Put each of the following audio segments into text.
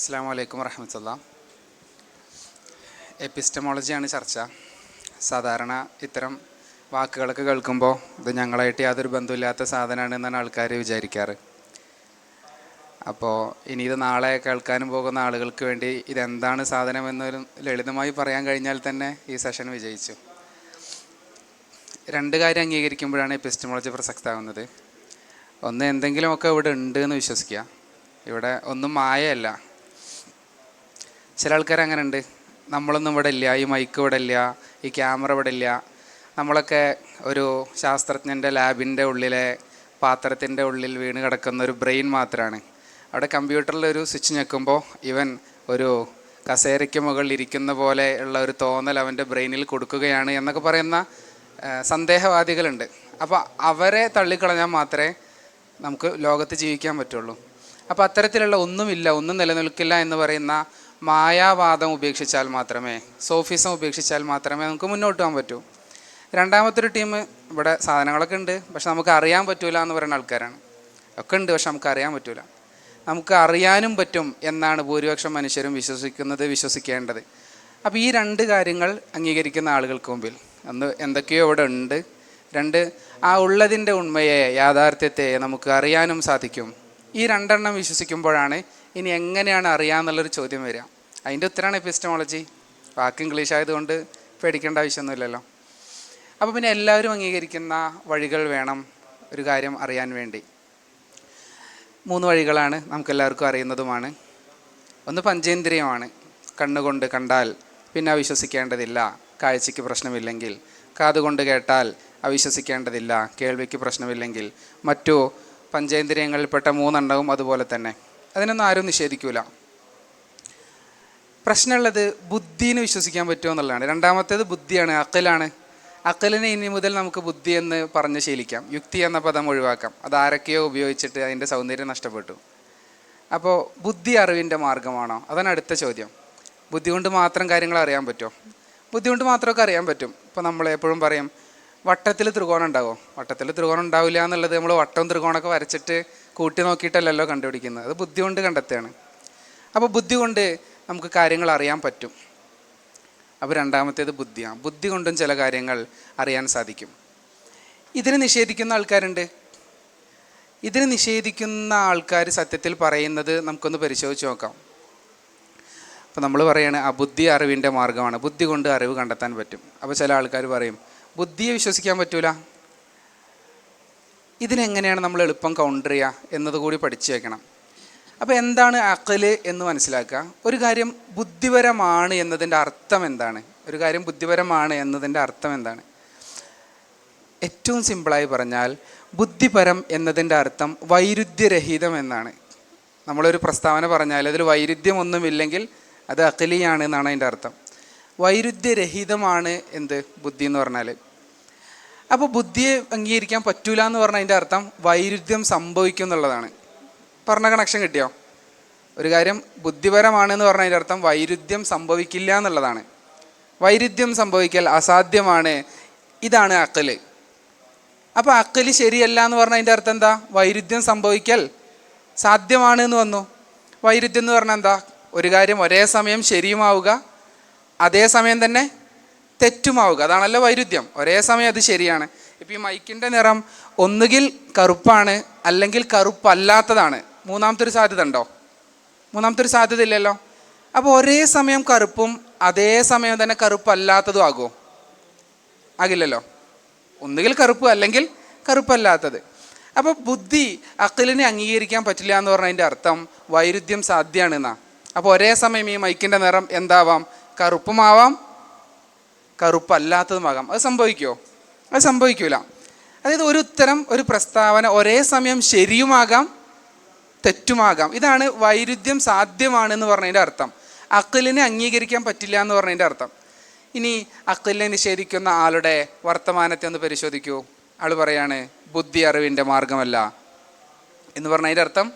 അസ്സലാമു അലൈക്കും വറഹ്മത്തുള്ളാഹി. എപ്പിസ്റ്റമോളജിയാണ് ചർച്ച. സാധാരണ ഇത്തരം വാക്കുകളൊക്കെ കേൾക്കുമ്പോൾ ഇത് ഞങ്ങളായിട്ട് യാതൊരു ബന്ധമില്ലാത്ത സാധനമാണ് എന്നാണ് ആൾക്കാർ വിചാരിക്കാറ്. അപ്പോൾ ഇനി ഇത് നാളെ കേൾക്കാനും പോകുന്ന ആളുകൾക്ക് വേണ്ടി ഇതെന്താണ് സാധനം എന്നൊരു ലളിതമായി പറയാൻ കഴിഞ്ഞാൽ തന്നെ ഈ സെഷൻ വിജയിച്ചു. രണ്ട് കാര്യം അംഗീകരിക്കുമ്പോഴാണ് എപ്പിസ്റ്റമോളജി പ്രസക്തമാകുന്നത്. ഒന്ന്, എന്തെങ്കിലുമൊക്കെ ഇവിടെ ഉണ്ട് എന്ന് വിശ്വസിക്കുക. ഇവിടെ ഒന്നും മായയല്ല. ചില ആൾക്കാർ അങ്ങനെ ഉണ്ട്, നമ്മളൊന്നും ഇവിടെ ഇല്ല, ഈ മൈക്ക് ഇവിടെ ഇല്ല, ഈ ക്യാമറ ഇവിടെ ഇല്ല, നമ്മളൊക്കെ ഒരു ശാസ്ത്രജ്ഞൻ്റെ ലാബിൻ്റെ ഉള്ളിലെ പാത്രത്തിൻ്റെ ഉള്ളിൽ വീണ് കിടക്കുന്ന ഒരു ബ്രെയിൻ മാത്രമാണ്. അവിടെ കമ്പ്യൂട്ടറിൽ ഒരു സ്വിച്ച് ഞെക്കുമ്പോൾ ഇവൻ ഒരു കസേരയ്ക്ക് മുകളിൽ ഇരിക്കുന്ന പോലെ ഉള്ള ഒരു തോന്നൽ അവൻ്റെ ബ്രെയിനിൽ കൊടുക്കുകയാണ് എന്നൊക്കെ പറയുന്ന സന്ദേഹവാദികളുണ്ട്. അപ്പോൾ അവരെ തള്ളിക്കളഞ്ഞാൽ മാത്രമേ നമുക്ക് ലോകത്ത് ജീവിക്കാൻ പറ്റുള്ളൂ. അപ്പോൾ അത്തരത്തിലുള്ള ഒന്നുമില്ല, ഒന്നും നിലനിൽക്കില്ല എന്ന് പറയുന്ന മായാവാദം ഉപേക്ഷിച്ചാൽ മാത്രമേ, സോഫിസം ഉപേക്ഷിച്ചാൽ മാത്രമേ നമുക്ക് മുന്നോട്ട് പോകാൻ പറ്റൂ. രണ്ടാമത്തെ ഒരു ടീം, ഇവിടെ സാധനങ്ങളൊക്കെ ഉണ്ട് പക്ഷെ നമുക്ക് അറിയാൻ പറ്റൂല എന്ന് പറയുന്ന ആൾക്കാരാണ്. ഒക്കെ ഉണ്ട് പക്ഷെ നമുക്ക് അറിയാൻ പറ്റൂല. നമുക്ക് അറിയാനും പറ്റും എന്നാണ് ഭൂരിപക്ഷം മനുഷ്യരും വിശ്വസിക്കേണ്ടത്. അപ്പോൾ ഈ രണ്ട് കാര്യങ്ങൾ അംഗീകരിക്കുന്ന ആളുകൾക്ക് മുമ്പിൽ ഒന്ന്, എന്തൊക്കെയോ ഇവിടെ ഉണ്ട്. രണ്ട്, ആ ഉള്ളതിൻ്റെ ഉണ്മയെ, യാഥാർത്ഥ്യത്തെ നമുക്ക് അറിയാനും സാധിക്കും. ഈ രണ്ടെണ്ണം വിശ്വസിക്കുമ്പോഴാണ് ഇനി എങ്ങനെയാണ് അറിയാമെന്നുള്ളൊരു ചോദ്യം വരിക. അതിൻ്റെ ഉത്തരമാണ് എപ്പിസ്റ്റമോളജി. വാക്ക് ഇംഗ്ലീഷ് ആയതുകൊണ്ട് പേടിക്കേണ്ട ആവശ്യമൊന്നുമില്ലല്ലോ. അപ്പോൾ പിന്നെ എല്ലാവരും അംഗീകരിക്കുന്ന വഴികൾ വേണം ഒരു കാര്യം അറിയാൻ വേണ്ടി. 3 വഴികളാണ്, നമുക്കെല്ലാവർക്കും അറിയുന്നതുമാണ്. ഒന്ന് പഞ്ചേന്ദ്രിയമാണ്. കണ്ണുകൊണ്ട് കണ്ടാൽ പിന്നെ അവിശ്വസിക്കേണ്ടതില്ല, കാഴ്ചയ്ക്ക് പ്രശ്നമില്ലെങ്കിൽ. കാതുകൊണ്ട് കേട്ടാൽ അവിശ്വസിക്കേണ്ടതില്ല, കേൾവിക്ക് പ്രശ്നമില്ലെങ്കിൽ. മറ്റു പഞ്ചേന്ദ്രിയങ്ങളിൽപ്പെട്ട 3 എണ്ണവും അതുപോലെ തന്നെ. അതിനൊന്നും ആരും നിഷേധിക്കൂല. പ്രശ്നമുള്ളത് ബുദ്ധിനെ വിശ്വസിക്കാൻ പറ്റുമോ എന്നുള്ളതാണ്. രണ്ടാമത്തേത് ബുദ്ധിയാണ്, അക്കലാണ്. അക്കലിനെ ഇനി മുതൽ നമുക്ക് ബുദ്ധി എന്ന് പറഞ്ഞ് ശീലിക്കാം. യുക്തി എന്ന പദം ഒഴിവാക്കാം. അത് ആരൊക്കെയോ ഉപയോഗിച്ചിട്ട് അതിൻ്റെ സൗന്ദര്യം നഷ്ടപ്പെട്ടു. അപ്പോൾ ബുദ്ധി അറിവിൻ്റെ മാർഗമാണോ? അതാണ് അടുത്ത ചോദ്യം. ബുദ്ധി കൊണ്ട് മാത്രം കാര്യങ്ങൾ അറിയാൻ പറ്റുമോ? ബുദ്ധി കൊണ്ട് മാത്രമൊക്കെ അറിയാൻ പറ്റും. ഇപ്പോൾ നമ്മൾ എപ്പോഴും പറയും വട്ടത്തിൽ ത്രികോണം ഉണ്ടാകുമോ? വട്ടത്തിൽ ത്രികോണം ഉണ്ടാവില്ല എന്നുള്ളത് നമ്മൾ വട്ടവും ത്രികോണമൊക്കെ വരച്ചിട്ട് കൂട്ടി നോക്കിയിട്ടല്ലല്ലോ കണ്ടുപിടിക്കുന്നത്. അത് ബുദ്ധി കൊണ്ട് കണ്ടെത്തുകയാണ്. അപ്പോൾ ബുദ്ധി കൊണ്ട് നമുക്ക് കാര്യങ്ങൾ അറിയാൻ പറ്റും. അപ്പോൾ രണ്ടാമത്തേത് ബുദ്ധിയാണ്. ബുദ്ധി കൊണ്ടും ചില കാര്യങ്ങൾ അറിയാൻ സാധിക്കും. ഇതിനെ നിഷേധിക്കുന്ന ആൾക്കാരുണ്ട്. ഇതിനെ നിഷേധിക്കുന്ന ആൾക്കാർ സത്യത്തിൽ പറയുന്നത് നമുക്കൊന്ന് പരിശോധിച്ച് നോക്കാം. അപ്പോൾ നമ്മൾ പറയുകയാണ് ബുദ്ധി അറിവിൻ്റെ മാർഗ്ഗമാണ്, ബുദ്ധി കൊണ്ട് അറിവ് കണ്ടെത്താൻ പറ്റും. അപ്പോൾ ചില ആൾക്കാർ പറയും ബുദ്ധിയെ വിശ്വസിക്കാൻ പറ്റൂല. ഇതിനെങ്ങനെയാണ് നമ്മൾ എളുപ്പം കൗണ്ടർ ചെയ്യുക എന്നതുകൂടി പഠിച്ചു വയ്ക്കണം. അപ്പോൾ എന്താണ് അഖല് എന്ന് മനസ്സിലാക്കുക. ഒരു കാര്യം ബുദ്ധിപരമാണ് എന്നതിൻ്റെ അർത്ഥം എന്താണ്? ഒരു കാര്യം ബുദ്ധിപരമാണ് എന്നതിൻ്റെ അർത്ഥം എന്താണ്? ഏറ്റവും സിമ്പിളായി പറഞ്ഞാൽ ബുദ്ധിപരം എന്നതിൻ്റെ അർത്ഥം വൈരുദ്ധ്യരഹിതം എന്നാണ്. നമ്മളൊരു പ്രസ്താവന പറഞ്ഞാൽ അതിൽ വൈരുദ്ധ്യമൊന്നുമില്ലെങ്കിൽ അത് അഖലിയാണ് എന്നാണ് അതിൻ്റെ അർത്ഥം. വൈരുദ്ധ്യരഹിതമാണ് എന്ത്? ബുദ്ധി എന്ന് പറഞ്ഞാൽ. അപ്പോൾ ബുദ്ധിയെ അംഗീകരിക്കാൻ പറ്റൂല എന്ന് പറഞ്ഞാൽ അതിൻ്റെ അർത്ഥം വൈരുദ്ധ്യം സംഭവിക്കും എന്നുള്ളതാണ്. പറഞ്ഞ കണക്ഷൻ കിട്ടിയോ? ഒരു കാര്യം ബുദ്ധിപരമാണെന്ന് പറഞ്ഞാൽ അതിൻ്റെ അർത്ഥം വൈരുദ്ധ്യം സംഭവിക്കില്ല എന്നുള്ളതാണ്. വൈരുദ്ധ്യം സംഭവിക്കൽ അസാധ്യമാണ്, ഇതാണ് അക്കല്. അപ്പോൾ അക്കല് ശരിയല്ല എന്ന് പറഞ്ഞാൽ അതിൻ്റെ അർത്ഥം എന്താ? വൈരുദ്ധ്യം സംഭവിക്കൽ സാധ്യമാണ് എന്ന് വന്നു. വൈരുദ്ധ്യം എന്ന് പറഞ്ഞാൽ എന്താ? ഒരു കാര്യം ഒരേ സമയം ശരിയുമാവുക, അതേ സമയം തന്നെ തെറ്റുമാവുക. അതാണല്ലോ വൈരുദ്ധ്യം. ഒരേ സമയം അത് ശരിയാണ്. ഇപ്പോൾ ഈ മൈക്കിൻ്റെ നിറം ഒന്നുകിൽ കറുപ്പാണ് അല്ലെങ്കിൽ കറുപ്പല്ലാത്തതാണ്. മൂന്നാമത്തെ ഒരു സാധ്യത ഉണ്ടോ? മൂന്നാമത്തെ ഒരു സാധ്യത ഇല്ലല്ലോ. അപ്പോൾ ഒരേ സമയം കറുപ്പും അതേ സമയം തന്നെ കറുപ്പല്ലാത്തതും ആകുമോ? ആകില്ലല്ലോ. ഒന്നുകിൽ കറുപ്പ് അല്ലെങ്കിൽ കറുപ്പല്ലാത്തത്. അപ്പോൾ ബുദ്ധി അഖലിനെ അംഗീകരിക്കാൻ പറ്റില്ല എന്ന് പറഞ്ഞതിൻ്റെ അർത്ഥം വൈരുദ്ധ്യം സാധ്യമാണ് എന്നാ. അപ്പോൾ ഒരേ സമയം ഈ മൈക്കിൻ്റെ നിറം എന്താവാം? കറുപ്പുമാവാം, കറുപ്പല്ലാത്തതുമാകാം. അത് സംഭവിക്കുമോ? അത് സംഭവിക്കില്ല. അതായത് ഒരു ഉത്തരം, ഒരു പ്രസ്താവന ഒരേ സമയം ശരിയുമാകാം തെറ്റുമാകാം. ഇതാണ് വൈരുദ്ധ്യം സാധ്യമാണെന്ന് പറഞ്ഞതിൻ്റെ അർത്ഥം. അഖലിനെ അംഗീകരിക്കാൻ പറ്റില്ല എന്ന് പറഞ്ഞതിൻ്റെ അർത്ഥം. ഇനി അഖലിനെ നിഷേധിക്കുന്ന ആളുടെ വർത്തമാനത്തെ ഒന്ന് പരിശോധിക്കൂ. ആൾ പറയാണ് ബുദ്ധി അറിവിൻ്റെ മാർഗമല്ല എന്ന് പറഞ്ഞതിൻ്റെ അർത്ഥം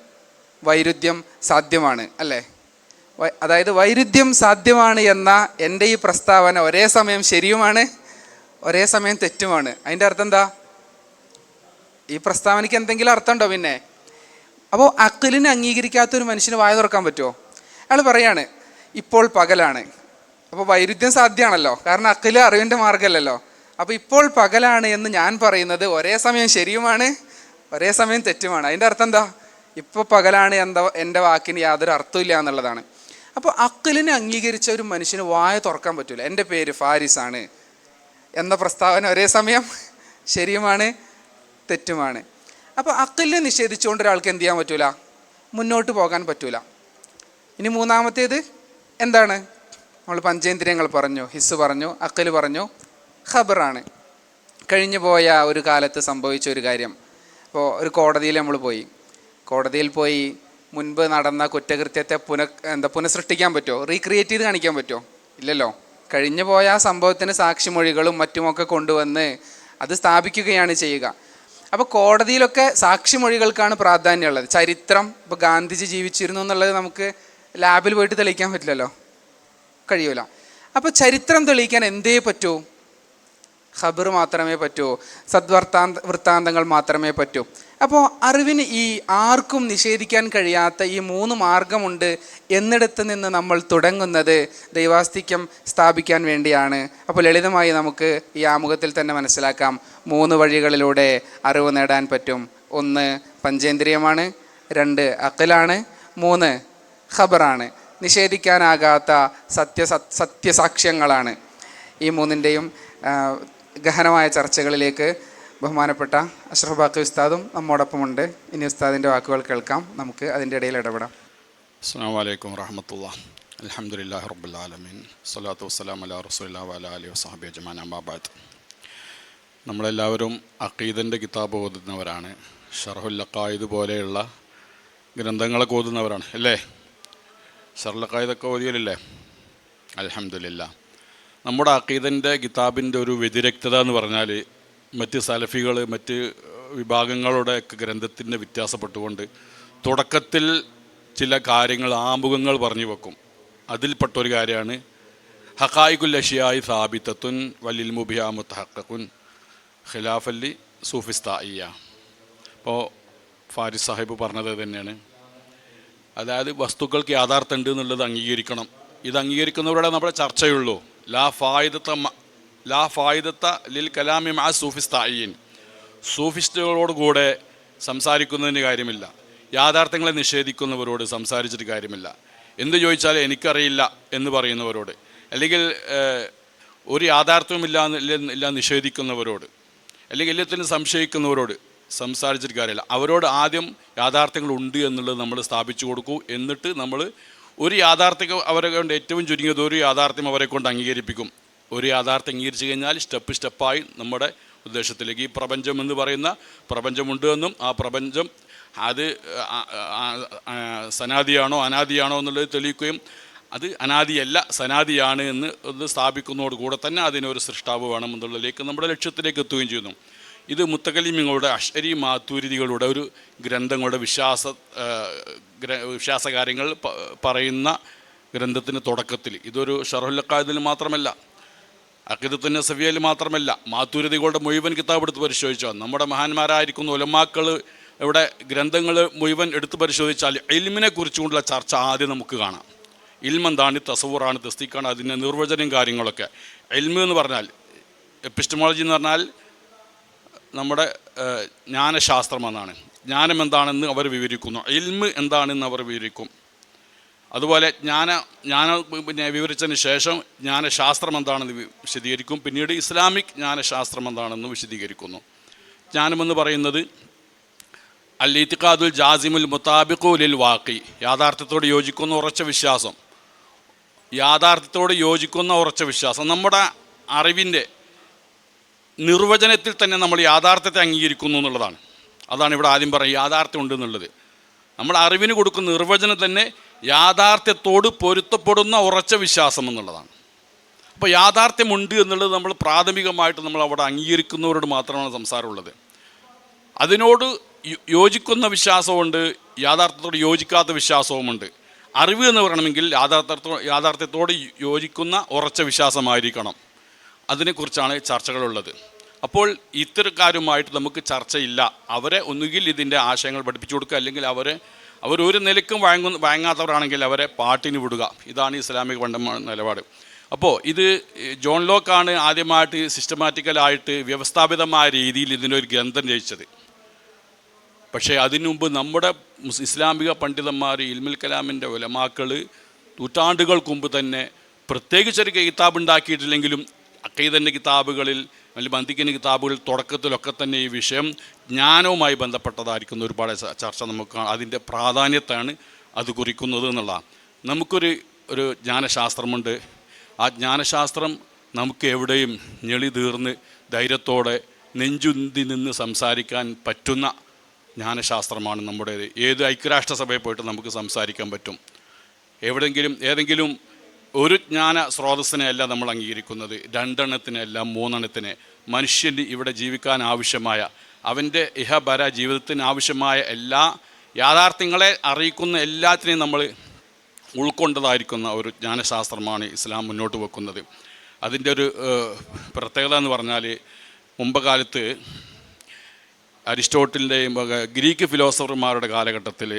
വൈരുദ്ധ്യം സാധ്യമാണ് അല്ലേ? അതായത് വൈരുദ്ധ്യം സാധ്യമാണ് എന്ന എൻ്റെ ഈ പ്രസ്താവന ഒരേ സമയം ശരിയുമാണ് ഒരേ സമയം തെറ്റുമാണ്. അതിൻ്റെ അർത്ഥം എന്താ? ഈ പ്രസ്താവനയ്ക്ക് എന്തെങ്കിലും അർത്ഥമുണ്ടോ? പിന്നെ അപ്പോൾ അഖലിനെ അംഗീകരിക്കാത്തൊരു മനുഷ്യന് വായ തുറക്കാൻ പറ്റുമോ? അയാൾ പറയാണ് ഇപ്പോൾ പകലാണ്. അപ്പോൾ വൈരുദ്ധ്യം സാധ്യമാണല്ലോ, കാരണം അഖില് അറിവിൻ്റെ മാർഗ്ഗമല്ലല്ലോ. അപ്പോൾ ഇപ്പോൾ പകലാണ് എന്ന് ഞാൻ പറയുന്നത് ഒരേ സമയം ശരിയുമാണ് ഒരേ സമയം തെറ്റുമാണ്. അതിൻ്റെ അർത്ഥം എന്താ? ഇപ്പോൾ പകലാണ് എൻ്റെ വാക്കിന് യാതൊരു അർത്ഥമില്ല എന്നുള്ളതാണ്. അപ്പോൾ അഖിലിനെ അംഗീകരിച്ച ഒരു മനുഷ്യന് വായ തുറക്കാൻ പറ്റില്ല. എൻ്റെ പേര് ഫാരിസാണ് എന്ന പ്രസ്താവന ഒരേ സമയം ശരിയുമാണ് തെറ്റുമാണ്. അപ്പോൾ അഖിലിനെ നിഷേധിച്ചുകൊണ്ട് ഒരാൾക്ക് എന്ത് ചെയ്യാൻ പറ്റൂല? മുന്നോട്ട് പോകാൻ പറ്റൂല. ഇനി മൂന്നാമത്തേത് എന്താണ്? നമ്മൾ പഞ്ചേന്ദ്രിയങ്ങൾ പറഞ്ഞു, ഹിസ് പറഞ്ഞു, അഖിൽ പറഞ്ഞു, ഖബറാണ്. കഴിഞ്ഞു പോയ ഒരു കാലത്ത് സംഭവിച്ച ഒരു കാര്യം. ഇപ്പോൾ ഒരു കോടതിയിൽ നമ്മൾ പോയി. കോടതിയിൽ പോയി മുൻപ് നടന്ന കുറ്റകൃത്യത്തെ പുനഃസൃഷ്ടിക്കാൻ പറ്റുമോ? റീക്രിയേറ്റ് ചെയ്ത് കാണിക്കാൻ പറ്റുമോ? ഇല്ലല്ലോ. കഴിഞ്ഞു പോയ ആ സംഭവത്തിന് സാക്ഷിമൊഴികളും മറ്റുമൊക്കെ കൊണ്ടുവന്ന് അത് സ്ഥാപിക്കുകയാണ് ചെയ്യുക. അപ്പോൾ കോടതിയിലൊക്കെ സാക്ഷിമൊഴികൾക്കാണ് പ്രാധാന്യമുള്ളത്. ചരിത്രം, ഇപ്പോൾ ഗാന്ധിജി ജീവിച്ചിരുന്നു എന്നുള്ളത് നമുക്ക് ലാബിൽ പോയിട്ട് തെളിയിക്കാൻ പറ്റില്ലല്ലോ, കഴിയൂല. അപ്പോൾ ചരിത്രം തെളിയിക്കാൻ എന്തേ പറ്റൂ? ഖബർ മാത്രമേ പറ്റൂ, വൃത്താന്തങ്ങൾ മാത്രമേ പറ്റൂ. അപ്പോൾ അറിവിന് ഈ ആർക്കും നിഷേധിക്കാൻ കഴിയാത്ത ഈ 3 മാർഗമുണ്ട് എന്നിടത്ത് നിന്ന് നമ്മൾ തുടങ്ങുന്നത് ദൈവാസ്തിക്യം സ്ഥാപിക്കാൻ വേണ്ടിയാണ്. അപ്പോൾ ലളിതമായി നമുക്ക് ഈ ആമുഖത്തിൽ തന്നെ മനസ്സിലാക്കാം. 3 വഴികളിലൂടെ അറിവ് നേടാൻ പറ്റും. 1 പഞ്ചേന്ദ്രിയമാണ്, 2 അഖിലാണ്, 3 ഖബറാണ്. നിഷേധിക്കാനാകാത്ത സത്യസാക്ഷ്യങ്ങളാണ്. ഈ 3ൻ്റെയും ഗഹനമായ ചർച്ചകളിലേക്ക് ബഹുമാനപ്പെട്ട അഷ്റഫ് ബാക്കി ഉസ്താദും നമ്മോടൊപ്പമുണ്ട്. ഇനി ഉസ്താദിൻ്റെ വാക്കുകൾ കേൾക്കാം, നമുക്ക് അതിൻ്റെ ഇടയിൽ ഇടപെടാം. അസ്സലാമു അലൈക്കും വറഹ്മത്തുള്ളാഹി. അൽഹംദുലില്ലാഹി റബ്ബിൽ ആലമീൻ. സ്വലാത്തു വസ്സലാമു അലാ റസൂലില്ലാഹി വഅലാ ആലിഹി വസഹ്ബിഹി അജ്മഈൻ. അമ്മാ ബഅദ്. നമ്മളെല്ലാവരും അഖീദൻ്റെ കിതാബ് ഓതുന്നവരാണ്. ഷർഹുൽ അഖായിദ് പോലെയുള്ള ഗ്രന്ഥങ്ങളൊക്കെ ഓതുന്നവരാണ് അല്ലേ? ഷർഹുൽ അഖായിദൊക്കെ ഓതിയല്ലേ? അൽഹംദുലില്ലാ. നമ്മുടെ അഖീദൻ്റെ കിതാബിൻ്റെ ഒരു വ്യതിരക്തത എന്ന് പറഞ്ഞാൽ മറ്റ് സലഫികൾ, മറ്റ് വിഭാഗങ്ങളുടെയൊക്കെ ഗ്രന്ഥത്തിൻ്റെ വ്യത്യാസപ്പെട്ടുകൊണ്ട് തുടക്കത്തിൽ ചില കാര്യങ്ങൾ, ആമുഖങ്ങൾ പറഞ്ഞു വെക്കും. അതിൽപ്പെട്ടൊരു കാര്യമാണ് ഹഖായിഖുൽ അഷ്യാഇ സാബിത്തത്തുൻ വലിൽ മുബിഹാ മുത്തഹഖഖുൻ ഖിലാഫല്ലി സൂഫിസ്തായിയ. ഇപ്പോൾ ഫാരിസ് സാഹിബ് പറഞ്ഞത് തന്നെയാണ്. അതായത് വസ്തുക്കൾക്ക് യാഥാർത്ഥ്യമുണ്ട് എന്നുള്ളത് അംഗീകരിക്കണം. ഇത് അംഗീകരിക്കുന്നവരുടെ നമ്മുടെ ചർച്ചയുള്ളൂ. ലാ ഫായിദത്ത ലിൽ കലാമി മഅ സൂഫിസ്തായിൻ. സൂഫിസ്റ്റുകളോട് കൂടെ സംസാരിക്കുന്നതിന് കാര്യമില്ല. യാഥാർത്ഥ്യങ്ങളെ നിഷേധിക്കുന്നവരോട് സംസാരിച്ചിട്ട് കാര്യമില്ല. എന്ത് ചോദിച്ചാലും എനിക്കറിയില്ല എന്ന് പറയുന്നവരോട്, അല്ലെങ്കിൽ ഒരു യാഥാർത്ഥ്യമില്ല നിഷേധിക്കുന്നവരോട്, അല്ലെങ്കിൽ എല്ലാത്തിനും സംശയിക്കുന്നവരോട് സംസാരിച്ചിട്ട് കാര്യമില്ല. അവരോട് ആദ്യം യാഥാർത്ഥ്യങ്ങളുണ്ട് എന്നുള്ളത് നമ്മൾ സ്ഥാപിച്ചു കൊടുക്കൂ. എന്നിട്ട് നമ്മൾ ഒരു യാഥാർത്ഥ്യം അവരെ കൊണ്ട്, ഏറ്റവും ചുരുങ്ങിയത് ഒരു യാഥാർത്ഥ്യം അവരെ കൊണ്ട് അംഗീകരിപ്പിക്കും. ഒരു യാഥാർത്ഥ്യം അംഗീകരിച്ചു കഴിഞ്ഞാൽ സ്റ്റെപ്പായി നമ്മുടെ ഉദ്ദേശത്തിലേക്ക്, ഈ പ്രപഞ്ചം എന്ന് പറയുന്ന പ്രപഞ്ചമുണ്ട് എന്നും ആ പ്രപഞ്ചം അത് സനാദിയാണോ അനാദിയാണോ എന്നുള്ളത് തെളിയിക്കുകയും അത് അനാദിയല്ല സനാദിയാണ് എന്ന് സ്ഥാപിക്കുന്നതോട് കൂടെ തന്നെ അതിനൊരു സൃഷ്ടാവ് വേണം എന്നുള്ളതിലേക്ക് നമ്മുടെ ലക്ഷ്യത്തിലേക്ക് എത്തുകയും ചെയ്യുന്നു. ഇത് മുത്തകല്ലിമിങ്ങളുടെ അശ്അരി മാതുരിദികളുടെ ഒരു ഗ്രന്ഥങ്ങളുടെ വിശ്വാസകാര്യങ്ങൾ പറയുന്ന ഗ്രന്ഥത്തിന് തുടക്കത്തിൽ ഇതൊരു ഷർഹുൽ അഖായിദിൽ മാത്രമല്ല, അഖീദത്തുൻ നസഫിയയിൽ മാത്രമല്ല, മാതുരിദികളുടെ മുഴുവൻ കിതാബ് എടുത്ത് പരിശോധിച്ചാൽ, നമ്മുടെ മഹാന്മാരായിരിക്കുന്ന ഉലമാക്കൾ ഇവിടെ ഗ്രന്ഥങ്ങൾ മുഴുവൻ എടുത്ത് പരിശോധിച്ചാൽ ഇൽമിനെ കുറിച്ചുകൊണ്ടുള്ള ചർച്ച ആദ്യം നമുക്ക് കാണാം. ഇൽമെന്താണ്, തസവൂറാണ്, തസ്ദീഖാണ്, അതിൻ്റെ നിർവചനം കാര്യങ്ങളൊക്കെ. ഇൽമ് എന്ന് പറഞ്ഞാൽ, എപ്പിസ്റ്റമോളജി എന്ന് പറഞ്ഞാൽ നമ്മുടെ ജ്ഞാനശാസ്ത്രം എന്നാണ്. ജ്ഞാനം എന്താണെന്ന് അവർ വിവരിക്കുന്നു. ഇൽമ് എന്താണെന്ന് അവർ വിവരിക്കും. അതുപോലെ പിന്നെ വിവരിച്ചതിന് ശേഷം ജ്ഞാനശാസ്ത്രം എന്താണെന്ന് വിശദീകരിക്കും. പിന്നീട് ഇസ്ലാമിക് ജ്ഞാനശാസ്ത്രം എന്താണെന്ന് വിശദീകരിക്കുന്നു. ജ്ഞാനമെന്ന് പറയുന്നത് അൽ ഇത്തിഖാദുൽ ജാസിമുൽ മുതാബിഖു ലിൽ വാഖി, യാഥാർത്ഥ്യത്തോട് യോജിക്കുന്ന ഉറച്ച വിശ്വാസം. യാഥാർത്ഥ്യത്തോട് യോജിക്കുന്ന ഉറച്ച വിശ്വാസം. നമ്മുടെ അറിവിൻ്റെ നിർവചനത്തിൽ തന്നെ നമ്മൾ യാഥാർത്ഥ്യത്തെ അംഗീകരിക്കുന്നു എന്നുള്ളതാണ്. അതാണ് ഇവിടെ ആദ്യം പറയുക, യാഥാർത്ഥ്യം ഉണ്ട് എന്നുള്ളത്. നമ്മൾ അറിവിന് കൊടുക്കുന്ന നിർവചനം തന്നെ യാഥാർത്ഥ്യത്തോട് പൊരുത്തപ്പെടുന്ന ഉറച്ച വിശ്വാസം എന്നുള്ളതാണ്. അപ്പോൾ യാഥാർത്ഥ്യമുണ്ട് എന്നുള്ളത് നമ്മൾ പ്രാഥമികമായിട്ട് നമ്മൾ അവിടെ അംഗീകരിക്കുന്നവരോട് മാത്രമാണ് സംസാരമുള്ളത്. അതിനോട് യോജിക്കുന്ന വിശ്വാസമുണ്ട്, യാഥാർത്ഥ്യത്തോട് യോജിക്കാത്ത വിശ്വാസവുമുണ്ട്. അറിവ് എന്ന് പറയണമെങ്കിൽ യാഥാർത്ഥ്യത്തോട് യോജിക്കുന്ന ഉറച്ച വിശ്വാസമായിരിക്കണം. അതിനെക്കുറിച്ചാണ് ചർച്ചകളുള്ളത്. അപ്പോൾ ഇത്തരക്കാരുമായിട്ട് നമുക്ക് ചർച്ചയില്ല. അവരെ ഒന്നുകിൽ ഇതിൻ്റെ ആശയങ്ങൾ പഠിപ്പിച്ചു കൊടുക്കുക, അല്ലെങ്കിൽ അവരെ അവരൊരു നിലയ്ക്കും വഴങ്ങാത്തവരാണെങ്കിൽ അവരെ പാട്ടിന് വിടുക. ഇതാണ് ഇസ്ലാമിക പണ്ഡിതന്മാരുടെ നിലപാട്. അപ്പോൾ ഇത് ജോൺ ലോക്കാണ് ആദ്യമായിട്ട് സിസ്റ്റമാറ്റിക്കലായിട്ട് വ്യവസ്ഥാപിതമായ രീതിയിൽ ഇതിനൊരു ഗ്രന്ഥം രചിച്ചത്. പക്ഷേ അതിനു മുമ്പ് നമ്മുടെ ഇസ്ലാമിക പണ്ഡിതന്മാർ, ഇൽമുൽ കലാമിൻ്റെ ഉലമാക്കൾ നൂറ്റാണ്ടുകൾക്ക് മുമ്പ് തന്നെ പ്രത്യേകിച്ചൊരു കിതാബ് ഉണ്ടാക്കിയിട്ടില്ലെങ്കിലും അഖീദൻ്റെ കിതാബുകളിൽ അല്ലെങ്കിൽ മന്തിക്കിൻ്റെ കിതാബുകളിൽ തുടക്കത്തിലൊക്കെ തന്നെ ഈ വിഷയം ജ്ഞാനവുമായി ബന്ധപ്പെട്ടതായിരിക്കുന്ന ഒരുപാട് ചർച്ച നമുക്ക് അതിൻ്റെ പ്രാധാന്യത്താണ് അത് കുറിക്കുന്നത് എന്നുള്ളതാണ്. നമുക്കൊരു ജ്ഞാനശാസ്ത്രമുണ്ട്. ആ ജ്ഞാനശാസ്ത്രം നമുക്ക് എവിടെയും ഞെളി തീർന്ന് ധൈര്യത്തോടെ നെഞ്ചുന്തി നിന്ന് സംസാരിക്കാൻ പറ്റുന്ന ജ്ഞാനശാസ്ത്രമാണ് നമ്മുടേത്. ഏത് ഐക്യരാഷ്ട്രസഭയിൽ പോയിട്ട് നമുക്ക് സംസാരിക്കാൻ പറ്റും. ഏതെങ്കിലും ഒരു ജ്ഞാന സ്രോതസ്സിനെ അല്ല നമ്മൾ അംഗീകരിക്കുന്നത്, 2 എണ്ണത്തിനല്ല 3 എണ്ണത്തിനെ. മനുഷ്യന് ഇവിടെ ജീവിക്കാൻ ആവശ്യമായ, അവൻ്റെ ഇഹപര ജീവിതത്തിന് ആവശ്യമായ എല്ലാ യാഥാർത്ഥ്യങ്ങളെ അറിയിക്കുന്ന എല്ലാത്തിനെയും നമ്മൾ ഉൾക്കൊണ്ടതായിരിക്കുന്ന ഒരു ജ്ഞാനശാസ്ത്രമാണ് ഇസ്ലാം മുന്നോട്ട് വെക്കുന്നത്. അതിൻ്റെ ഒരു പ്രത്യേകത എന്ന് പറഞ്ഞാൽ, മുമ്പ് കാലത്ത് അരിസ്റ്റോട്ടിലിൻ്റെയും ഗ്രീക്ക് ഫിലോസഫർമാരുടെ കാലഘട്ടത്തിൽ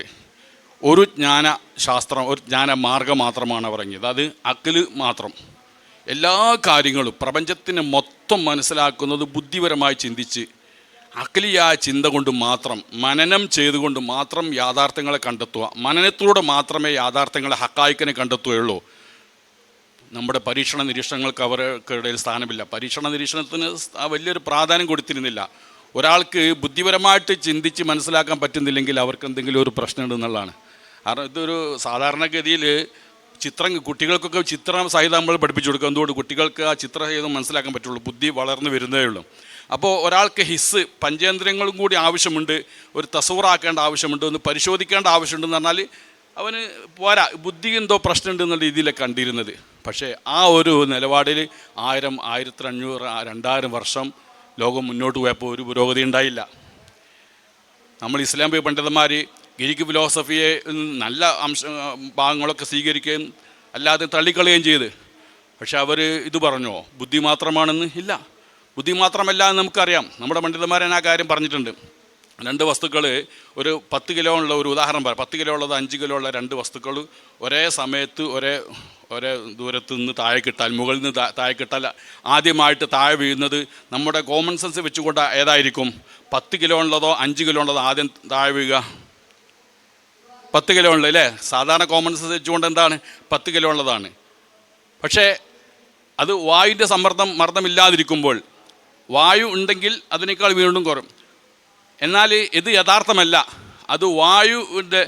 ഒരു ജ്ഞാനശാസ്ത്രം, ഒരു ജ്ഞാനമാർഗം മാത്രമാണ് അവർ ഇറങ്ങിയത്. അത് അഖില് മാത്രം. എല്ലാ കാര്യങ്ങളും പ്രപഞ്ചത്തിനെ മൊത്തം മനസ്സിലാക്കുന്നത് ബുദ്ധിപരമായി ചിന്തിച്ച് അഖിലിയായ ചിന്ത കൊണ്ട് മാത്രം, മനനം ചെയ്തുകൊണ്ട് മാത്രം യാഥാർത്ഥ്യങ്ങളെ കണ്ടെത്തുക. മനനത്തിലൂടെ മാത്രമേ യാഥാർത്ഥ്യങ്ങളെ ഹക്കായിക്കിനെ കണ്ടെത്തുകയുള്ളൂ. നമ്മുടെ പരീക്ഷണ നിരീക്ഷണങ്ങൾക്ക് അവർക്കിടയിൽ സ്ഥാനമില്ല. പരീക്ഷണ നിരീക്ഷണത്തിന് വലിയൊരു പ്രാധാന്യം കൊടുത്തിരുന്നില്ല. ഒരാൾക്ക് ബുദ്ധിപരമായിട്ട് ചിന്തിച്ച് മനസ്സിലാക്കാൻ പറ്റുന്നില്ലെങ്കിൽ അവർക്ക് എന്തെങ്കിലും ഒരു പ്രശ്നമുണ്ട് എന്നുള്ളതാണ്. കാരണം ഇതൊരു സാധാരണഗതിയിൽ കുട്ടികൾക്കൊക്കെ ചിത്രം സഹിതം നമ്മൾ പഠിപ്പിച്ചു കൊടുക്കുക. എന്തുകൊണ്ട്? കുട്ടികൾക്ക് ആ ചിത്രസഹിതം മനസ്സിലാക്കാൻ പറ്റുള്ളൂ. ബുദ്ധി വളർന്നു വരുന്നതേ ഉള്ളൂ. അപ്പോൾ ഒരാൾക്ക് ഹിസ്, പഞ്ചേന്ദ്രിയങ്ങളും കൂടി ആവശ്യമുണ്ട്, ഒരു തസൂറാക്കേണ്ട ആവശ്യമുണ്ട്, ഒന്ന് പരിശോധിക്കേണ്ട ആവശ്യമുണ്ടെന്ന് പറഞ്ഞാൽ അവന് പോരാ, ബുദ്ധി എന്തോ പ്രശ്നമുണ്ട് എന്നുള്ള രീതിയിലാണ് കണ്ടിരുന്നത്. പക്ഷേ ആ ഒരു നിലപാടിൽ 1000, 1500, 2000 വർഷം ലോകം മുന്നോട്ട് പോയപ്പോൾ ഒരു പുരോഗതി ഉണ്ടായില്ല. നമ്മൾ ഇസ്ലാമിക പണ്ഡിതന്മാർ ഗ്രീക്ക് ഫിലോസഫിയെ നല്ല ഭാഗങ്ങളൊക്കെ സ്വീകരിക്കുകയും അല്ലാതെ തള്ളിക്കളയുകയും ചെയ്ത്. പക്ഷെ അവർ ഇത് പറഞ്ഞോ ബുദ്ധി മാത്രമാണെന്ന്? ഇല്ല, ബുദ്ധി മാത്രമല്ല എന്ന് നമുക്കറിയാം. നമ്മുടെ പണ്ഡിതന്മാരൻ ആ കാര്യം പറഞ്ഞിട്ടുണ്ട്. 2 വസ്തുക്കൾ, ഒരു 10 കിലോ ഉള്ള ഒരു ഉദാഹരണം പറയാം. 10 കിലോ ഉള്ളത് 5 കിലോ ഉള്ള 2 വസ്തുക്കൾ ഒരേ സമയത്ത് ഒരേ ദൂരത്ത് നിന്ന് താഴേക്കിട്ടാൽ, മുകളിൽ നിന്ന് താഴേക്കിട്ടാൽ ആദ്യമായിട്ട് താഴെ വീഴുന്നത് നമ്മുടെ കോമൺ സെൻസ് വെച്ചുകൊണ്ട് ഏതായിരിക്കും? 10 കിലോ ഉള്ളതോ 5 കിലോ ഉള്ളതോ ആദ്യം താഴെ വീഴുക? 10 കിലോ ഉള്ളത് അല്ലേ? സാധാരണ കോമൺ സെൻസ് വെച്ചുകൊണ്ട് എന്താണ്? 10 കിലോ ഉള്ളതാണ്. പക്ഷേ അത് വായുവിൻ്റെ മർദ്ദമില്ലാതിരിക്കുമ്പോൾ, വായു ഉണ്ടെങ്കിൽ അതിനേക്കാൾ വീണ്ടും കുറയും. എന്നാൽ ഇത് യഥാർത്ഥമല്ല. അത് വായുവിൻ്റെ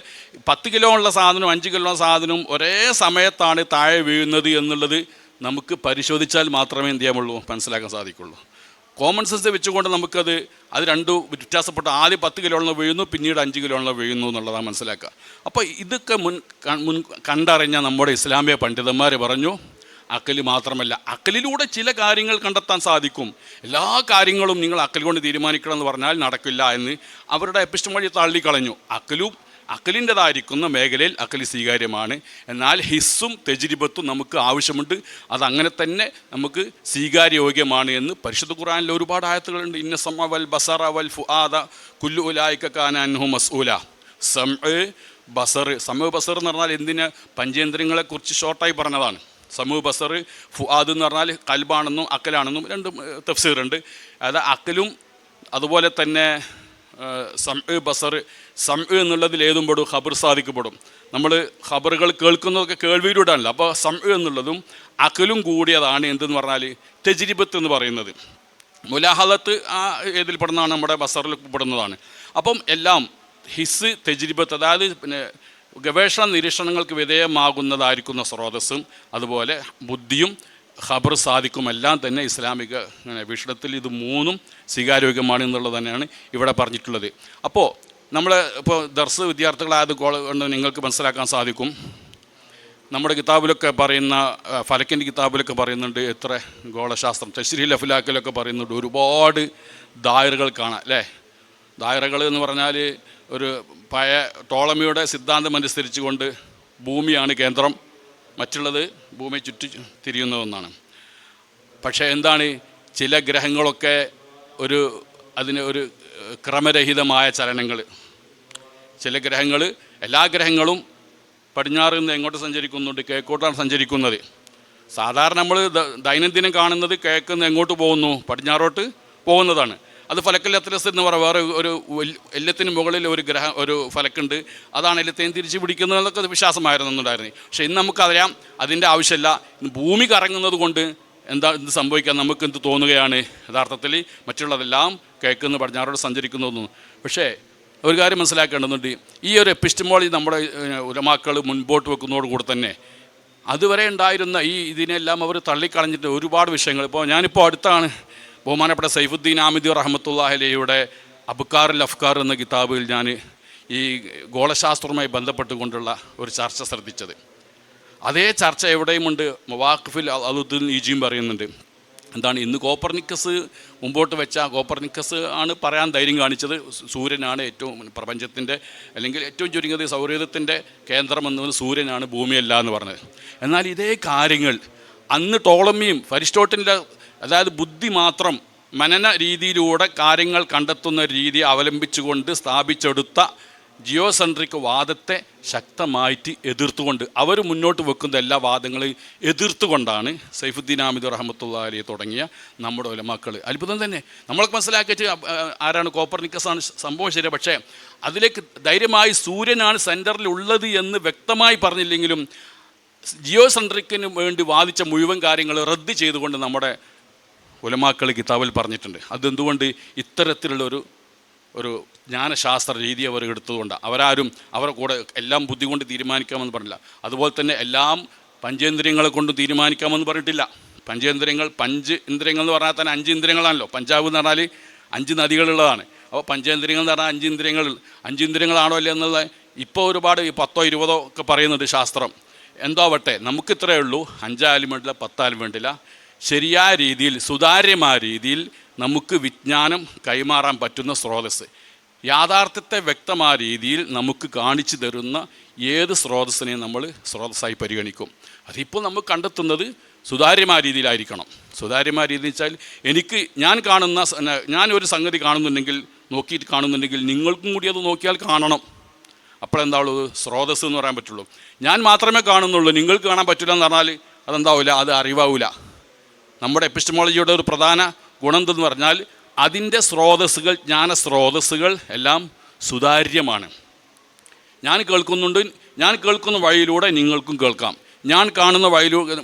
10 കിലോ ഉള്ള സാധനവും 5 കിലോ സാധനവും ഒരേ സമയത്താണ് താഴെ വീഴുന്നത് എന്നുള്ളത് നമുക്ക് പരിശോധിച്ചാൽ മാത്രമേ എന്ത് ചെയ്യാമുള്ളൂ, മനസ്സിലാക്കാൻ സാധിക്കുള്ളൂ. കോമൺ സെൻസ് വെച്ചുകൊണ്ട് നമുക്കത് രണ്ടും വ്യത്യാസപ്പെട്ട, ആദ്യം 10 കിലോ ഉള്ള വീഴുന്നു, പിന്നീട് 5 കിലോ ഉള്ള വീഴുന്നു എന്നുള്ളതാണ് മനസ്സിലാക്കുക. അപ്പോൾ ഇതൊക്കെ മുൻ കണ്ടറിഞ്ഞ നമ്മുടെ ഇസ്ലാമിക പണ്ഡിതന്മാർ പറഞ്ഞു, അക്കല് മാത്രമല്ല, അക്കലിലൂടെ ചില കാര്യങ്ങൾ കണ്ടെത്താൻ സാധിക്കും. എല്ലാ കാര്യങ്ങളും നിങ്ങൾ അക്കൽ കൊണ്ട് തീരുമാനിക്കണം എന്ന് പറഞ്ഞാൽ നടക്കില്ല എന്ന് അവരുടെ എപ്പിസ്റ്റമോളജി തള്ളിക്കളഞ്ഞു. അക്കലിൻ്റെതായിരിക്കുന്ന മേഖലയിൽ അക്കല് സ്വീകാര്യമാണ്. എന്നാൽ ഹിസ്സും തെജ്രിബത്തും നമുക്ക് ആവശ്യമുണ്ട്. അതങ്ങനെ തന്നെ നമുക്ക് സ്വീകാര്യോഗ്യമാണ് എന്ന് പരിശുദ്ധ ഖുർആനിൽ ഒരുപാട് ആയത്തുകളുണ്ട്. ഇന്ന സമഅ വൽ ബസറ വൽ ഫുആദ കുല്ലു ഉലൈക കാന അൻഹു മസ്ഊല. സമഅ ബസർ എന്ന് പറഞ്ഞാൽ എന്തിന്? പഞ്ചേന്ദ്രിയങ്ങളെക്കുറിച്ച് ഷോർട്ടായി പറഞ്ഞതാണ്. സമൂ ബസർ, ഫുആദ് എന്ന് പറഞ്ഞാൽ കൽബാണെന്നും അക്കലാണെന്നും 2 തഫ്സീറുണ്ട്. അതായത് അക്കലും അതുപോലെ തന്നെ ബസർ. എന്നുള്ളതിൽ ഏതും പെടും? ഖബർ സാധിക്കപ്പെടും. നമ്മൾ ഖബറുകൾ കേൾക്കുന്നതൊക്കെ കേൾവിയിലൂടെയാണല്ലോ. അപ്പോൾ എന്നുള്ളതും അക്കലും കൂടിയതാണ് എന്തെന്ന് പറഞ്ഞാൽ തെജ്രിബത്ത് എന്ന് പറയുന്നത്. മുലാഹദത്ത് ആ ഏതിൽ പെടുന്നതാണ്? നമ്മുടെ ബസറിൽ പെടുന്നതാണ്. അപ്പം എല്ലാം ഹിസ്, തെജ്രിബത്ത്, അതായത് പിന്നെ ഗവേഷണ നിരീക്ഷണങ്ങൾക്ക് വിധേയമാകുന്നതായിരിക്കുന്ന സ്രോതസ്സും അതുപോലെ ബുദ്ധിയും ഖബർ സാധിക്കും എല്ലാം തന്നെ ഇസ്ലാമിക വീക്ഷണത്തിൽ ഇത് 3ഉം സ്വീകാര്യോഗ്യമാണ് എന്നുള്ളത് തന്നെയാണ് ഇവിടെ പറഞ്ഞിട്ടുള്ളത്. അപ്പോൾ നമ്മൾ ദർസ് വിദ്യാർത്ഥികളായത് കൊണ്ട് നിങ്ങൾക്ക് മനസ്സിലാക്കാൻ സാധിക്കും. നമ്മുടെ കിതാബിലൊക്കെ പറയുന്ന, ഫലക്കിൻ്റെ കിതാബിലൊക്കെ പറയുന്നുണ്ട് എത്ര ഗോളശാസ്ത്രം, തശ്രീൽ അഫ്ലാക്കിലൊക്കെ പറയുന്നുണ്ട് ഒരുപാട് ദായറകൾ കാണാം അല്ലേ? ദായറകൾ എന്ന് പറഞ്ഞാൽ ഒരു പഴയ ടോളമിയുടെ സിദ്ധാന്തം അനുസരിച്ചുകൊണ്ട് ഭൂമിയാണ് കേന്ദ്രം, മറ്റുള്ളത് ഭൂമി ചുറ്റി തിരിയുന്നതെന്നാണ്. പക്ഷേ എന്താണ്, ചില ഗ്രഹങ്ങളൊക്കെ അതിന് ഒരു ക്രമരഹിതമായ ചലനങ്ങൾ, ചില ഗ്രഹങ്ങൾ എല്ലാ ഗ്രഹങ്ങളും പടിഞ്ഞാറ് നിന്ന് എങ്ങോട്ട് സഞ്ചരിക്കുന്നുണ്ട്? കിഴക്കോട്ടാണ് സഞ്ചരിക്കുന്നത്. സാധാരണ നമ്മൾ ദൈനംദിനം കാണുന്നത് കിഴക്ക് നിന്ന് എങ്ങോട്ട് പോകുന്നു? പടിഞ്ഞാറോട്ട് പോകുന്നതാണ്. അത് ഫലക്കൽ അത്ലസ് എന്ന് പറയുക, വേറെ ഒരു എല്ലത്തിന് മുകളിൽ ഒരു ഫലക്കുണ്ട്, അതാണ് എല്ലത്തേയും തിരിച്ച് പിടിക്കുന്നതൊക്കെ വിശ്വാസമായിരുന്നുണ്ടായിരുന്നു. പക്ഷേ ഇന്ന് നമുക്കറിയാം അതിൻ്റെ ആവശ്യമില്ല. ഭൂമി കറങ്ങുന്നത് കൊണ്ട് എന്ത് സംഭവിക്കാൻ നമുക്ക് എന്ത് തോന്നുകയാണ്? യഥാർത്ഥത്തിൽ മറ്റുള്ളതെല്ലാം കിഴക്കുന്ന് പടിഞ്ഞാറോട് സഞ്ചരിക്കുന്നതെന്ന്. പക്ഷേ ഒരു കാര്യം മനസ്സിലാക്കേണ്ടതുണ്ട്, ഈ ഒരു എപ്പിസ്റ്റമോളജി നമ്മുടെ ഉലമാക്കൾ മുൻപോട്ട് വെക്കുന്നതോടുകൂടി തന്നെ അതുവരെ ഉണ്ടായിരുന്ന ഇതിനെല്ലാം അവർ തള്ളിക്കളഞ്ഞിട്ട് ഒരുപാട് വിഷയങ്ങൾ. ഞാനിപ്പോൾ അടുത്താണ് ബഹുമാനപ്പെട്ട സൈഫുദ്ദീൻ ആമിദി റഹ്മത്തുള്ളാഹി അലൈഹിയുടെ അബ്കാറുൽ അഫ്കാർ എന്ന കിതാബിൽ ഞാൻ ഈ ഗോളശാസ്ത്രവുമായി ബന്ധപ്പെട്ടുകൊണ്ടുള്ള ഒരു ചർച്ച ശ്രദ്ധിച്ചത്. അതേ ചർച്ച എവിടെയുമുണ്ട്. മവാഖിഫിൽ അലുദ്ദീൻ ഈജിയും പറയുന്നുണ്ട്. എന്താണ് ഇന്ന് കോപ്പർനിക്കസ് മുമ്പോട്ട് വെച്ച കോപ്പർനിക്കസ് ആണ് പറയാൻ ധൈര്യം കാണിച്ചത് സൂര്യനാണ് ഏറ്റവും പ്രപഞ്ചത്തിൻ്റെ, അല്ലെങ്കിൽ ഏറ്റവും ചുരുങ്ങിയത് സൗരയൂഥത്തിൻ്റെ കേന്ദ്രം എന്നത് സൂര്യനാണ്, ഭൂമിയല്ല എന്ന് പറഞ്ഞത്. എന്നാൽ ഇതേ കാര്യങ്ങൾ അന്ന് ടോളമിയും അരിസ്റ്റോട്ടലിൻ്റെ, അതായത് ബുദ്ധി മാത്രം മനന രീതിയിലൂടെ കാര്യങ്ങൾ കണ്ടെത്തുന്ന രീതി അവലംബിച്ചുകൊണ്ട് സ്ഥാപിച്ചെടുത്ത ജിയോസെൻട്രിക് വാദത്തെ ശക്തമായിട്ട് എതിർത്തുകൊണ്ട് അവർ മുന്നോട്ട് വെക്കുന്ന എല്ലാ വാദങ്ങളെയും എതിർത്തുകൊണ്ടാണ് സൈഫുദ്ദീൻ ആമിദ് റഹ്മത്തുള്ളാഹി അലൈഹി തുടങ്ങിയ നമ്മുടെ ഉലമാക്കൾ. അത്ഭുതം തന്നെ. നമ്മളൊക്കെ മനസ്സിലാക്കിയിട്ട് ആരാണ്? കോപ്പർനിക്കസാണ് സംഭവം ശരി. പക്ഷേ അതിലേക്ക് ധൈര്യമായി സൂര്യനാണ് സെൻറ്ററിൽ ഉള്ളത് എന്ന് വ്യക്തമായി പറഞ്ഞില്ലെങ്കിലും ജിയോസെൻട്രിക്കിന് വേണ്ടി വാദിച്ച മുഴുവൻ കാര്യങ്ങൾ റദ്ദ് ചെയ്തുകൊണ്ട് നമ്മുടെ ഉലമാക്കൾ കിതാബിൽ പറഞ്ഞിട്ടുണ്ട്. അതെന്തുകൊണ്ട്? ഇത്തരത്തിലുള്ള ഒരു ജ്ഞാനശാസ്ത്ര രീതി അവർ എടുത്തതുകൊണ്ടാണ്. അവരാരും അവരുടെ കൂടെ എല്ലാം ബുദ്ധി കൊണ്ട് തീരുമാനിക്കാമെന്ന് പറഞ്ഞില്ല. അതുപോലെ തന്നെ എല്ലാം പഞ്ചേന്ദ്രിയങ്ങളെ കൊണ്ട് തീരുമാനിക്കാമെന്ന് പറഞ്ഞിട്ടില്ല. പഞ്ചേന്ദ്രിയങ്ങൾ, ഇന്ദ്രിയങ്ങൾ എന്ന് പറഞ്ഞാൽ തന്നെ 5 ഇന്ദ്രിയങ്ങളാണല്ലോ. പഞ്ചാബ് എന്ന് പറഞ്ഞാൽ 5 നദികളുള്ളതാണ്. അപ്പോൾ പഞ്ചേന്ദ്രിയങ്ങൾ എന്ന് പറഞ്ഞാൽ 5 ഇന്ദ്രിയങ്ങളാണോ അല്ലേ എന്നുള്ളത് ഇപ്പോൾ ഒരുപാട് 10 20 ഒക്കെ പറയുന്നുണ്ട് ശാസ്ത്രം. എന്തോ ആവട്ടെ, നമുക്കിത്രയേ ഉള്ളൂ. 5 ആയാലും വേണ്ടില്ല, 10 ആയാലും വേണ്ടില്ല. ശരിയായ രീതിയിൽ, സുതാര്യമായ രീതിയിൽ നമുക്ക് വിജ്ഞാനം കൈമാറാൻ പറ്റുന്ന സ്രോതസ്സ്, യാഥാർത്ഥ്യത്തെ വ്യക്തമായ രീതിയിൽ നമുക്ക് കാണിച്ചു തരുന്ന ഏത് സ്രോതസ്സിനെയും നമ്മൾ സ്രോതസ്സായി പരിഗണിക്കും. അതിപ്പോൾ നമുക്ക് കണ്ടെത്തുന്നത് സുതാര്യമായ രീതിയിലായിരിക്കണം. സുതാര്യമായ രീതി വെച്ചാൽ ഞാനൊരു സംഗതി കാണുന്നുണ്ടെങ്കിൽ, നോക്കിയിട്ട് കാണുന്നുണ്ടെങ്കിൽ നിങ്ങൾക്കും കൂടി അത് നോക്കിയാൽ കാണണം. അപ്പോഴെന്താവുള്ളൂ? സ്രോതസ്സ് എന്ന് പറയാൻ പറ്റുള്ളൂ. ഞാൻ മാത്രമേ കാണുന്നുള്ളൂ, നിങ്ങൾക്ക് കാണാൻ പറ്റില്ല എന്ന് പറഞ്ഞാൽ അതെന്താവില്ല? അത് അറിവാവില്ല. നമ്മുടെ എപ്പിസ്റ്റമോളജിയുടെ ഒരു പ്രധാന ഗുണം എന്തെന്ന് പറഞ്ഞാൽ അതിൻ്റെ സ്രോതസ്സുകൾ, ജ്ഞാനസ്രോതസ്സുകൾ എല്ലാം സുതാര്യമാണ്. ഞാൻ കേൾക്കുന്ന വഴിയിലൂടെ നിങ്ങൾക്കും കേൾക്കാം. ഞാൻ കാണുന്ന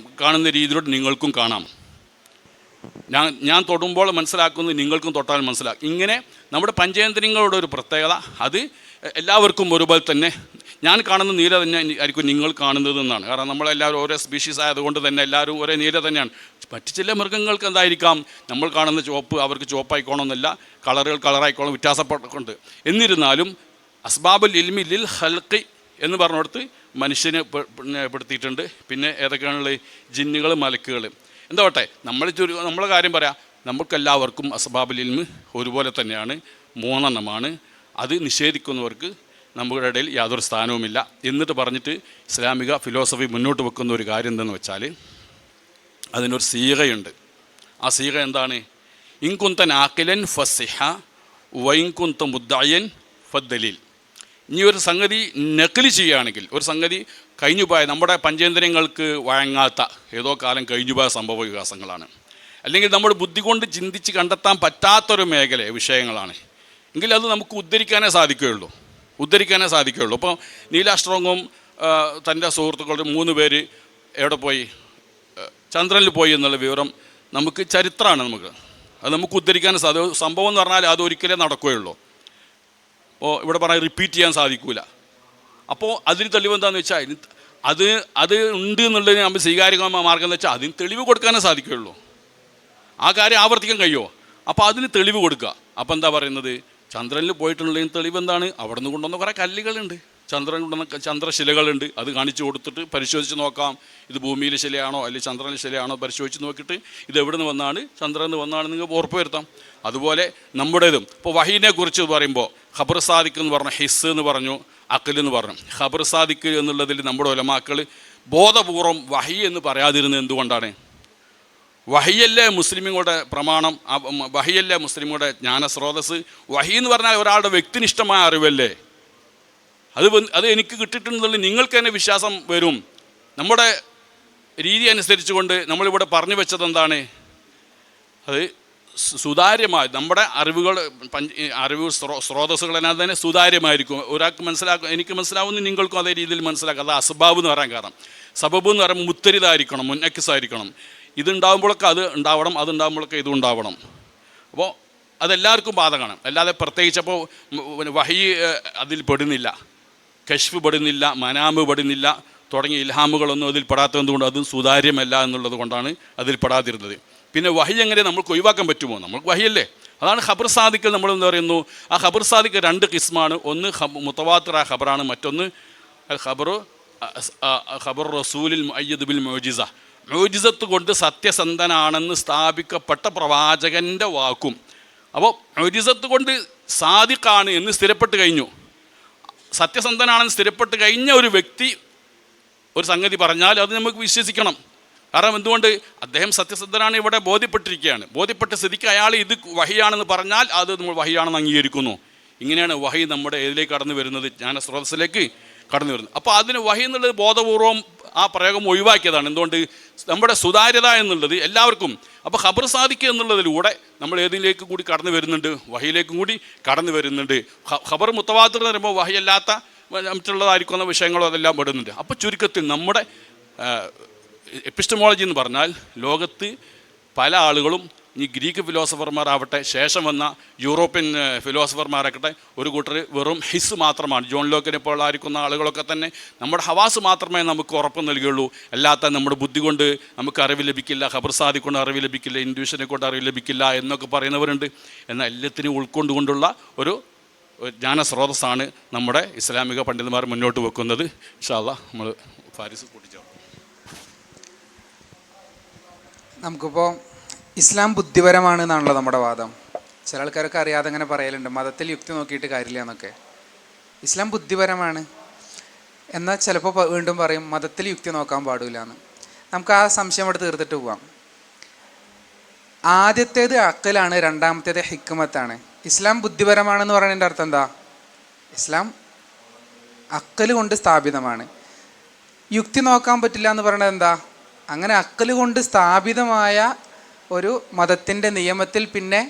രീതിയിലൂടെ നിങ്ങൾക്കും കാണാം. ഞാൻ തൊടുമ്പോൾ മനസ്സിലാക്കുന്നത് നിങ്ങൾക്കും തൊട്ടാൽ മനസ്സിലാക്കും. ഇങ്ങനെ നമ്മുടെ പഞ്ചേന്ദ്രിയങ്ങളുടെ ഒരു പ്രത്യേകത, അത് എല്ലാവർക്കും ഒരുപോലെ തന്നെ ഞാൻ കാണുന്ന നീല തന്നെ ആയിരിക്കും നിങ്ങൾ കാണുന്നത് എന്നാണ്. കാരണം നമ്മളെല്ലാവരും ഓരോ സ്പീഷീസ് ആയതുകൊണ്ട് തന്നെ എല്ലാവരും ഒരേ നീല തന്നെയാണ്. മറ്റു ചില മൃഗങ്ങൾക്ക് എന്തായിരിക്കാം, നമ്മൾ കാണുന്ന ചുവപ്പ് അവർക്ക് ചുവപ്പായിക്കോണമെന്നില്ല, കളറായിക്കോണം, വ്യത്യാസപ്പെട്ടുണ്ട്. എന്നിരുന്നാലും അസ്ബാബുൽ ഇൽമി ലിൽ ഖൽഖി എന്ന് പറഞ്ഞിടത്ത് മനുഷ്യനെ പെടുത്തിയിട്ടുണ്ട്. പിന്നെ ഏതൊക്കെയാണുള്ളത്? ജിന്നുകൾ, മലക്കുകൾ. എന്താവട്ടെ, നമ്മളെ കാര്യം പറയാം. നമുക്കെല്ലാവർക്കും അസ്ബാബുൽ ഇൽമ് ഒരുപോലെ തന്നെയാണ്, 3 എണ്ണമാണ്. അത് നിഷേധിക്കുന്നവർക്ക് നമ്മുടെ ഇടയിൽ യാതൊരു സ്ഥാനവുമില്ല. എന്നിട്ട് പറഞ്ഞിട്ട് ഇസ്ലാമിക ഫിലോസഫി മുന്നോട്ട് വെക്കുന്ന ഒരു കാര്യം എന്തെന്ന് വെച്ചാൽ അതിനൊരു സീഗയുണ്ട്. ആ സീഗ എന്താണ്? ഇൻകുന്തൻ ആക്കിലൻ ഫസിഹ വൈൻകുന്ത മുദ്ദയൻ ഫദ്ദലീൽ. ഇനി ഒരു സംഗതി നക്കലി ചെയ്യുകയാണെങ്കിൽ, ഒരു സംഗതി കഴിഞ്ഞുപോയ, നമ്മുടെ പഞ്ചേന്ദ്രിയങ്ങൾക്ക് വഴങ്ങാത്ത ഏതോ കാലം കഴിഞ്ഞുപോയ സംഭവ വികാസങ്ങളാണ്, അല്ലെങ്കിൽ നമ്മുടെ ബുദ്ധി കൊണ്ട് ചിന്തിച്ച് കണ്ടെത്താൻ പറ്റാത്തൊരു വിഷയങ്ങളാണ് എങ്കിൽ അത് നമുക്ക് ഉദ്ധരിക്കാനേ സാധിക്കുകയുള്ളൂ. അപ്പോൾ നീൽ ആംസ്ട്രോങ്ങും തൻ്റെ സുഹൃത്തുക്കളുടെ 3 പേര് എവിടെ പോയി? ചന്ദ്രനിൽ പോയി എന്നുള്ള വിവരം നമുക്ക് ചരിത്രമാണ്. അത് നമുക്ക് ഉദ്ധരിക്കാൻ സംഭവം എന്ന് പറഞ്ഞാൽ അത് ഒരിക്കലേ നടക്കുകയുള്ളൂ. അപ്പോൾ ഇവിടെ പറഞ്ഞാൽ റിപ്പീറ്റ് ചെയ്യാൻ സാധിക്കില്ല. അപ്പോൾ അതിന് തെളിവ് എന്താണെന്ന് വെച്ചാൽ അത് ഉണ്ട് എന്നുള്ളതിന് നമ്മൾ സ്വീകാര്യമായ മാർഗം എന്ന് വെച്ചാൽ അതിന് തെളിവ് കൊടുക്കാനേ സാധിക്കുകയുള്ളൂ. ആ കാര്യം ആവർത്തിക്കാൻ കഴിയുമോ? അപ്പോൾ അതിന് തെളിവ് കൊടുക്കുക. അപ്പോൾ എന്താ പറയുന്നത്? ചന്ദ്രനിൽ പോയിട്ടുള്ളതിന് തെളിവ് എന്താണ്? അവിടെ നിന്ന് കൊണ്ടുവന്ന കുറേ കല്ലുകളുണ്ട്, ചന്ദ്രൻ കൊണ്ടുവന്ന ചന്ദ്രശിലകളുണ്ട്. അത് കാണിച്ചു കൊടുത്തിട്ട് പരിശോധിച്ച് നോക്കാം, ഇത് ഭൂമിയിലെ ശിലയാണോ അല്ലെങ്കിൽ ചന്ദ്രനിലെ ശിലയാണോ പരിശോധിച്ച് നോക്കിയിട്ട് ഇത് എവിടെ നിന്ന് വന്നാണ്, ചന്ദ്രനിൽ നിന്ന് വന്നാണ് നിങ്ങൾക്ക് ഉറപ്പ് വരുത്താം. അതുപോലെ നമ്മുടേതും ഇപ്പോൾ വഹീനെ കുറിച്ച് പറയുമ്പോൾ ഖബർ സാദിഖ് എന്ന് പറഞ്ഞ ഹിസ് എന്ന് പറഞ്ഞു, അഖൽ എന്ന് പറഞ്ഞു. ഖബർ സാദിഖ് എന്നുള്ളതിൽ നമ്മുടെ ഉലമാക്കൾ ബോധപൂർവം വഹി എന്ന് പറയാതിരുന്നത് എന്തുകൊണ്ടാണ്? വഹിയല്ലേ മുസ്ലിമുകളുടെ പ്രമാണം, വഹിയല്ലേ മുസ്ലിമുകളുടെ ജ്ഞാനസ്രോതസ്. വഹി എന്ന് പറഞ്ഞാൽ ഒരാളുടെ വ്യക്തിനിഷ്ഠമായ അറിവല്ലേ. അത് എനിക്ക് കിട്ടിയിട്ടുണ്ടെന്നുള്ളത് നിങ്ങൾക്ക് തന്നെ വിശ്വാസം വരും. നമ്മുടെ രീതി അനുസരിച്ചുകൊണ്ട് നമ്മളിവിടെ പറഞ്ഞു വെച്ചത് എന്താണ്? അത് സുതാര്യമായി നമ്മുടെ അറിവ് സ്രോതസ്സുകൾ തന്നെ സുതാര്യമായിരിക്കും. ഒരാൾക്ക് എനിക്ക് മനസ്സിലാവുന്നു, നിങ്ങൾക്കും അതേ രീതിയിൽ മനസ്സിലാക്കാം. അത് അസ്ബാബ് എന്ന് പറയാൻ കാരണം, സബബ് എന്ന് പറയുമ്പോൾ മുത്തരിതായിരിക്കണം, മുന്നക്കിസായിരിക്കണം. ഇതുണ്ടാകുമ്പോഴൊക്കെ അത് ഉണ്ടാവണം, അതുണ്ടാകുമ്പോഴൊക്കെ ഇതും ഉണ്ടാവണം. അപ്പോൾ അതെല്ലാവർക്കും ബാധകമാണ്. അല്ലാതെ പ്രത്യേകിച്ച് അപ്പോൾ വഹി അതിൽ പെടുന്നില്ല, കശ്ഫ് പെടുന്നില്ല, മനാമ് പെടുന്നില്ല തുടങ്ങിയ ഇൽഹാമുകളൊന്നും അതിൽ പെടാത്തതുകൊണ്ട് അതും സുതാര്യമല്ല എന്നുള്ളത് കൊണ്ടാണ് അതിൽ പെടാതിരുന്നത്. പിന്നെ വഹി എങ്ങനെ നമുക്ക് ഒഴിവാക്കാൻ പറ്റുമോ? നമുക്ക് വഹിയല്ലേ. അതാണ് ഖബർ സാദിഖ്. നമ്മൾ എന്താ പറയുന്നു, ആ ഖബർ സാദിഖ് 2 കിസ്മാണ്. ഒന്ന് മുത്തവാത്തിറ ഖബറാണ്, മറ്റൊന്ന് ഖബർ റസൂലിൽ മുഅയ്യദ് ബിൽ മുഅ്ജിസ. മുഅ്ജിസത്ത് കൊണ്ട് സത്യസന്ധനാണെന്ന് സ്ഥാപിക്കപ്പെട്ട പ്രവാചകൻ്റെ വാക്കും. അപ്പോൾ മുഅ്ജിസത്ത് കൊണ്ട് സാദിഖാണ് എന്ന് സ്ഥിരപ്പെട്ട് കഴിഞ്ഞു, സത്യസന്ധനാണെന്ന് സ്ഥിരപ്പെട്ട് കഴിഞ്ഞ ഒരു വ്യക്തി ഒരു സംഗതി പറഞ്ഞാൽ അത് നമുക്ക് വിശ്വസിക്കണം. കാരണം എന്തുകൊണ്ട്? അദ്ദേഹം സത്യസന്ധനാണ്, ഇവിടെ ബോധ്യപ്പെട്ടിരിക്കുകയാണ്. ബോധ്യപ്പെട്ട സ്ഥിതിക്ക് അയാൾ ഇത് വഹിയാണെന്ന് പറഞ്ഞാൽ അത് നമ്മൾ വഹിയാണെന്ന് അംഗീകരിക്കുന്നു. ഇങ്ങനെയാണ് വഹി നമ്മുടെ ഏതിലേക്ക് കടന്നു വരുന്നത്? ജ്ഞാന സ്രോതസ്സിലേക്ക് കടന്നു വരുന്നത്. അപ്പോൾ അതിന് വഹി എന്നുള്ളത് ബോധപൂർവം ആ പ്രയോഗം ഒഴിവാക്കിയതാണ്. എന്തുകൊണ്ട്? നമ്മുടെ സുതാര്യത എന്നുള്ളത് എല്ലാവർക്കും. അപ്പോൾ ഖബർ സാദിഖ് എന്നുള്ളതിലൂടെ നമ്മൾ ഏതിലേക്ക് കൂടി കടന്നു വരുന്നുണ്ട്? വഹിയിലേക്കും കൂടി കടന്നു വരുന്നുണ്ട്. ഖബർ മുത്തവാത്തിർ എന്ന് പറയുമ്പോൾ വഹിയല്ലാത്ത മറ്റുള്ളതായിരിക്കുന്ന വിഷയങ്ങളോ അതെല്ലാം പെടുന്നുണ്ട്. അപ്പോൾ ചുരുക്കത്തിൽ നമ്മുടെ എപ്പിസ്റ്റമോളജി എന്ന് പറഞ്ഞാൽ ലോകത്ത് പല ആളുകളും, ഈ ഗ്രീക്ക് ഫിലോസഫർമാരാവട്ടെ, ശേഷം വന്ന യൂറോപ്യൻ ഫിലോസഫർമാരാകട്ടെ, ഒരു കൂട്ടർ വെറും ഹിസ് മാത്രമാണ്. ജോൺ ലോക്കിനെ പോലെ ആയിരിക്കുന്ന ആളുകളൊക്കെ തന്നെ നമ്മുടെ ഹവാസ് മാത്രമേ നമുക്ക് ഉറപ്പ് നൽകുകയുള്ളൂ, അല്ലാത്ത നമ്മുടെ ബുദ്ധി കൊണ്ട് നമുക്ക് അറിവ് ലഭിക്കില്ല, ഖബർ സാദിഖ് കൊണ്ട് അറിവ് ലഭിക്കില്ല, ഇൻഡ്യൂഷനെ കൊണ്ട് അറിവ് ലഭിക്കില്ല എന്നൊക്കെ പറയുന്നവരുണ്ട്. എന്നാൽ എല്ലാത്തിനും ഉൾക്കൊണ്ടുകൊണ്ടുള്ള ഒരു ജ്ഞാന സ്രോതസ്സാണ് നമ്മുടെ ഇസ്ലാമിക പണ്ഡിതന്മാർ മുന്നോട്ട് വെക്കുന്നത്. ഇൻഷാ അല്ലാഹ് നമ്മൾ ഫാരിസ് കൂട്ടിച്ചേർക്കും. നമുക്കിപ്പോൾ ഇസ്ലാം ബുദ്ധിപരമാണ് എന്നാണല്ലോ നമ്മുടെ വാദം. ചില ആൾക്കാരൊക്കെ അറിയാതെ അങ്ങനെ പറയലുണ്ട്, മതത്തിൽ യുക്തി നോക്കിയിട്ട് കാര്യമില്ല എന്നൊക്കെ. ഇസ്ലാം ബുദ്ധിപരമാണ് എന്നാൽ ചിലപ്പോൾ വീണ്ടും പറയും മതത്തിൽ യുക്തി നോക്കാൻ പാടില്ല എന്ന്. നമുക്ക് ആ സംശയം അവിടെ തീർത്തിട്ട് പോവാം. ആദ്യത്തേത് അക്കലാണ്, രണ്ടാമത്തേത് ഹിക്മത്താണ്. ഇസ്ലാം ബുദ്ധിപരമാണെന്ന് പറയുന്നതിൻ്റെ അർത്ഥം എന്താ? ഇസ്ലാം അക്കൽ കൊണ്ട് സ്ഥാപിതമാണ്. യുക്തി നോക്കാൻ പറ്റില്ല എന്ന് പറയുന്നത് എന്താ? അങ്ങനെ അക്കൽ കൊണ്ട് സ്ഥാപിതമായ ഒരു മതത്തിൻ്റെ നിയമത്തിൽ പിന്നെ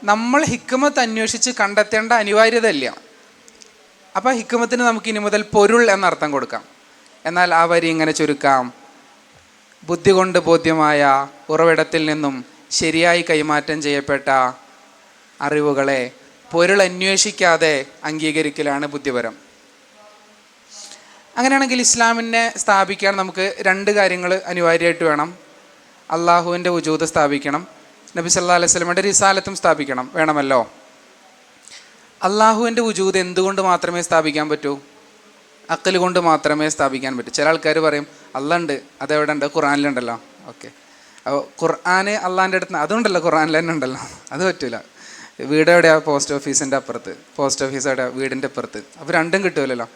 നമ്മൾ ഹിക്മത്ത് അന്വേഷിച്ച് കണ്ടെത്തേണ്ട അനിവാര്യത ഇല്ല. അപ്പോൾ ഹിക്മത്തിന് നമുക്ക് ഇനി മുതൽ പൊരുൾ എന്നർത്ഥം കൊടുക്കാം. എന്നാൽ ആ വരി ഇങ്ങനെ ചുരുക്കാം: ബുദ്ധി കൊണ്ട് ബോധ്യമായ ഉറവിടത്തിൽ നിന്നും ശരിയായി കൈമാറ്റം ചെയ്യപ്പെട്ട അറിവുകളെ പൊരുൾ അന്വേഷിക്കാതെ അംഗീകരിക്കലാണ് ബുദ്ധിപരം. അങ്ങനെയാണെങ്കിൽ ഇസ്ലാമിനെ സ്ഥാപിക്കാൻ നമുക്ക് 2 കാര്യങ്ങൾ അനിവാര്യമായിട്ട് വേണം. അള്ളാഹുവിൻ്റെ വുജൂദ് സ്ഥാപിക്കണം, നബി സല്ലല്ലാഹു അലൈഹി വസല്ലമയുടെ റിസാലത്തും സ്ഥാപിക്കണം, വേണമല്ലോ. അള്ളാഹുവിൻ്റെ വുജൂദ് എന്തുകൊണ്ട് മാത്രമേ സ്ഥാപിക്കാൻ പറ്റൂ? അക്കൽ കൊണ്ട് മാത്രമേ സ്ഥാപിക്കാൻ പറ്റൂ. ചില ആൾക്കാർ പറയും അള്ളാഹ് ഉണ്ട്, അതെവിടെ ഉണ്ട്? ഖുർആനിലുണ്ടല്ലോ. ഓക്കെ, അപ്പോൾ ഖുർആൻ അള്ളാഹിൻ്റെ അടുത്ത് അതുകൊണ്ടല്ലോ, ഖുർആനിൽ തന്നെ ഉണ്ടല്ലോ. അത് പറ്റൂല. വീട് എവിടെയാണ്? പോസ്റ്റ് ഓഫീസിൻ്റെ അപ്പുറത്ത്. പോസ്റ്റ് ഓഫീസ് എവിടെയാണ്? വീടിൻ്റെ അപ്പുറത്ത്. അപ്പോൾ രണ്ടും കിട്ടുമല്ലോ.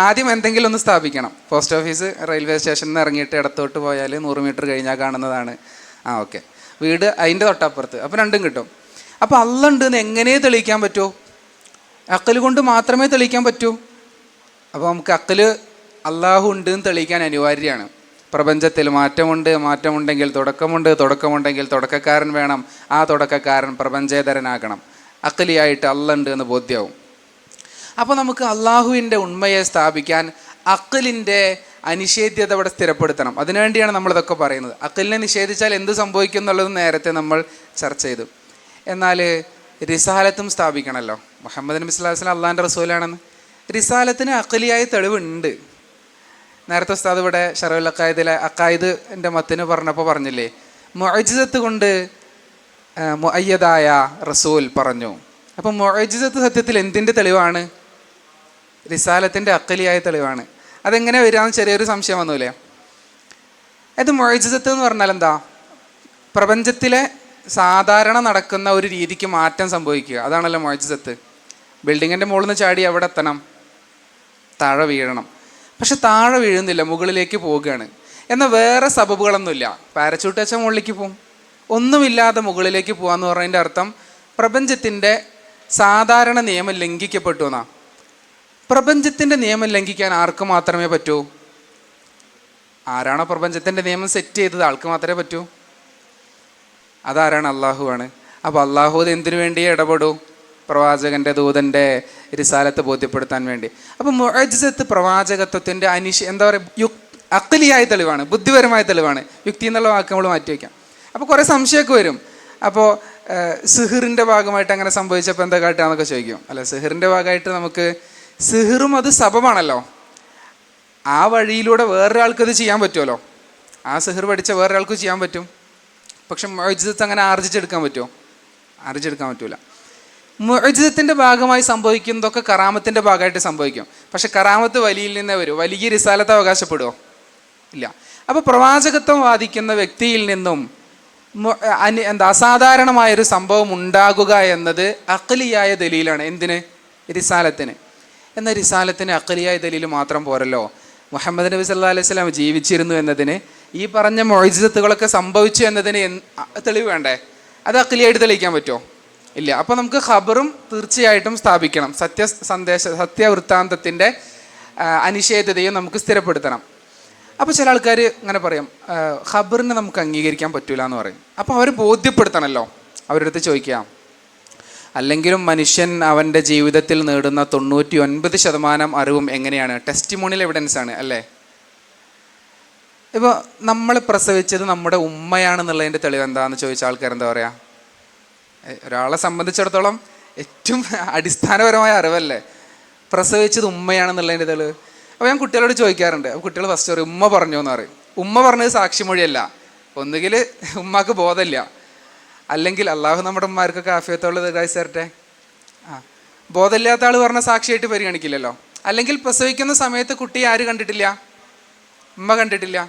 ആദ്യം എന്തെങ്കിലും ഒന്ന് സ്ഥാപിക്കണം. പോസ്റ്റ് ഓഫീസ് റെയിൽവേ സ്റ്റേഷനിൽ നിന്ന് ഇറങ്ങിയിട്ട് ഇടത്തോട്ട് പോയാൽ 100 മീറ്റർ കഴിഞ്ഞാൽ കാണുന്നതാണ്. ഓക്കെ, വീട് അതിൻ്റെ തൊട്ടപ്പുറത്ത്. അപ്പോൾ രണ്ടും കിട്ടും. അപ്പോൾ അള്ളാഹ് ഉണ്ട് എന്ന് എങ്ങനെ തെളിയിക്കാൻ പറ്റുമോ? അക്കൽ കൊണ്ട് മാത്രമേ തെളിയിക്കാൻ പറ്റൂ. അപ്പോൾ നമുക്ക് അക്കൽ അള്ളാഹു ഉണ്ട് എന്ന് തെളിയിക്കാൻ അനിവാര്യമാണ്. പ്രപഞ്ചത്തിൽ മാറ്റമുണ്ടെങ്കിൽ തുടക്കമുണ്ട്, തുടക്കമുണ്ടെങ്കിൽ തുടക്കക്കാരൻ വേണം, ആ തുടക്കക്കാരൻ പ്രപഞ്ചേതരനാകണം. അക്കലിയായിട്ട് അള്ളാഹ് ഉണ്ട് എന്ന് ബോധ്യമാവും. അപ്പോൾ നമുക്ക് അള്ളാഹുവിൻ്റെ ഉണ്മയെ സ്ഥാപിക്കാൻ അക്കലിൻ്റെ അനിഷേധ്യത ഇവിടെ സ്ഥിരപ്പെടുത്തണം. അതിനുവേണ്ടിയാണ് നമ്മളിതൊക്കെ പറയുന്നത്. അക്കലിനെ നിഷേധിച്ചാൽ എന്ത് സംഭവിക്കും എന്നുള്ളത് നേരത്തെ നമ്മൾ ചർച്ച ചെയ്തു. എന്നാൽ റിസാലത്തും സ്ഥാപിക്കണമല്ലോ. മുഹമ്മദ് നബി സ്വല്ലല്ലാഹു അലൈഹി വസല്ലം അള്ളാഹിൻ്റെ റസൂലാണെന്ന്. റിസാലത്തിന് അക്കലിയായ തെളിവുണ്ട്. നേരത്തെ ഉസ്താദ് ഇവിടെ ശറഉൽ അഖായിദിലെ അഖായിദിൻ്റെ മത്തിന് പറഞ്ഞപ്പോൾ പറഞ്ഞില്ലേ, മുഅ്ജിസത്ത് കൊണ്ട് മുഅയ്യദായ റസൂൽ പറഞ്ഞു. അപ്പം മുഅ്ജിസത്ത് സത്യത്തിൽ എന്തിൻ്റെ തെളിവാണ്? റിസാലത്തിൻ്റെ അക്കലിയായ തെളിവാണ്. അതെങ്ങനെ വരികയെന്ന് ചെറിയൊരു സംശയം വന്നൂലേ? അത് മുഅ്ജിസത്ത് എന്ന് പറഞ്ഞാൽ എന്താ? പ്രപഞ്ചത്തിലെ സാധാരണ നടക്കുന്ന ഒരു രീതിക്ക് മാറ്റം സംഭവിക്കുക, അതാണല്ലോ മുഅ്ജിസത്ത്. ബിൽഡിങ്ങിൻ്റെ മുകളിൽ നിന്ന് ചാടി എവിടെ എത്തണം? താഴെ വീഴണം. പക്ഷെ താഴെ വീഴുന്നില്ല, മുകളിലേക്ക് പോവുകയാണ്. എന്നാൽ വേറെ സബബുകളൊന്നുമില്ല. പാരച്യൂട്ട് വെച്ചാൽ മുകളിലേക്ക് പോകും. ഒന്നുമില്ലാതെ മുകളിലേക്ക് പോകാമെന്ന് പറഞ്ഞതിൻ്റെ അർത്ഥം പ്രപഞ്ചത്തിൻ്റെ സാധാരണ നിയമം ലംഘിക്കപ്പെട്ടു എന്നാ. പ്രപഞ്ചത്തിൻ്റെ നിയമം ലംഘിക്കാൻ ആർക്ക് മാത്രമേ പറ്റൂ? ആരാണോ പ്രപഞ്ചത്തിൻ്റെ നിയമം സെറ്റ് ചെയ്തത് ആൾക്ക് മാത്രമേ പറ്റൂ. അതാരാണ്? അള്ളാഹുവാണ്. അപ്പോൾ അള്ളാഹു എന്തിനു വേണ്ടി ഇടപെടൂ? പ്രവാചകൻ്റെ ദൂതൻ്റെ റിസാലത്ത് ബോധ്യപ്പെടുത്താൻ വേണ്ടി. അപ്പോൾ മുഅ്ജിസത്ത് പ്രവാചകത്വത്തിൻ്റെ എന്താ പറയുക, അഖ്ലിയായ തെളിവാണ്, ബുദ്ധിപരമായ തെളിവാണ്. യുക്തി എന്നുള്ള വാക്ക് നമ്മൾ മാറ്റി വയ്ക്കാം. അപ്പോൾ കുറേ സംശയമൊക്കെ വരും. അപ്പോൾ സിഹിറിൻ്റെ ഭാഗമായിട്ട് അങ്ങനെ സംഭവിച്ചപ്പോൾ എന്താ കാട്ടുകയെന്നൊക്കെ ചോദിക്കും. അല്ല, സിഹിറിൻ്റെ ഭാഗമായിട്ട് നമുക്ക് സിഹിറും അത് സബബാണല്ലോ. ആ വഴിയിലൂടെ വേറൊരാൾക്കത് ചെയ്യാൻ പറ്റുമല്ലോ. ആ സിഹിർ പഠിച്ച വേറൊരാൾക്ക് ചെയ്യാൻ പറ്റും. പക്ഷെ മുഅ്ജിസത്ത് അങ്ങനെ ആർജിച്ചെടുക്കാൻ പറ്റുമോ? ആർജിച്ചെടുക്കാൻ പറ്റൂല. മുഅ്ജിസത്തിൻ്റെ ഭാഗമായി സംഭവിക്കുന്നതൊക്കെ കറാമത്തിൻ്റെ ഭാഗമായിട്ട് സംഭവിക്കും. പക്ഷെ കറാമത്ത് വലിയിൽ നിന്നേ വരും. വലിയ റിസാലത്ത് അവകാശപ്പെടുമോ? ഇല്ല. അപ്പോൾ പ്രവാചകത്വം വാദിക്കുന്ന വ്യക്തിയിൽ നിന്നും അസാധാരണമായൊരു സംഭവം ഉണ്ടാകുക എന്നത് അഖ്ലിയായ ദലീലാണ്. എന്തിന്? റിസാലത്തിന്. എന്നാൽ റിസാലത്തിന് അഖ്ലിയായ ദലീൽ മാത്രം പോരല്ലോ. മുഹമ്മദ് നബി സല്ലല്ലാഹു അലൈഹി വസല്ലം ജീവിച്ചിരുന്നു എന്നതിന്, ഈ പറഞ്ഞ മുഅ്ജിസത്തുകളൊക്കെ സംഭവിച്ചു എന്നതിന് തെളിവ് വേണ്ടേ? അത് അഖ്ലിയായിട്ട് തെളിയിക്കാൻ പറ്റുമോ? ഇല്ല. അപ്പോൾ നമുക്ക് ഖബറും തീർച്ചയായിട്ടും സ്ഥാപിക്കണം. സത്യവൃത്താന്തത്തിൻ്റെ അനിഷേധതയും നമുക്ക് സ്ഥിരപ്പെടുത്തണം. അപ്പോൾ ചില ആൾക്കാർ ഇങ്ങനെ പറയും, ഖബറിനെ നമുക്ക് അംഗീകരിക്കാൻ പറ്റൂല എന്ന് പറയും. അപ്പോൾ അവർ ബോധ്യപ്പെടുത്തണമല്ലോ. അവരുടെ അടുത്ത് ചോദിക്കാം, അല്ലെങ്കിലും മനുഷ്യൻ അവൻ്റെ ജീവിതത്തിൽ നേടുന്ന 99% അറിവും എങ്ങനെയാണ്? ടെസ്റ്റിമോണിയൽ എവിഡൻസ് ആണ് അല്ലേ? ഇപ്പോൾ നമ്മൾ പ്രസവിച്ചത് നമ്മുടെ ഉമ്മയാണെന്നുള്ളതിൻ്റെ തെളിവ് എന്താണെന്ന് ചോദിച്ച ആൾക്കാർ എന്താ പറയുക? ഒരാളെ സംബന്ധിച്ചിടത്തോളം ഏറ്റവും അടിസ്ഥാനപരമായ അറിവല്ലേ പ്രസവിച്ചത് ഉമ്മയാണെന്നുള്ളതിൻ്റെ തെളിവ്. അപ്പോൾ ഞാൻ കുട്ടികളോട് ചോദിക്കാറുണ്ട്. അപ്പോൾ കുട്ടികൾ ഫസ്റ്റ് പറയും ഉമ്മ പറഞ്ഞു എന്ന് പറയും. ഉമ്മ പറഞ്ഞത് സാക്ഷിമൊഴിയല്ല. ഒന്നുകിൽ ഉമ്മാക്ക് ബോധമില്ല, അല്ലെങ്കിൽ അള്ളാഹു നമ്മുടെ ഉമ്മാർക്കൊക്കെ ആഫിയത്തുള്ളത് കാഴ്ച തരട്ടെ. ബോധമില്ലാത്ത ആൾ പറഞ്ഞ സാക്ഷിയായിട്ട് പരിഗണിക്കില്ലല്ലോ. അല്ലെങ്കിൽ പ്രസവിക്കുന്ന സമയത്ത് കുട്ടിയെ ആര് കണ്ടിട്ടില്ല? ഉമ്മ കണ്ടിട്ടില്ല.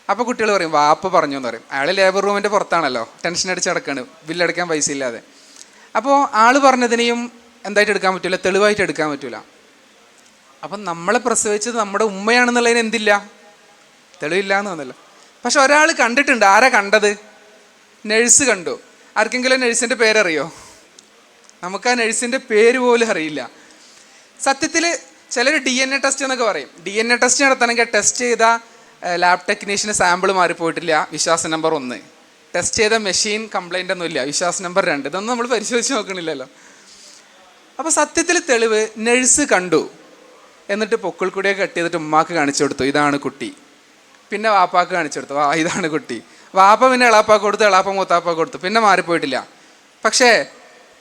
അപ്പോൾ കുട്ടികൾ പറയും വാപ്പ പറഞ്ഞു എന്ന് പറയും. അയാൾ ലേബർ റൂമിൻ്റെ പുറത്താണല്ലോ, ടെൻഷൻ അടിച്ച് കിടക്കാണ്, ബില്ലടയ്ക്കാൻ പൈസ ഇല്ലാതെ. അപ്പോൾ ആൾ പറഞ്ഞതിനെയും എന്തായിട്ട് എടുക്കാൻ പറ്റില്ല? തെളിവായിട്ട് എടുക്കാൻ പറ്റില്ല. അപ്പം നമ്മളെ പ്രസവിച്ചത് നമ്മുടെ ഉമ്മയാണെന്നുള്ളതിന് എന്തില്ല? തെളിവില്ല എന്ന് തോന്നല്ലോ. പക്ഷെ ഒരാൾ കണ്ടിട്ടുണ്ട്. ആരാ കണ്ടത്? നഴ്സ് കണ്ടു. ആർക്കെങ്കിലും നഴ്സിൻ്റെ പേരറിയോ? നമുക്ക് ആ നഴ്സിൻ്റെ പേര് പോലും അറിയില്ല. സത്യത്തിൽ ചിലർ DNA ടെസ്റ്റ് എന്നൊക്കെ പറയും. DNA ടെസ്റ്റ് നടത്തണമെങ്കിൽ ടെസ്റ്റ് ചെയ്ത ലാബ് ടെക്നീഷ്യന് സാമ്പിൾ മാറിപ്പോയിട്ടില്ല, വിശ്വാസ നമ്പർ 1. ടെസ്റ്റ് ചെയ്ത മെഷീൻ കംപ്ലൈൻ്റ് ഒന്നുമില്ല, വിശ്വാസ നമ്പർ 2. ഇതൊന്നും നമ്മൾ പരിശോധിച്ച് നോക്കണില്ലല്ലോ. അപ്പോൾ സത്യത്തിൽ തെളിവ് നഴ്സ് കണ്ടു, എന്നിട്ട് പൊക്കിൾ കൂടിയൊക്കെ കട്ട് ചെയ്തിട്ട് ഉമ്മാക്ക് കാണിച്ചു കൊടുത്തു, ഇതാണ് കുട്ടി. പിന്നെ വാപ്പാക്ക് കാണിച്ചു കൊടുത്തു, ഇതാണ് കുട്ടി. വാപ്പ പിന്നെ എളാപ്പാക്ക് കൊടുത്തു, എളാപ്പ മൂത്താപ്പാക്ക് കൊടുത്തു, പിന്നെ മാറിപ്പോയിട്ടില്ല. പക്ഷേ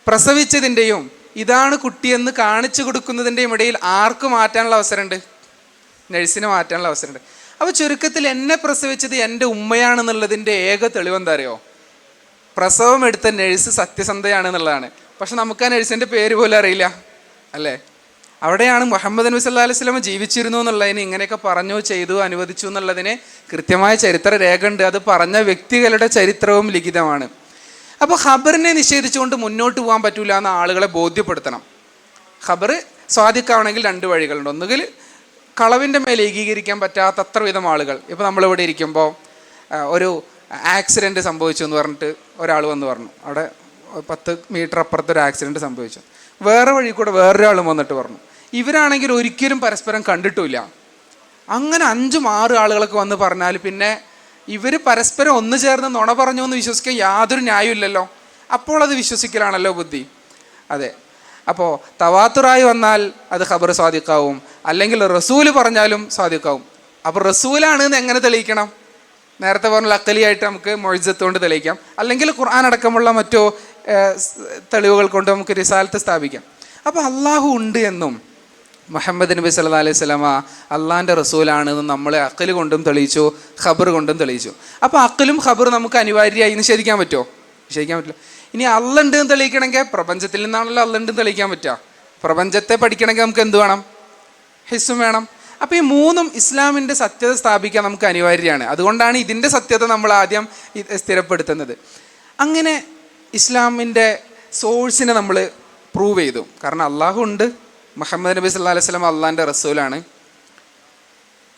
പ്രസവിച്ചതിൻ്റെയും ഇതാണ് കുട്ടിയെന്ന് കാണിച്ചു കൊടുക്കുന്നതിൻ്റെയും ഇടയിൽ ആർക്ക് മാറ്റാനുള്ള അവസരമുണ്ട്? നഴ്സിന് മാറ്റാനുള്ള അവസരമുണ്ട്. അപ്പോൾ ചുരുക്കത്തിൽ എന്നെ പ്രസവിച്ചത് എൻ്റെ ഉമ്മയാണെന്നുള്ളതിൻ്റെ ഏക തെളിവെന്താ അറിയോ? പ്രസവം എടുത്ത നഴ്സ് സത്യസന്ധയാണെന്നുള്ളതാണ്. പക്ഷെ നമുക്ക് ആ നഴ്സിൻ്റെ പേര് പോലും അറിയില്ല അല്ലേ? അവിടെയാണ് മുഹമ്മദ് നബി സല്ലല്ലാഹു അലൈഹി വസല്ലം ജീവിച്ചിരുന്നു എന്നുള്ളതിന്, ഇങ്ങനെയൊക്കെ പറഞ്ഞു ചെയ്തു അനുവദിച്ചു എന്നുള്ളതിന് കൃത്യമായ ചരിത്ര രേഖ ഉണ്ട്. അത് പറഞ്ഞ വ്യക്തികളുടെ ചരിത്രവും ലിഖിതമാണ്. അപ്പോൾ ഖബറിനെ നിഷേധിച്ചുകൊണ്ട് മുന്നോട്ട് പോകാൻ പറ്റൂല എന്ന് ആളുകളെ ബോധ്യപ്പെടുത്തണം. ഖബർ സ്വാദിക്കാവണമെങ്കിൽ 2 വഴികളുണ്ട്. ഒന്നുകിൽ കളവിൻ്റെ മേൽ ഏകീകരിക്കാൻ പറ്റാത്തത്ര വിധം ആളുകൾ. ഇപ്പോൾ നമ്മളിവിടെ ഇരിക്കുമ്പോൾ ഒരു ആക്സിഡൻറ്റ് സംഭവിച്ചു എന്ന് പറഞ്ഞിട്ട് ഒരാൾ വന്ന് പറഞ്ഞു, അവിടെ 10 മീറ്റർ അപ്പുറത്തൊരു ആക്സിഡൻറ്റ് സംഭവിച്ചു. വേറെ വഴി കൂടെ വേറൊരാളും വന്നിട്ട് പറഞ്ഞു. ഇവരാണെങ്കിൽ ഒരിക്കലും പരസ്പരം കണ്ടിട്ടുമില്ല. അങ്ങനെ 5-6 ആളുകളൊക്കെ വന്ന് പറഞ്ഞാൽ പിന്നെ ഇവർ പരസ്പരം ഒന്ന് ചേർന്ന് നുണ പറഞ്ഞു എന്ന് വിശ്വസിക്കാൻ യാതൊരു ന്യായമില്ലല്ലോ. അപ്പോൾ അത് വിശ്വസിക്കലാണല്ലോ ബുദ്ധി. അതെ. അപ്പോൾ തവാത്തുറായി വന്നാൽ അത് ഖബർ സ്വാദിക്കാവും, അല്ലെങ്കിൽ റസൂല് പറഞ്ഞാലും സ്വാദിക്കാവും. അപ്പോൾ റസൂലാണ് എന്ന് എങ്ങനെ തെളിയിക്കണം? നേരത്തെ പറഞ്ഞ അഖലിയായിട്ട് നമുക്ക് മുഅ്ജിസത്ത് കൊണ്ട് തെളിയിക്കാം, അല്ലെങ്കിൽ ഖുർആൻ അടക്കമുള്ള മറ്റോ തെളിവുകൾ കൊണ്ട് നമുക്ക് റിസാലത്ത് സ്ഥാപിക്കാം. അപ്പോൾ അള്ളാഹു ഉണ്ട് എന്നും മുഹമ്മദ് നബി സല്ലല്ലാഹു അലൈഹി വസല്ലമ അള്ളാഹിൻ്റെ റസൂലാണെന്നും നമ്മൾ അഖൽ കൊണ്ടും തെളിയിച്ചു, ഖബർ കൊണ്ടും തെളിയിച്ചു. അപ്പോൾ അഖലും ഖബറും നമുക്ക് അനിവാര്യമായി നിഷേധിക്കാൻ പറ്റുമോ? നിഷേധിക്കാൻ പറ്റില്ല. ഇനി അള്ളാഹ് ഉണ്ട് എന്ന് തെളിയിക്കണമെങ്കിൽ പ്രപഞ്ചത്തിൽ നിന്നാണല്ലോ അള്ളാഹ് ഉണ്ട് തെളിയിക്കാൻ പറ്റുക. പ്രപഞ്ചത്തെ പഠിക്കണമെങ്കിൽ നമുക്ക് എന്ത് വേണം? ഹിസ്സും വേണം. അപ്പോൾ ഈ 3ഉം ഇസ്ലാമിൻ്റെ സത്യത സ്ഥാപിക്കാൻ നമുക്ക് അനിവാര്യമാണ്. അതുകൊണ്ടാണ് ഇതിൻ്റെ സത്യത നമ്മൾ ആദ്യം സ്ഥിരപ്പെടുത്തുന്നത്. അങ്ങനെ ഇസ്ലാമിൻ്റെ സോഴ്സിനെ നമ്മൾ പ്രൂവ് ചെയ്തു. കാരണം അള്ളാഹു ഉണ്ട്, മുഹമ്മദ് നബി സല്ലല്ലാഹു അലൈഹി വസല്ലം അള്ളാഹിൻ്റെ റസൂലാണ്.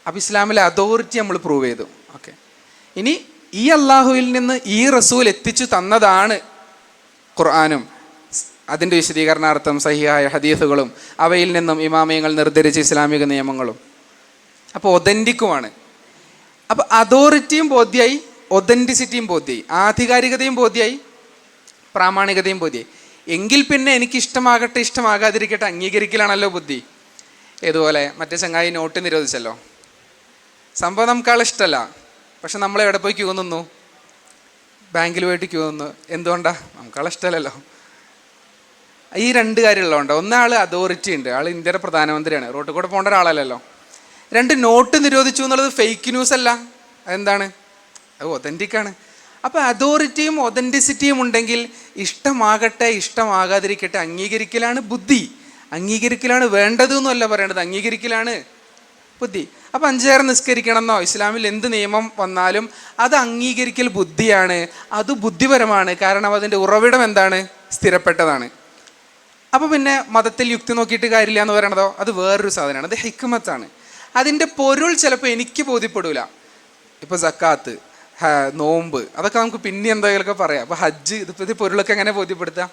അപ്പോൾ ഇസ്ലാമിലെ അതോറിറ്റി നമ്മൾ പ്രൂവ് ചെയ്തു. ഓക്കെ, ഇനി ഈ അള്ളാഹുവിൽ നിന്ന് ഈ റസൂൽ എത്തിച്ചു തന്നതാണ് ഖുർആനും അതിൻ്റെ വിശദീകരണാർത്ഥം സഹിഹായ ഹദീസുകളും അവയിൽ നിന്നും ഇമാമിയങ്ങൾ നിർദ്ധരിച്ച ഇസ്ലാമിക നിയമങ്ങളും. അപ്പോൾ ഒതൻറ്റിക്കുമാണ്. അപ്പോൾ അതോറിറ്റിയും ബോധ്യമായി, ഒതൻറ്റിസിറ്റിയും ബോധ്യമായി, ആധികാരികതയും ബോധ്യമായി, പ്രാമാണികതയും ബോധ്യമായി. എങ്കിൽ പിന്നെ എനിക്ക് ഇഷ്ടമാകട്ടെ ഇഷ്ടമാകാതിരിക്കട്ടെ അംഗീകരിക്കലാണല്ലോ ബുദ്ധി. ഇതുപോലെ മറ്റേ ചങ്ങായി നോട്ട് നിരോധിച്ചല്ലോ. സംഭവം നമുക്കാൾ ഇഷ്ടമല്ല, പക്ഷെ നമ്മൾ എവിടെ പോയി ക്യൂ നിന്നു? ബാങ്കിൽ പോയിട്ട് ക്യൂ നിന്നു. എന്തുകൊണ്ടാണ്? നമുക്കാൾ ഇഷ്ടമല്ലല്ലോ. ഈ രണ്ട് കാര്യമുള്ളതുകൊണ്ട്, ഒന്നാൾ അതോറിറ്റി ഉണ്ട്, ആൾ ഇന്ത്യയുടെ പ്രധാനമന്ത്രിയാണ്, റോട്ടിൽ കൂടെ പോകേണ്ട ഒരാളല്ലല്ലോ. രണ്ട്, നോട്ട് നിരോധിച്ചു എന്നുള്ളത് ഫേക്ക് ന്യൂസ് അല്ല. അതെന്താണ്? അത് ഒതൻറ്റിക്കാണ്. അപ്പോൾ അതോറിറ്റിയും ഒതൻറ്റിസിറ്റിയും ഉണ്ടെങ്കിൽ ഇഷ്ടമാകട്ടെ ഇഷ്ടമാകാതിരിക്കട്ടെ അംഗീകരിക്കലാണ് ബുദ്ധി. അംഗീകരിക്കലാണ് വേണ്ടതെന്നല്ല പറയേണ്ടത്, അംഗീകരിക്കലാണ് ബുദ്ധി. അപ്പോൾ 5 നേരം നിസ്കരിക്കണം എന്നോ ഇസ്ലാമിൽ എന്ത് നിയമം വന്നാലും അത് അംഗീകരിക്കൽ ബുദ്ധിയാണ്, അത് ബുദ്ധിപരമാണ്. കാരണം അതിൻ്റെ ഉറവിടം എന്താണ്? സ്ഥിരപ്പെട്ടതാണ്. അപ്പോൾ പിന്നെ മതത്തിൽ യുക്തി നോക്കിയിട്ട് കാര്യമില്ല എന്ന് പറയണതോ അത് വേറൊരു സാധനമാണ്, അത് ഹിക്മത്താണ്. അതിൻ്റെ പൊരുൾ ചിലപ്പോൾ എനിക്ക് ബോധ്യപ്പെടില്ല. ഇപ്പോൾ സക്കാത്ത്, നോമ്പ്, അതൊക്കെ നമുക്ക് പിന്നെ എന്തെങ്കിലുമൊക്കെ പറയാം. അപ്പോൾ ഹജ്ജ്, ഇത് പൊരുളൊക്കെ എങ്ങനെ ബോധ്യപ്പെടുത്താം?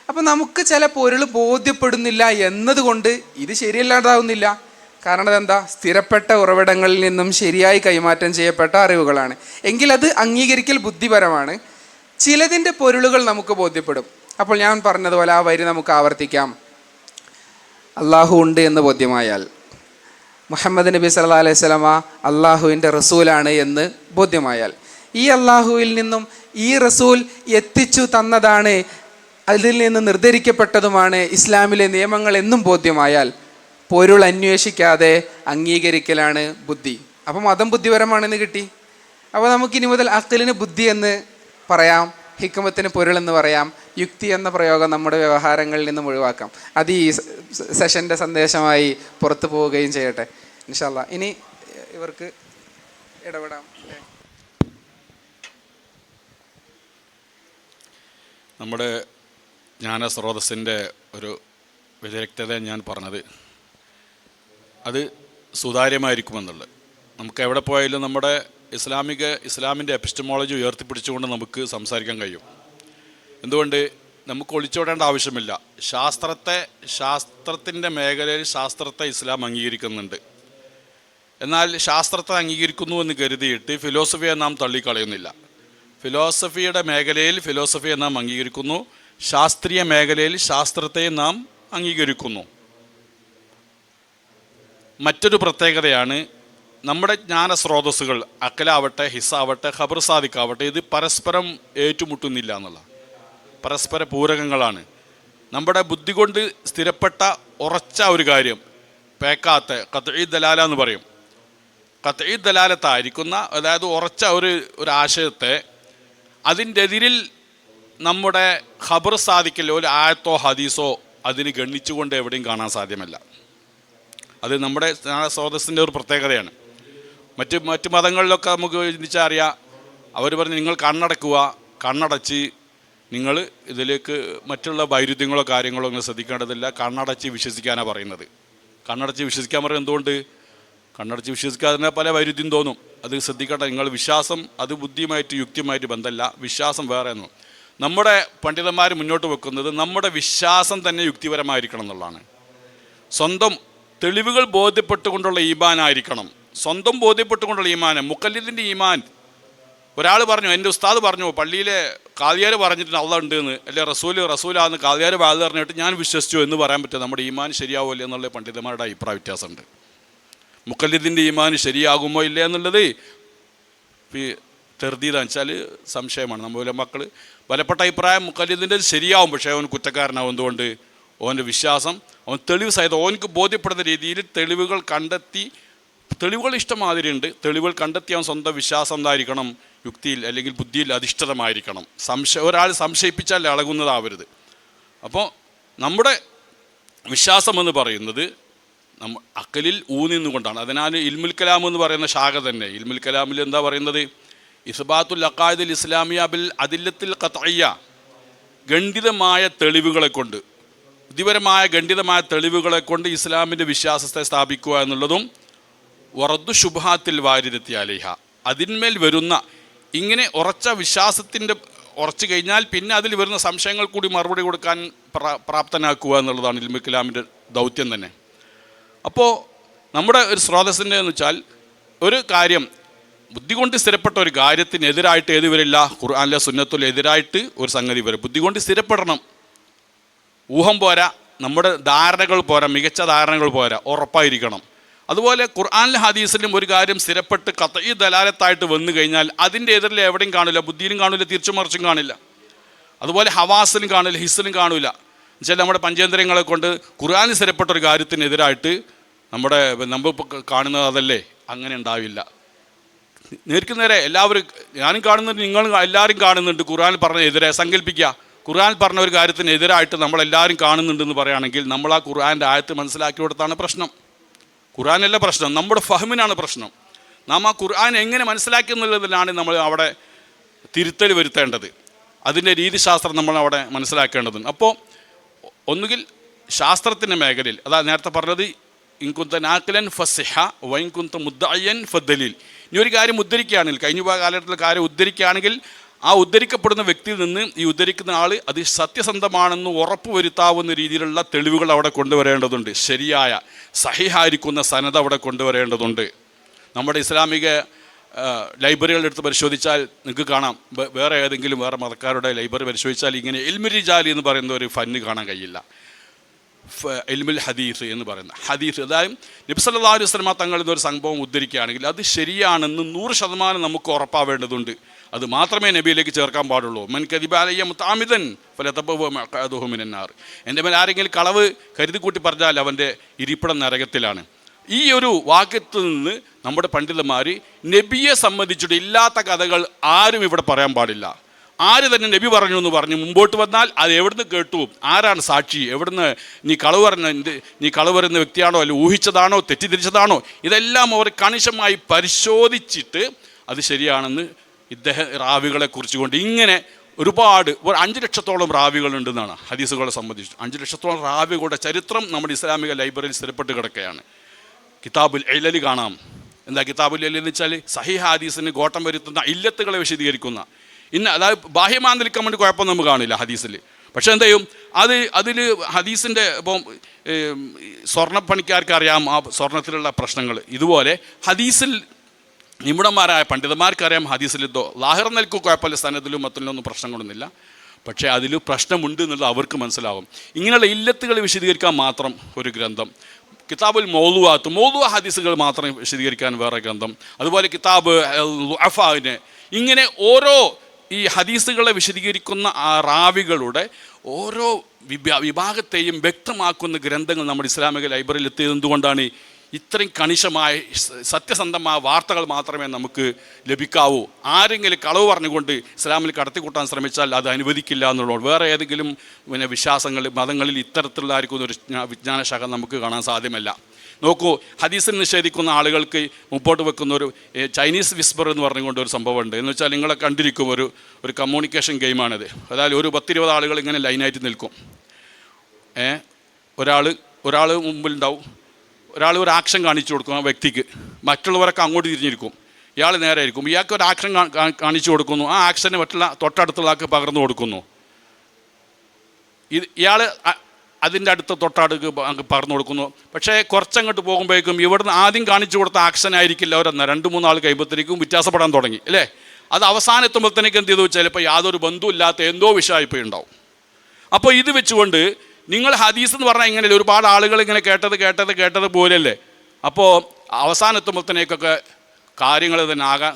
അപ്പോൾ നമുക്ക് ചില പൊരുൾ ബോധ്യപ്പെടുന്നില്ല എന്നതുകൊണ്ട് ഇത് ശരിയല്ലാതാവുന്നില്ല. കാരണം അതെന്താ? സ്ഥിരപ്പെട്ട ഉറവിടങ്ങളിൽ നിന്നും ശരിയായി കൈമാറ്റം ചെയ്യപ്പെട്ട അറിവുകളാണ്. എങ്കിൽ അത് അംഗീകരിക്കൽ ബുദ്ധിപരമാണ്. ചിലതിൻ്റെ പൊരുളുകൾ നമുക്ക് ബോധ്യപ്പെടും. അപ്പോൾ ഞാൻ പറഞ്ഞതുപോലെ ആ വരി നമുക്ക് ആവർത്തിക്കാം. അള്ളാഹു ഉണ്ട് എന്ന് ബോധ്യമായാൽ, മുഹമ്മദ് നബി സല്ലല്ലാഹു അലൈഹി വസല്ലമ അള്ളാഹുവിൻ്റെ റസൂലാണ് എന്ന് ബോധ്യമായാൽ, ഈ അള്ളാഹുവിൽ നിന്നും ഈ റസൂൽ എത്തിച്ചു തന്നതാണ്, അതിൽ നിന്ന് നിർദ്ധരിക്കപ്പെട്ടതുമാണ് ഇസ്ലാമിലെ നിയമങ്ങൾ എന്നും ബോധ്യമായാൽ, പൊരുൾ അന്വേഷിക്കാതെ അംഗീകരിക്കലാണ് ബുദ്ധി. അപ്പം മതം ബുദ്ധിപരമാണെന്ന് കിട്ടി. അപ്പോൾ നമുക്കിനി മുതൽ അഖ്ലിന് ബുദ്ധി എന്ന് പറയാം, ഹിക്മത്തിന് പൊരുൾ എന്ന് പറയാം, യുക്തി എന്ന പ്രയോഗം നമ്മുടെ വ്യവഹാരങ്ങളിൽ നിന്നും ഒഴിവാക്കാം. അത് ഈ സെഷൻ്റെ സന്ദേശമായി പുറത്തു പോവുകയും ചെയ്യട്ടെ ഇൻഷാ അല്ലാ. ഇനി ഇവർക്ക് ഇടപെടാം. നമ്മുടെ ജ്ഞാനസ്രോതസ്സിൻ്റെ ഒരു വ്യതിരക്തത ഞാൻ പറഞ്ഞത് അത് സുതാര്യമായിരിക്കുമെന്നുള്ളത്. നമുക്ക് എവിടെ പോയാലും നമ്മുടെ ഇസ്ലാമിൻ്റെ എപ്പിസ്റ്റമോളജി ഉയർത്തിപ്പിടിച്ചുകൊണ്ട് നമുക്ക് സംസാരിക്കാൻ കഴിയും. എന്തുകൊണ്ട്? നമുക്ക് ഒളിച്ചോടേണ്ട ആവശ്യമില്ല. ശാസ്ത്രത്തിൻ്റെ മേഖലയിൽ ശാസ്ത്രത്തെ ഇസ്ലാം അംഗീകരിക്കുന്നുണ്ട്. എന്നാൽ ശാസ്ത്രത്തെ അംഗീകരിക്കുന്നു എന്ന് കരുതിയിട്ട് ഫിലോസഫിയെ നാം തള്ളിക്കളയുന്നില്ല. ഫിലോസഫിയുടെ മേഖലയിൽ ഫിലോസഫിയെ നാം അംഗീകരിക്കുന്നു, ശാസ്ത്രീയ മേഖലയിൽ ശാസ്ത്രത്തെ നാം അംഗീകരിക്കുന്നു. മറ്റൊരു പ്രത്യേകതയാണ് നമ്മുടെ ജ്ഞാനസ്രോതസ്സുകൾ, അക്കലാവട്ടെ, ഹിസ്സാവട്ടെ, ഖബർ സാദിക്കാവട്ടെ, ഇത് പരസ്പരം ഏറ്റുമുട്ടുന്നില്ല എന്നുള്ള, പരസ്പര പൂരകങ്ങളാണ്. നമ്മുടെ ബുദ്ധി കൊണ്ട് സ്ഥിരപ്പെട്ട ഉറച്ച ഒരു കാര്യം, പേക്കാത്ത ഖത്ഈ ദലാല എന്ന് പറയും. ഖത്ഈ ദലാലത്തായിരിക്കുന്ന, അതായത് ഉറച്ച ഒരു ആശയത്തെ അതിൻ്റെ എതിരിൽ നമ്മുടെ ഖബർ സാദിക്കൽ ഒരു ആയത്തോ ഹദീസോ അതിന് ഗണ്ണിച്ചുകൊണ്ട് എവിടെയും കാണാൻ സാധ്യമല്ല. അത് നമ്മുടെ സ്രോതസ്സിൻ്റെ ഒരു പ്രത്യേകതയാണ്. മറ്റ് മതങ്ങളിലൊക്കെ നമുക്ക് ചിന്തിച്ചാൽ അറിയാം, അവർ പറഞ്ഞ് നിങ്ങൾ കണ്ണടച്ച് നിങ്ങൾ ഇതിലേക്ക് മറ്റുള്ള വൈരുദ്ധ്യങ്ങളോ കാര്യങ്ങളോ ഒന്നും ശ്രദ്ധിക്കേണ്ടതില്ല, കണ്ണടച്ച് വിശ്വസിക്കാനാണ് പറയുന്നത്. കണ്ണടച്ച് വിശ്വസിക്കാൻ പറയുന്നത് എന്തുകൊണ്ട്? കണ്ണടച്ച് വിശ്വസിക്കാതെ പല വൈരുദ്ധ്യം തോന്നും. അത് ശ്രദ്ധിക്കേണ്ട. നിങ്ങൾ വിശ്വാസം അത് ബുദ്ധിയുമായിട്ട് യുക്തിയുമായിട്ട് ബന്ധമല്ല, വിശ്വാസം വേറെ ഒന്നും. നമ്മുടെ പണ്ഡിതന്മാർ മുന്നോട്ട് വെക്കുന്നത് നമ്മുടെ വിശ്വാസം തന്നെ യുക്തിപരമായിരിക്കണം എന്നുള്ളതാണ്. സ്വന്തം തെളിവുകൾ ബോധ്യപ്പെട്ടുകൊണ്ടുള്ള ഈമാനായിരിക്കണം. സ്വന്തം ബോധ്യപ്പെട്ടുകൊണ്ടുള്ള ഈമാൻ, മുഖല്ലിദിൻ്റെ ഈമാൻ. ഒരാൾ പറഞ്ഞു, എൻ്റെ ഉസ്താദ് പറഞ്ഞു, പള്ളിയിലെ കാദിയാർ പറഞ്ഞിട്ട് അള്ളാഹ് ഉണ്ട് എന്ന്, അല്ലെ റസൂലാന്ന് കാദിയാർ വാത് പറഞ്ഞിട്ട് ഞാൻ വിശ്വസിച്ചു എന്ന് പറയാൻ പറ്റും. നമ്മുടെ ഈമാൻ ശരിയാവുമല്ലോ എന്നുള്ള പണ്ഡിതന്മാരുടെ അഭിപ്രായ വ്യത്യാസമുണ്ട്. മുഖല്ലിദിൻ്റെ ഈമാൻ ശരിയാകുമോ ഇല്ല എന്നുള്ളത് തെർദീദാന്ന് വെച്ചാൽ സംശയമാണ്. നമ്മുടെ മക്കൾ ബലപ്പെട്ട അഭിപ്രായം മുഖല്ലിദിൻ്റെ ശരിയാവും, പക്ഷേ അവൻ കുറ്റക്കാരനാവും. എന്തുകൊണ്ട്? അവൻ്റെ വിശ്വാസം, അവൻ തെളിവ് സഹിതം ഓനക്ക് ബോധ്യപ്പെടുന്ന രീതിയിൽ തെളിവുകൾ ഇഷ്ടമാതിരിയുണ്ട്. തെളിവുകൾ കണ്ടെത്തി അവൻ സ്വന്തം വിശ്വാസം എന്തായിരിക്കണം? യുക്തിയിൽ അല്ലെങ്കിൽ ബുദ്ധിയിൽ അധിഷ്ഠിതമായിരിക്കണം. ഒരാൾ സംശയിപ്പിച്ചാൽ ഇളകുന്നതാവരുത്. അപ്പോൾ നമ്മുടെ വിശ്വാസം എന്ന് പറയുന്നത് അക്കലിൽ ഊന്നിന്നുകൊണ്ടാണ്. അതിനാൽ ഇൽമുൽ കലാം എന്ന് പറയുന്ന ശാഖ തന്നെ, ഇൽമുൽ കലാമിൽ എന്താ പറയുന്നത്? ഇസ്ബാത്തുൽ അഖായിദുൽ ഇസ്ലാമിയ ബിൽ അദില്ലത്തിൽ ഖത്ഇയ്യ, ഖണ്ഡിതമായ തെളിവുകളെ കൊണ്ട്, ബുദ്ധിപരമായ ഖണ്ഡിതമായ തെളിവുകളെ കൊണ്ട് ഇസ്ലാമിൻ്റെ വിശ്വാസത്തെ സ്ഥാപിക്കുക എന്നുള്ളതും വറദ്ദു ശുബ്ഹാത്തിൽ വാരിദത്തി അലൈഹ, അതിന്മേൽ വരുന്ന ഇങ്ങനെ ഉറച്ച വിശ്വാസത്തിൻ്റെ ഉറച്ചു കഴിഞ്ഞാൽ പിന്നെ അതിൽ വരുന്ന സംശയങ്ങൾ കൂടി മറുപടി കൊടുക്കാൻ പ്രാപ്തനാക്കുക എന്നുള്ളതാണ് ഇൽമുൽ കലാമിൻ്റെ ദൗത്യം തന്നെ. അപ്പോൾ നമ്മുടെ ഒരു സ്രോതസ്സിൻ്റെ എന്ന് വെച്ചാൽ ഒരു കാര്യം ബുദ്ധി കൊണ്ട് സ്ഥിരപ്പെട്ട ഒരു കാര്യത്തിനെതിരായിട്ട് ഏത് വരില്ല, ഖുർആനിലെ സുന്നത്തുൽ എതിരായിട്ട് ഒരു സംഗതി വരും. ബുദ്ധി കൊണ്ട് സ്ഥിരപ്പെടണം. ഊഹം പോരാ, നമ്മുടെ ധാരണകൾ പോരാ, മികച്ച ധാരണകൾ പോരാ, ഉറപ്പായിരിക്കണം. അതുപോലെ ഖുർആനിലും ഹദീസിലും ഒരു കാര്യം സ്ഥിരപ്പെട്ട് ഖത്ഈ ദലാലത്തായിട്ട് വന്നു കഴിഞ്ഞാൽ അതിൻ്റെ എതിരിൽ എവിടെയും കാണില്ല, ബുദ്ധിയിലും കാണില്ല, തിരിച്ചു മറിച്ചും കാണില്ല. അതുപോലെ ഹവാസിലും കാണില്ല, ഹിസ്സിലും കാണില്ല. എന്നുവെച്ചാൽ നമ്മുടെ പഞ്ചേന്ദ്രിയങ്ങളെ കൊണ്ട് ഖുർആനിൽ സ്ഥിരപ്പെട്ട ഒരു കാര്യത്തിനെതിരായിട്ട് നമ്മളിപ്പോൾ കാണുന്നത് അതല്ലേ, അങ്ങനെ ഉണ്ടാവില്ല. നേർക്ക് നേരെ എല്ലാവരും, ഞാനും കാണുന്നുണ്ട്, നിങ്ങളും എല്ലാവരും കാണുന്നുണ്ട്. ഖുർആനിൽ പറഞ്ഞതിനെതിരെ സങ്കല്പിക്കുക, ഖുർആൻ പറഞ്ഞ ഒരു കാര്യത്തിനെതിരായിട്ട് നമ്മളെല്ലാവരും കാണുന്നുണ്ടെന്ന് പറയുകയാണെങ്കിൽ നമ്മൾ ആ ഖുർആൻ്റെ ആയത്ത് മനസ്സിലാക്കി കൊടുത്താണ് പ്രശ്നം. ഖുർആനല്ല പ്രശ്നം, നമ്മുടെ ഫഹ്മിനാണ് പ്രശ്നം. നാം ആ ഖുർആൻ എങ്ങനെ മനസ്സിലാക്കി എന്നുള്ളതിലാണ് നമ്മൾ അവിടെ തിരുത്തൽ വരുത്തേണ്ടത്. അതിൻ്റെ രീതിശാസ്ത്രം നമ്മൾ അവിടെ മനസ്സിലാക്കേണ്ടതുണ്ട്. അപ്പോൾ ഒന്നുകിൽ ശാസ്ത്രത്തിൻ്റെ മേഖലയിൽ, അതാ നേരത്തെ പറഞ്ഞത്, ഇൻകുന്ത നാക്കിലൻ ഫസിഹ വൈൻകുന്ത മുദ്ദഅയ്യൻ ഫദ്ദലീൽ. ഇനി ഒരു കാര്യം ഉദ്ധരിക്കുകയാണെങ്കിൽ, കഴിഞ്ഞ കാലഘട്ടത്തിലെ കാര്യം ഉദ്ധരിക്കുകയാണെങ്കിൽ ആ ഉദ്ധരിക്കപ്പെടുന്ന വ്യക്തിയിൽ നിന്ന് ഈ ഉദ്ധരിക്കുന്ന ആൾ അത് സത്യസന്ധമാണെന്ന് ഉറപ്പുവരുത്താവുന്ന രീതിയിലുള്ള തെളിവുകൾ അവിടെ കൊണ്ടുവരേണ്ടതുണ്ട്. ശരിയായ സഹിഹായിരിക്കുന്ന സനത് അവിടെ കൊണ്ടുവരേണ്ടതുണ്ട്. നമ്മുടെ ഇസ്ലാമിക ലൈബ്രറികളെടുത്ത് പരിശോധിച്ചാൽ നിങ്ങൾക്ക് കാണാം, വേറെ ഏതെങ്കിലും വേറെ മതക്കാരുടെ ലൈബ്രറി പരിശോധിച്ചാൽ ഇങ്ങനെ ഇൽമുൽ റിജാലി എന്ന് പറയുന്ന ഒരു ഫന്ന് കാണാൻ കഴിയില്ല. ഇൽമുൽ ഹദീസ് എന്ന് പറയുന്ന ഹദീസ്, അതായത് നബി സല്ലല്ലാഹു അലൈഹി വസല്ലം തങ്ങളിൽ നിന്നൊരു സംഭവം ഉദ്ധരിക്കുകയാണെങ്കിൽ അത് ശരിയാണെന്ന് 100% നമുക്ക് ഉറപ്പാവേണ്ടതുണ്ട്. അത് മാത്രമേ നബിയിലേക്ക് ചേർക്കാൻ പാടുള്ളൂ. മൻ കദിബ അലയ്യ മുതഅമ്മിദൻ ഫലതബവ്വ മഖഅദഹു മിനൻ നാർ. എൻ്റെ മേൽ ആരെങ്കിലും കളവ് കരുതി കൂട്ടി പറഞ്ഞാൽ അവൻ്റെ ഇരിപ്പിടം നരകത്തിലാണ്. ഈ ഒരു വാക്യത്തിൽ നിന്ന് നമ്മുടെ പണ്ഡിതന്മാർ നബിയെ സംബന്ധിച്ചിട്ട് ഇല്ലാത്ത കഥകൾ ആരും ഇവിടെ പറയാൻ പാടില്ല. ആര് തന്നെ നബി പറഞ്ഞു എന്ന് പറഞ്ഞ് മുമ്പോട്ട് വന്നാൽ അത് എവിടുന്ന് കേട്ടു, ആരാണ് സാക്ഷി, എവിടുന്ന് നീ കളവ് പറയുന്ന വ്യക്തിയാണോ, അല്ലെങ്കിൽ ഊഹിച്ചതാണോ, തെറ്റിദ്ധരിച്ചതാണോ, ഇതെല്ലാം അവർ കണിശമായി പരിശോധിച്ചിട്ട് അത് ശരിയാണെന്ന് ഇദ്ദേഹം റാവികളെ കുറിച്ചുകൊണ്ട് ഇങ്ങനെ ഒരുപാട് 5 ലക്ഷത്തോളം റാവികളുണ്ടെന്നാണ് ഹദീസുകളെ സംബന്ധിച്ച്. 5 ലക്ഷത്തോളം റാവികളുടെ ചരിത്രം നമ്മുടെ ഇസ്ലാമിക ലൈബ്രറിയിൽ സ്ഥിരപ്പെട്ട് കിടക്കുകയാണ്. കിതാബുൽ ഇലൽ കാണാം. എന്താ കിതാബുൽ ഇലൽ എന്ന് വെച്ചാൽ സഹീഹ് ഹദീസിന് കോട്ടം വരുത്തുന്ന ഇല്ലത്തുകളെ വിശദീകരിക്കുന്ന അതായത് ബാഹ്യമായി നിൽക്കാൻ വേണ്ടി കുഴപ്പമൊന്നും നമുക്ക് കാണില്ല ഹദീസിൽ. പക്ഷേ എന്ത് ചെയ്യും, അതിൽ ഹദീസിൻ്റെ ഇപ്പം സ്വർണ്ണപ്പണിക്കാർക്ക് അറിയാം ആ സ്വർണത്തിലുള്ള പ്രശ്നങ്ങൾ. ഇതുപോലെ ഹദീസിൽ നിപുണന്മാരായ പണ്ഡിതന്മാർക്കറിയാം ഹദീസിൽ ലാഹിർ നിൽക്കും കുഴപ്പമില്ല, സനദിലും മത്തിലൊന്നും പ്രശ്നങ്ങളൊന്നുമില്ല. പക്ഷേ അതിൽ പ്രശ്നമുണ്ട് എന്നുള്ളത് അവർക്ക് മനസ്സിലാവും. ഇങ്ങനെയുള്ള ഇല്ലത്തുകൾ വിശദീകരിക്കാൻ മാത്രം ഒരു ഗ്രന്ഥം. കിതാബുൽ മൗദൂഅ ഹദീസുകൾ മാത്രം വിശദീകരിക്കാൻ വേറെ ഗ്രന്ഥം. അതുപോലെ കിതാബ് ളുഅഫാഇനെ, ഇങ്ങനെ ഓരോ ഈ ഹദീസുകളെ വിശദീകരിക്കുന്ന ആ റാവികളുടെ ഓരോ വിഭാഗത്തെയും വ്യക്തമാക്കുന്ന ഗ്രന്ഥങ്ങൾ നമ്മുടെ ഇസ്ലാമിക ലൈബ്രറിയിൽ എത്തിയത് എന്തുകൊണ്ടാണ്? ഇത്രയും കണിശമായ സത്യസന്ധമായ വാർത്തകൾ മാത്രമേ നമുക്ക് ലഭിക്കാവൂ. ആരെങ്കിലും കളവ് പറഞ്ഞുകൊണ്ട് ഇസ്ലാമിൽ കടത്തിക്കൂട്ടാൻ ശ്രമിച്ചാൽ അത് അനുവദിക്കില്ല എന്നുള്ളൂ. വേറെ ഏതെങ്കിലും വിശ്വാസങ്ങൾ മതങ്ങളിൽ ഇത്തരത്തിലുള്ള ആയിരിക്കുന്ന ഒരു വിജ്ഞാനശാഖ നമുക്ക് കാണാൻ സാധ്യമല്ല. നോക്കൂ, ഹദീസിൽ നിഷേധിക്കുന്ന ആളുകൾക്ക് മുമ്പോട്ട് വെക്കുന്ന ഒരു ചൈനീസ് വിസ്പർ എന്ന് പറഞ്ഞുകൊണ്ട് ഒരു സംഭവമുണ്ട്. എന്ന് വെച്ചാൽ നിങ്ങളെ കണ്ടിരിക്കും, ഒരു കമ്മ്യൂണിക്കേഷൻ ഗെയിമാണിത്. അതായത് ഒരു 10-20 ആളുകൾ ഇങ്ങനെ ലൈനായിട്ട് നിൽക്കും. ഒരാൾ മുമ്പിലുണ്ടാവും, ഒരാൾ ഒരു ആക്ഷൻ കാണിച്ചു കൊടുക്കും ആ വ്യക്തിക്ക്, മറ്റുള്ളവരൊക്കെ അങ്ങോട്ട് തിരിഞ്ഞിരിക്കും, ഇയാൾ നേരെ ആയിരിക്കും. ഇയാൾക്ക് ഒരു ആക്ഷൻ കാണിച്ചു കൊടുക്കുന്നു, ആ ആക്ഷനെ മറ്റുള്ള തൊട്ടടുത്തുള്ള ആൾക്ക് പകർന്നു കൊടുക്കുന്നു. ഇയാൾ അതിൻ്റെ അടുത്ത് തൊട്ടടുക്ക് പകർന്നു കൊടുക്കുന്നു. പക്ഷേ കുറച്ചങ്ങോട്ട് പോകുമ്പോഴേക്കും ഇവിടുന്ന് ആദ്യം കാണിച്ചു കൊടുത്ത ആക്ഷൻ ആയിരിക്കില്ല അവരെന്ന 2-3 ആൾ കഴിയുമ്പോഴത്തേക്കും വ്യത്യാസപ്പെടാൻ തുടങ്ങി അല്ലേ. അത് അവസാനം എത്തുമ്പോഴത്തേക്ക് എന്ത് ചെയ്തു ചിലപ്പോൾ യാതൊരു ബന്ധമില്ലാത്ത എന്തോ വിഷയമായിപ്പോയി ഉണ്ടാവും. അപ്പോൾ ഇത് വെച്ചുകൊണ്ട് നിങ്ങൾ ഹദീസ് എന്ന് പറഞ്ഞാൽ ഇങ്ങനെ ഒരുപാട് ആളുകൾ ഇങ്ങനെ കേട്ടത് പോലെയല്ലേ. അപ്പോൾ അവസാനം എത്തുമ്പോഴത്തേക്കൊക്കെ കാര്യങ്ങൾ തന്നെ ആകെ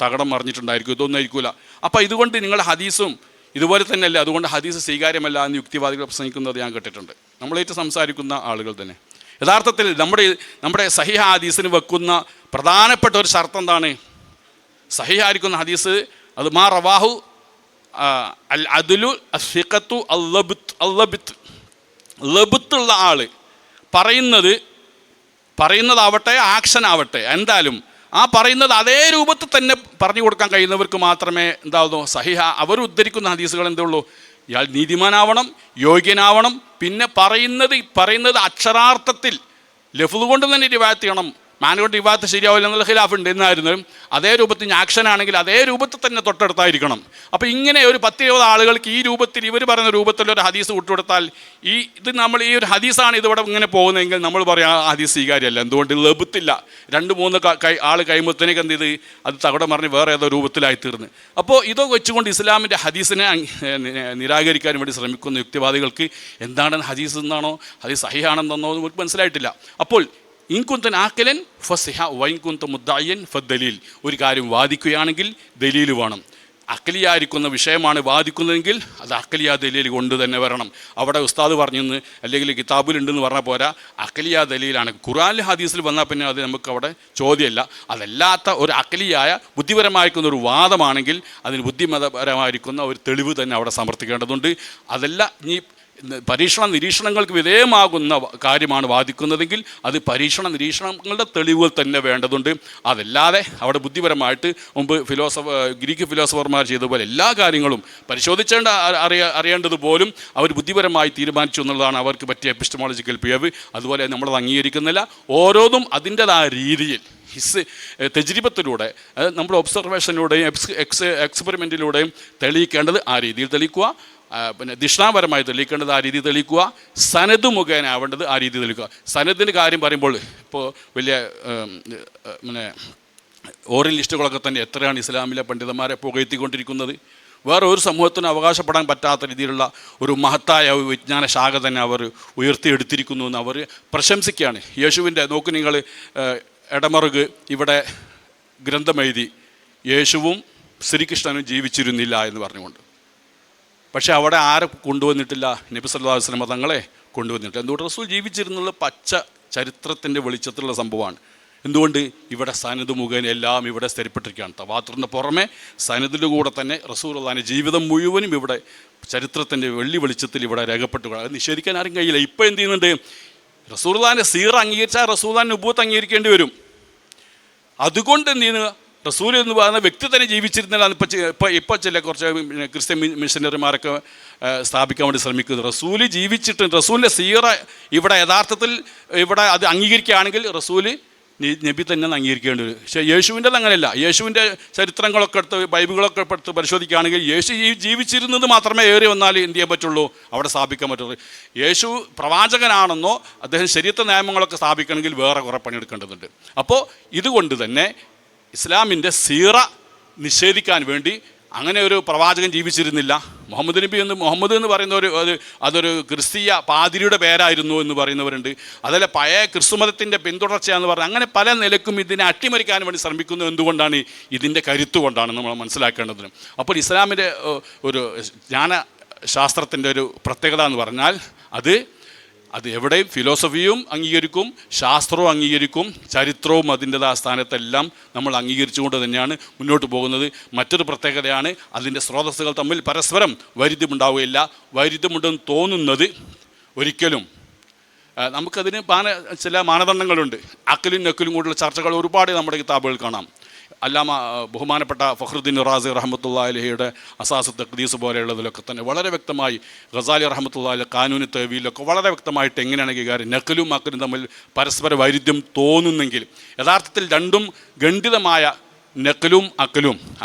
തകടം മറിഞ്ഞിട്ടുണ്ടായിരിക്കും, ഇതൊന്നും ആയിരിക്കില്ല. അപ്പോൾ ഇതുകൊണ്ട് നിങ്ങൾ ഹദീസും ഇതുപോലെ തന്നെയല്ലേ, അതുകൊണ്ട് ഹദീസ് സ്വീകാര്യമല്ല എന്ന് യുക്തിവാദികൾ പ്രസംഗിക്കുന്നത് ഞാൻ കേട്ടിട്ടുണ്ട്. നമ്മളേറ്റ് സംസാരിക്കുന്ന ആളുകൾ തന്നെ. യഥാർത്ഥത്തിൽ നമ്മുടെ സഹീഹ് ഹദീസിന് വെക്കുന്ന പ്രധാനപ്പെട്ട ഒരു ഷർത്ത് എന്താണ്? സഹീഹായിരിക്കുന്ന ഹദീസ് അത് മാ റവാഹു അൽ അദ്ലു അസ്സിഖത്തു അല്ലബിത്ത്. ലബിത്തുള്ള ആൾ പറയുന്നതാവട്ടെ ആക്ഷൻ ആവട്ടെ, എന്തായാലും ആ പറയുന്നത് അതേ രൂപത്തിൽ തന്നെ പറഞ്ഞു കൊടുക്കാൻ കഴിയുന്നവർക്ക് മാത്രമേ എന്താവുന്നു സഹിഹ. അവർ ഉദ്ധരിക്കുന്ന ഹദീസുകൾ എന്തുള്ളൂ, ഇയാൾ നീതിമാനാവണം, യോഗ്യനാവണം, പിന്നെ പറയുന്നത് അക്ഷരാർത്ഥത്തിൽ ലഫ്ള് കൊണ്ട് തന്നെ റിവായത്ത് ചെയ്യണം, മാന കൊണ്ട് ഇബാദത്ത് ശരിയാവില്ല എന്നുള്ള ഖിലാഫ് ഉണ്ട്. എന്നായിരുന്നു അതേ രൂപത്തിൽ ആക്ഷൻ ആണെങ്കിൽ അതേ രൂപത്തിൽ തന്നെ തൊട്ടടുത്തായിരിക്കണം. അപ്പോൾ ഇങ്ങനെ ഒരു 10-20 ആളുകൾക്ക് ഈ രൂപത്തിൽ ഇവർ പറയുന്ന രൂപത്തിലൊരു ഹദീസ് വിട്ടുകൊടുത്താൽ ഇത് നമ്മൾ ഈ ഒരു ഹദീസാണ് ഇതിവിടെ ഇങ്ങനെ പോകുന്നതെങ്കിൽ നമ്മൾ പറയാം ആ ഹദീസ് സ്വീകാര്യമല്ല. എന്തുകൊണ്ട് ലഭത്തില്ല, 2-3 ആൾ കൈമുത്തനേക്ക് എന്ത് ചെയ്ത് അത് തകടം പറഞ്ഞ് വേറെ ഏതോ രൂപത്തിലായി തീർന്ന്. അപ്പോൾ ഇതൊക്കെ വെച്ചുകൊണ്ട് ഇസ്ലാമിൻ്റെ ഹദീസിനെ നിരാകരിക്കാൻ വേണ്ടി ശ്രമിക്കുന്ന യുക്തിവാദികൾക്ക് എന്താണ് ഹദീസ് എന്നാണോ ഹദീസ് സഹിഹാണെന്നോ നമുക്ക് മനസ്സിലായിട്ടില്ല. അപ്പോൾ ഇൻകുന്തൻ ആക്കലൻ ഫസിഹ വൈൻകുന്ത മുദ്ദായൻ ഫദ്ദലീൽ. ഒരു കാര്യം വാദിക്കുകയാണെങ്കിൽ ദലീൽ വേണം. അക്കലിയായിരിക്കുന്ന വിഷയമാണ് വാദിക്കുന്നതെങ്കിൽ അത് അക്കലിയാ ദലീൽ കൊണ്ട് തന്നെ വരണം. അവിടെ ഉസ്താദ് പറഞ്ഞെന്ന് അല്ലെങ്കിൽ കിതാബിലുണ്ടെന്ന് പറഞ്ഞാൽ പോരാ, അക്കലിയാ ദലീലാണ്. ഖുർആനിൽ ഹദീസിൽ വന്നാൽ പിന്നെ അത് നമുക്ക് അവിടെ ചോദ്യമല്ല. അതല്ലാത്ത ഒരു അക്കലിയായ ബുദ്ധിപരമായിരിക്കുന്ന ഒരു വാദമാണെങ്കിൽ അതിന് ബുദ്ധിമതപരമായിരിക്കുന്ന ഒരു തെളിവ് തന്നെ അവിടെ സമർത്ഥിക്കേണ്ടതുണ്ട്. അതല്ല ഇനി നിരീക്ഷണങ്ങൾക്ക് വിധേയമാകുന്ന കാര്യമാണ് വാദിക്കുന്നതെങ്കിൽ അത് നിരീക്ഷണങ്ങളുടെ തെളിവുകൾ തന്നെ വേണ്ടതുണ്ട്. അതല്ലാതെ അവിടെ ബുദ്ധിപരമായിട്ട് മുമ്പ് ഗ്രീക്ക് ഫിലോസഫർമാർ ചെയ്തതുപോലെ എല്ലാ കാര്യങ്ങളും അറിയേണ്ടത് പോലും അവർ ബുദ്ധിപരമായി തീരുമാനിച്ചു എന്നുള്ളതാണ് അവർക്ക് പറ്റിയ എപ്പിസ്റ്റമോളജിക്കൽ പിഴവ്. അതുപോലെ നമ്മളത് അംഗീകരിക്കുന്നില്ല. ഓരോന്നും അതിൻ്റെതായ രീതിയിൽ തജ്രിബത്തിലൂടെ നമ്മുടെ ഒബ്സർവേഷനിലൂടെയും എക്സ്പെരിമെൻറ്റിലൂടെയും തെളിയിക്കേണ്ടത് ആ രീതിയിൽ തെളിയിക്കുക. പിന്നെ ദിഷ്ണാപരമായി തെളിയിക്കേണ്ടത് ആ രീതി തെളിയിക്കുക. സനദ് മുഖേന ആവേണ്ടത് ആ രീതി തെളിയിക്കുക. സനദിൻ്റെ കാര്യം പറയുമ്പോൾ ഇപ്പോൾ വലിയ പിന്നെ ഓറിയൽ ലിസ്റ്റുകളൊക്കെ തന്നെ എത്രയാണ് ഇസ്ലാമിലെ പണ്ഡിതന്മാരെ പുകഴ്ത്തിക്കൊണ്ടിരിക്കുന്നത്. വേറെ ഒരു സമൂഹത്തിന് അവകാശപ്പെടാൻ പറ്റാത്ത രീതിയിലുള്ള ഒരു മഹത്തായ വിജ്ഞാന ശാഖ തന്നെ അവർ ഉയർത്തിയെടുത്തിരിക്കുന്നു എന്ന് അവർ പ്രശംസിക്കുകയാണ്. യേശുവിൻ്റെ നോക്ക് നിങ്ങൾ എടമറുക് ഇവിടെ ഗ്രന്ഥമെഴുതി യേശുവും ശ്രീകൃഷ്ണനും ജീവിച്ചിരുന്നില്ല എന്ന് പറഞ്ഞുകൊണ്ട്. പക്ഷേ അവിടെ ആരെ കൊണ്ടുവന്നിട്ടില്ല? നബി സല്ലല്ലാഹു അലൈഹി വസല്ലം തങ്ങളെ കൊണ്ടുവന്നിട്ടില്ല. എന്തുകൊണ്ട്? റസൂൽ ജീവിച്ചിരുന്നുള്ള പച്ച ചരിത്രത്തിൻ്റെ വെളിച്ചത്തിലുള്ള സംഭവമാണ്. എന്തുകൊണ്ട്? ഇവിടെ സനദ് മുഖേന എല്ലാം ഇവിടെ സ്ഥിരപ്പെട്ടിരിക്കുകയാണ്. തവാത്തുറിന് പുറമെ സനദിൻ്റെ കൂടെ തന്നെ റസൂലുള്ളാഹിൻ്റെ ജീവിതം മുഴുവനും ഇവിടെ ചരിത്രത്തിൻ്റെ വെളിച്ചത്തിൽ ഇവിടെ രേഖപ്പെട്ടു. അത് നിഷേധിക്കാൻ ആരും കഴിയില്ല. ഇപ്പോൾ എന്ത് ചെയ്യുന്നുണ്ട്? റസൂലുള്ളാഹിൻ്റെ സീറ അംഗീകരിച്ചാൽ റസൂലുള്ളാഹിൻ്റെ നുബൂവത്ത് അംഗീകരിക്കേണ്ടി വരും. അതുകൊണ്ട് എന്ത് ചെയ്യുന്നു? റസൂൽ എന്ന് പറയുന്ന വ്യക്തി തന്നെ ജീവിച്ചിരുന്നില്ല. ഇപ്പോൾ ചില കുറച്ച് ക്രിസ്ത്യൻ മിഷനറിമാരൊക്കെ സ്ഥാപിക്കാൻ വേണ്ടി ശ്രമിക്കുന്നത്. റസൂല് ജീവിച്ചിട്ട് റസൂലിൻ്റെ സീറ ഇവിടെ യഥാർത്ഥത്തിൽ ഇവിടെ അത് അംഗീകരിക്കുകയാണെങ്കിൽ റസൂല് നബി തന്നെ അംഗീകരിക്കേണ്ടി വരും. പക്ഷേ യേശുവിൻ്റെത് അങ്ങനെയല്ല. യേശുവിൻ്റെ ചരിത്രങ്ങളൊക്കെ എടുത്ത് ബൈബിളൊക്കെ എടുത്ത് പരിശോധിക്കുകയാണെങ്കിൽ യേശു ജീവിച്ചിരുന്നത് മാത്രമേ ഏറി വന്നാൽ എന്ത് ചെയ്യാൻ പറ്റുള്ളൂ? അവിടെ സ്ഥാപിക്കാൻ പറ്റുള്ളൂ. യേശു പ്രവാചകനാണെന്നോ അദ്ദേഹം ശരീഅത്ത് നിയമങ്ങളൊക്കെ സ്ഥാപിക്കണമെങ്കിൽ വേറെ കുറേ പണിയെടുക്കേണ്ടതുണ്ട്. അപ്പോൾ ഇതുകൊണ്ട് തന്നെ ഇസ്ലാമിൻ്റെ സീറ നിഷേധിക്കാൻ വേണ്ടി അങ്ങനെ ഒരു പ്രവാചകൻ ജീവിച്ചിരുന്നില്ല. മുഹമ്മദ് എന്ന് പറയുന്ന അതൊരു ക്രിസ്തീയ പാതിരിയുടെ പേരായിരുന്നു എന്ന് പറയുന്നവരുണ്ട്. അതല്ല പഴയ ക്രിസ്തുമതത്തിൻ്റെ പിന്തുടർച്ചയാണെന്ന് പറഞ്ഞാൽ അങ്ങനെ പല നിലക്കും ഇതിനെ അട്ടിമറിക്കാൻ വേണ്ടി ശ്രമിക്കുന്നത് എന്തുകൊണ്ടാണ്? ഇതിൻ്റെ കരുത്തുകൊണ്ടാണ് നമ്മൾ മനസ്സിലാക്കേണ്ടത്. അപ്പോൾ ഇസ്ലാമിൻ്റെ ഒരു ജ്ഞാനശാസ്ത്രത്തിൻ്റെ ഒരു പ്രത്യേകത എന്ന് പറഞ്ഞാൽ അത് എവിടെയും ഫിലോസഫിയും അംഗീകരിക്കും, ശാസ്ത്രവും അംഗീകരിക്കും, ചരിത്രവും അതിൻ്റെതായ സ്ഥാനത്തെല്ലാം നമ്മൾ അംഗീകരിച്ചുകൊണ്ട് തന്നെയാണ് മുന്നോട്ട് പോകുന്നത്. മറ്റൊരു പ്രത്യേകതയാണ് അതിൻ്റെ സ്രോതസ്സുകൾ തമ്മിൽ പരസ്പരം വൈരുദ്ധ്യമുണ്ടാവുകയില്ല. വൈരുദ്ധ്യമുണ്ടെന്ന് തോന്നുന്നത് ഒരിക്കലും നമുക്കതിന് ചില മാനദണ്ഡങ്ങളുണ്ട്. അക്കലും നക്കലും കൂടിയുള്ള ചർച്ചകൾ ഒരുപാട് നമ്മുടെ കിതാബുകൾ കാണാം. അല്ലാമ ബഹുമാനപ്പെട്ട ഫഖ്റുദ്ദീൻ റാസി റഹ്മത്തുള്ളാഹി അലൈഹിയുടെ അസാസ് തഖ്ദീസ് പോലെയുള്ളതിലൊക്കെ തന്നെ വളരെ വ്യക്തമായി, ഗസാലി റഹ്മത്തുള്ളാഹി അലൈഹി കാനൂന് തഹ്വീലൊക്കെ വളരെ വ്യക്തമായിട്ട് എങ്ങനെയാണ് കാര്യം നക്കലും അക്കലും തമ്മിൽ പരസ്പര വൈരുദ്ധ്യം തോന്നുന്നെങ്കിൽ യഥാർത്ഥത്തിൽ രണ്ടും ഖണ്ഡിതമായ നക്കലും അക്കലും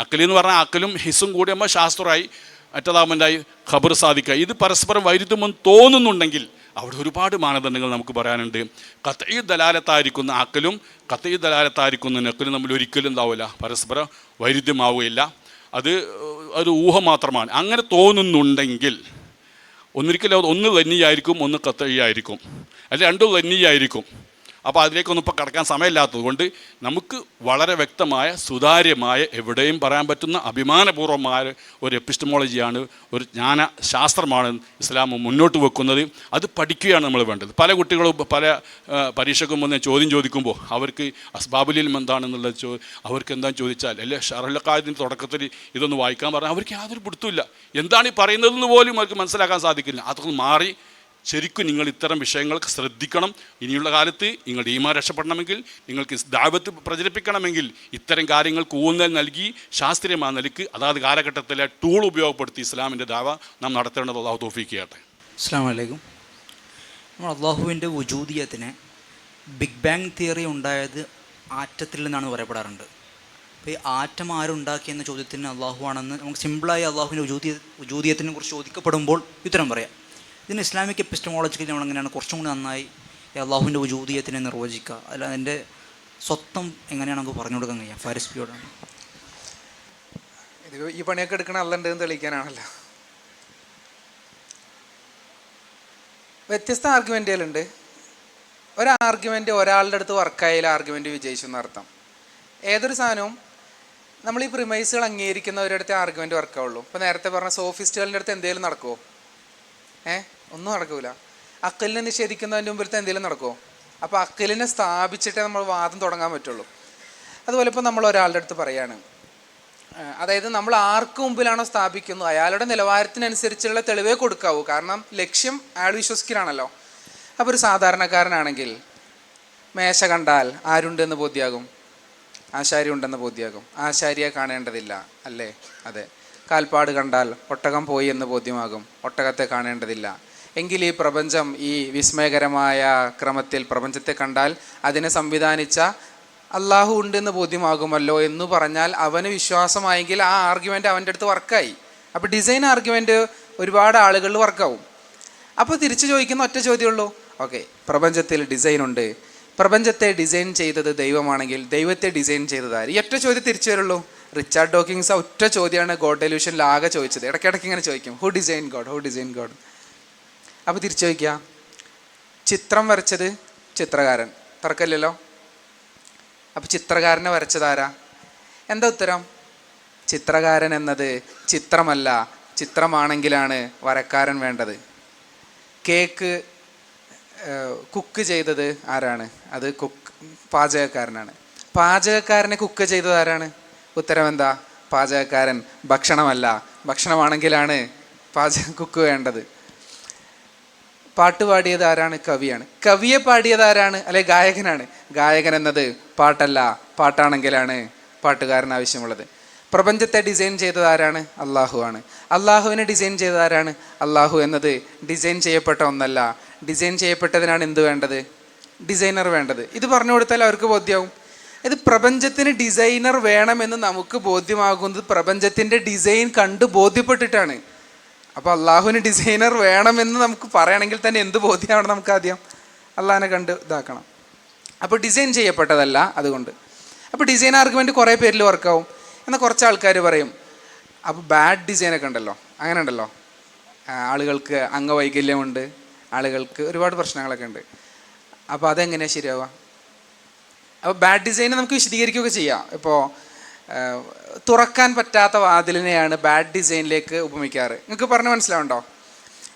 എന്ന് പറഞ്ഞാൽ അക്കലും ഹിസ്സും കൂടി നമ്മൾ ശാസ്ത്രമായി മറ്റേതാമൻ്റായി ഖബർ സാധിക്കുക. ഇത് പരസ്പരം വൈരുദ്ധ്യം തോന്നുന്നുണ്ടെങ്കിൽ അവിടെ ഒരുപാട് മാനദണ്ഡങ്ങൾ നമുക്ക് പറയാനുണ്ട്. ഖത്ഈ ദലാലത്തായിരിക്കുന്ന അക്കലും ഖത്ഈ ദലാലത്തായിരിക്കുന്ന നക്കലും തമ്മിൽ ഒരിക്കലും എന്താവില്ല, പരസ്പരം വൈരുദ്ധ്യമാവുകയില്ല. അത് ഒരു ഊഹം മാത്രമാണ്. അങ്ങനെ തോന്നുന്നുണ്ടെങ്കിൽ ഒന്നിരിക്കലും ഒന്ന് ലന്നിയായിരിക്കും, ഒന്ന് ഖത്ഈ ആയിരിക്കും, അല്ലെ രണ്ടും ലന്നിയായിരിക്കും. അപ്പോൾ അതിലേക്കൊന്നും ഇപ്പോൾ കടക്കാൻ സമയമില്ലാത്തത് കൊണ്ട് നമുക്ക് വളരെ വ്യക്തമായ സുതാര്യമായ എവിടെയും പറയാൻ പറ്റുന്ന അഭിമാനപൂർവമായ ഒരു എപ്പിസ്റ്റമോളജിയാണ്, ഒരു ജ്ഞാനശാസ്ത്രമാണ് ഇസ്ലാം മുന്നോട്ട് വെക്കുന്നത്. അത് പഠിക്കുകയാണ് നമ്മൾ വേണ്ടത്. പല കുട്ടികളും പല പരീക്ഷയ്ക്കും വന്ന് ചോദ്യം ചോദിക്കുമ്പോൾ അവർക്ക് അസ്ബാബുലിൽ എന്താണെന്നുള്ള അവർക്ക് എന്താണെന്ന് ചോദിച്ചാൽ അല്ലെ ഷറഹുൽ ഖാഇദിൻ്റെ തുടക്കത്തിൽ ഇതൊന്ന് വായിക്കാൻ പറഞ്ഞാൽ അവർക്ക് യാതൊരു പിടുത്തമില്ല. എന്താണ് ഈ പറയുന്നതെന്ന് പോലും അവർക്ക് മനസ്സിലാക്കാൻ സാധിക്കില്ല. അതൊക്കെ മാറി ശരിക്കും നിങ്ങൾ ഇത്തരം വിഷയങ്ങൾക്ക് ശ്രദ്ധിക്കണം. ഇനിയുള്ള കാലത്ത് നിങ്ങളുടെ ഈമാൻ രക്ഷപ്പെടണമെങ്കിൽ, നിങ്ങൾക്ക് ദഅവത്ത് പ്രചരിപ്പിക്കണമെങ്കിൽ ഇത്തരം കാര്യങ്ങൾക്ക് ഊന്നൽ നൽകി ശാസ്ത്രീയമായ നിലയ്ക്ക് അതാത് കാലഘട്ടത്തിലെ ടൂൾ ഉപയോഗപ്പെടുത്തി ഇസ്ലാമിൻ്റെ ദഅവ നാം നടത്തേണ്ടത് അല്ലാഹു തൗഫീഖ് ചെയ്യട്ടെ. അസ്സലാമു അലൈക്കും. നമ്മൾ അള്ളാഹുവിൻ്റെ വുജൂദിയത്തിനെ ബിഗ് ബാങ് തിയറി ഉണ്ടായത് ആറ്റത്തിൽ നിന്നാണ് പറയപ്പെടാറുണ്ട്. അപ്പോൾ ഈ ആറ്റം ആരുണ്ടാക്കിയെന്ന ചോദ്യത്തിന് അള്ളാഹു ആണെന്ന് നമുക്ക് സിമ്പിളായി അള്ളാഹുവിൻ്റെ ഉജൂദിയത്തിനെ കുറിച്ച് ചോദിക്കപ്പെടുമ്പോൾ ഉത്തരം പറയാം. ഇതിന് ഇസ്ലാമിക് എപ്പിസ്റ്റമോളജിക്കലി നമ്മളെങ്ങനെയാണ് കുറച്ചും കൂടി നന്നായി ഈ അള്ളാഹുവിൻ്റെ ഉജൂദിയത്തിനെ നിർവചിക്കുക, അല്ല അതിൻ്റെ സ്വത്വം എങ്ങനെയാണ് നമുക്ക് പറഞ്ഞു കൊടുക്കാൻ കഴിയുക? ഫാരിസ് പിയോടാണ്. ഇത് ഈ പണിയൊക്കെ എടുക്കണ അല്ലുണ്ടെന്ന് തെളിയിക്കാനാണല്ലോ. വ്യത്യസ്ത ആർഗ്യുമെൻറ്റുകളുണ്ട്. ഒരു ആർഗ്യുമെൻറ്റ് ഒരാളുടെ അടുത്ത് വർക്കായാൽ ആർഗ്യുമെൻറ്റ് വിജയിച്ചു എന്നർത്ഥം. ഏതൊരു സാധനവും നമ്മൾ ഈ പ്രിമൈസുകൾ അംഗീകരിക്കുന്നവരുടെ അടുത്ത് ആർഗ്യുമെൻറ്റ് വർക്കാവുള്ളൂ. ഇപ്പോൾ നേരത്തെ പറഞ്ഞ സോഫിസ്റ്റുകളുടെ അടുത്ത് എന്തെങ്കിലും നടക്കുമോ? ഒന്നും നടക്കൂല. അക്കലിനെ നിഷേധിക്കുന്നതിൻ്റെ മുമ്പിലത്തെ എന്തെങ്കിലും നടക്കുമോ? അപ്പോൾ അക്കലിനെ സ്ഥാപിച്ചിട്ടേ നമ്മൾ വാദം തുടങ്ങാൻ പറ്റുള്ളൂ. അതുപോലെ ഇപ്പോൾ നമ്മൾ ഒരാളുടെ അടുത്ത് പറയാണ്, അതായത് നമ്മൾ ആർക്ക് മുമ്പിലാണോ സ്ഥാപിക്കുന്നത് അയാളുടെ നിലവാരത്തിനനുസരിച്ചുള്ള തെളിവേ കൊടുക്കാവൂ. കാരണം ലക്ഷ്യം അയാൾ വിശ്വസിക്കലാണല്ലോ. അപ്പോൾ ഒരു സാധാരണക്കാരനാണെങ്കിൽ മേശ കണ്ടാൽ ആരുണ്ടെന്ന് ബോധ്യമാകും? ആശാരി ഉണ്ടെന്ന് ബോധ്യമാകും. ആശാരിയെ കാണേണ്ടതില്ല അല്ലേ? അതെ. കാൽപ്പാട് കണ്ടാൽ ഒട്ടകം പോയി എന്ന് ബോധ്യമാകും. ഒട്ടകത്തെ കാണേണ്ടതില്ല. എങ്കിൽ ഈ പ്രപഞ്ചം ഈ വിസ്മയകരമായ ക്രമത്തിൽ പ്രപഞ്ചത്തെ കണ്ടാൽ അതിനെ സംവിധാനിച്ച അള്ളാഹു ഉണ്ടെന്ന് ബോധ്യമാകുമല്ലോ എന്ന് പറഞ്ഞാൽ അവന് വിശ്വാസമായെങ്കിൽ ആ ആർഗ്യുമെൻ്റ് അവൻ്റെ അടുത്ത് വർക്കായി. അപ്പോൾ ഡിസൈൻ ആർഗ്യുമെൻ്റ് ഒരുപാട് ആളുകളിൽ വർക്കാവും. അപ്പോൾ തിരിച്ചു ചോദിക്കുന്ന ഒറ്റ ചോദ്യമുള്ളൂ, ഓക്കെ, പ്രപഞ്ചത്തിൽ ഡിസൈൻ ഉണ്ട്, പ്രപഞ്ചത്തെ ഡിസൈൻ ചെയ്തത് ദൈവമാണെങ്കിൽ ദൈവത്തെ ഡിസൈൻ ചെയ്തത് ആര്? ഈ ഒറ്റ ചോദ്യം തിരിച്ചു വരുള്ളൂ. റിച്ചാർഡ് ഡോക്കിങ്സ് ഒറ്റ ചോദ്യമാണ് ഗോഡ് ഡെലൂഷനിൽ ആകെ ചോദിച്ചത്. ഇടയ്ക്കിടയ്ക്ക് ഇങ്ങനെ ചോദിക്കും, who design God, who design God. അപ്പോൾ തിരിച്ചു ചോദിക്കുക, ചിത്രം വരച്ചത് ചിത്രകാരൻ, തർക്കമില്ലല്ലോ. അപ്പോൾ ചിത്രകാരനെ വരച്ചതാരാ? എന്താ ഉത്തരം? ചിത്രകാരൻ എന്നത് ചിത്രമല്ല, ചിത്രമാണെങ്കിലാണ് വരക്കാരൻ വേണ്ടത്. കേക്ക് കുക്ക് ചെയ്തത് ആരാണ്? അത് പാചകക്കാരനാണ്. പാചകക്കാരനെ കുക്ക് ചെയ്തത് ആരാണ്? ഉത്തരം എന്താ? പാചകക്കാരൻ. ഭക്ഷണമല്ല, ഭക്ഷണമാണെങ്കിലാണ് കുക്ക് വേണ്ടത്. പാട്ട് പാടിയത് ആരാണ്? കവിയാണ്. കവിയെ പാടിയത് ആരാണ്? അല്ലെ ഗായകനാണ്. ഗായകൻ എന്നത് പാട്ടല്ല, പാട്ടാണെങ്കിലാണ് പാട്ടുകാരൻ ആവശ്യമുള്ളത്. പ്രപഞ്ചത്തെ ഡിസൈൻ ചെയ്തത് ആരാണ്? അള്ളാഹു ആണ്. അള്ളാഹുവിനെ ഡിസൈൻ ചെയ്തത് ആരാണ്? അള്ളാഹു എന്നത് ഡിസൈൻ ചെയ്യപ്പെട്ട ഒന്നല്ല. ഡിസൈൻ ചെയ്യപ്പെട്ടതിനാണ് എന്ത് വേണ്ടത്? ഡിസൈനർ വേണ്ടത്. ഇത് പറഞ്ഞു കൊടുത്താൽ അവർക്ക് ബോധ്യമാവും. ഇത് പ്രപഞ്ചത്തിന് ഡിസൈനർ വേണമെന്ന് നമുക്ക് ബോധ്യമാകുന്നത് പ്രപഞ്ചത്തിൻ്റെ ഡിസൈൻ കണ്ട് ബോധ്യപ്പെട്ടിട്ടാണ്. അപ്പോൾ അള്ളാഹുവിന് ഡിസൈനർ വേണമെന്ന് നമുക്ക് പറയണമെങ്കിൽ തന്നെ എന്ത് ബോധ്യമാണ് നമുക്ക്? ആദ്യം അള്ളാഹിനെ കണ്ട് ഇതാക്കണം. അപ്പോൾ ഡിസൈൻ ചെയ്യപ്പെട്ടതല്ല അതുകൊണ്ട്. അപ്പോൾ ഡിസൈൻ ആർഗ്യുമെൻറ്റ് കുറേ പേരിൽ വർക്കാവും. എന്നാൽ കുറച്ച് ആൾക്കാർ പറയും, അപ്പോൾ ബാഡ് ഡിസൈനൊക്കെ ഉണ്ടല്ലോ, അങ്ങനെ ഉണ്ടല്ലോ, ആളുകൾക്ക് അംഗവൈകല്യമുണ്ട്, ആളുകൾക്ക് ഒരുപാട് പ്രശ്നങ്ങളൊക്കെ ഉണ്ട്. അപ്പോൾ അതെങ്ങനെയാണ് ശരിയാവുക? അപ്പോൾ ബാഡ് ഡിസൈനെ നമുക്ക് വിശദീകരിക്കുകയൊക്കെ ചെയ്യാം. ഇപ്പോൾ തുറക്കാൻ പറ്റാത്ത വാതിലിനെയാണ് ബാഡ് ഡിസൈനിലേക്ക് ഉപമിക്കാറ്. നിങ്ങൾക്ക് പറഞ്ഞ് മനസ്സിലാവുണ്ടോ?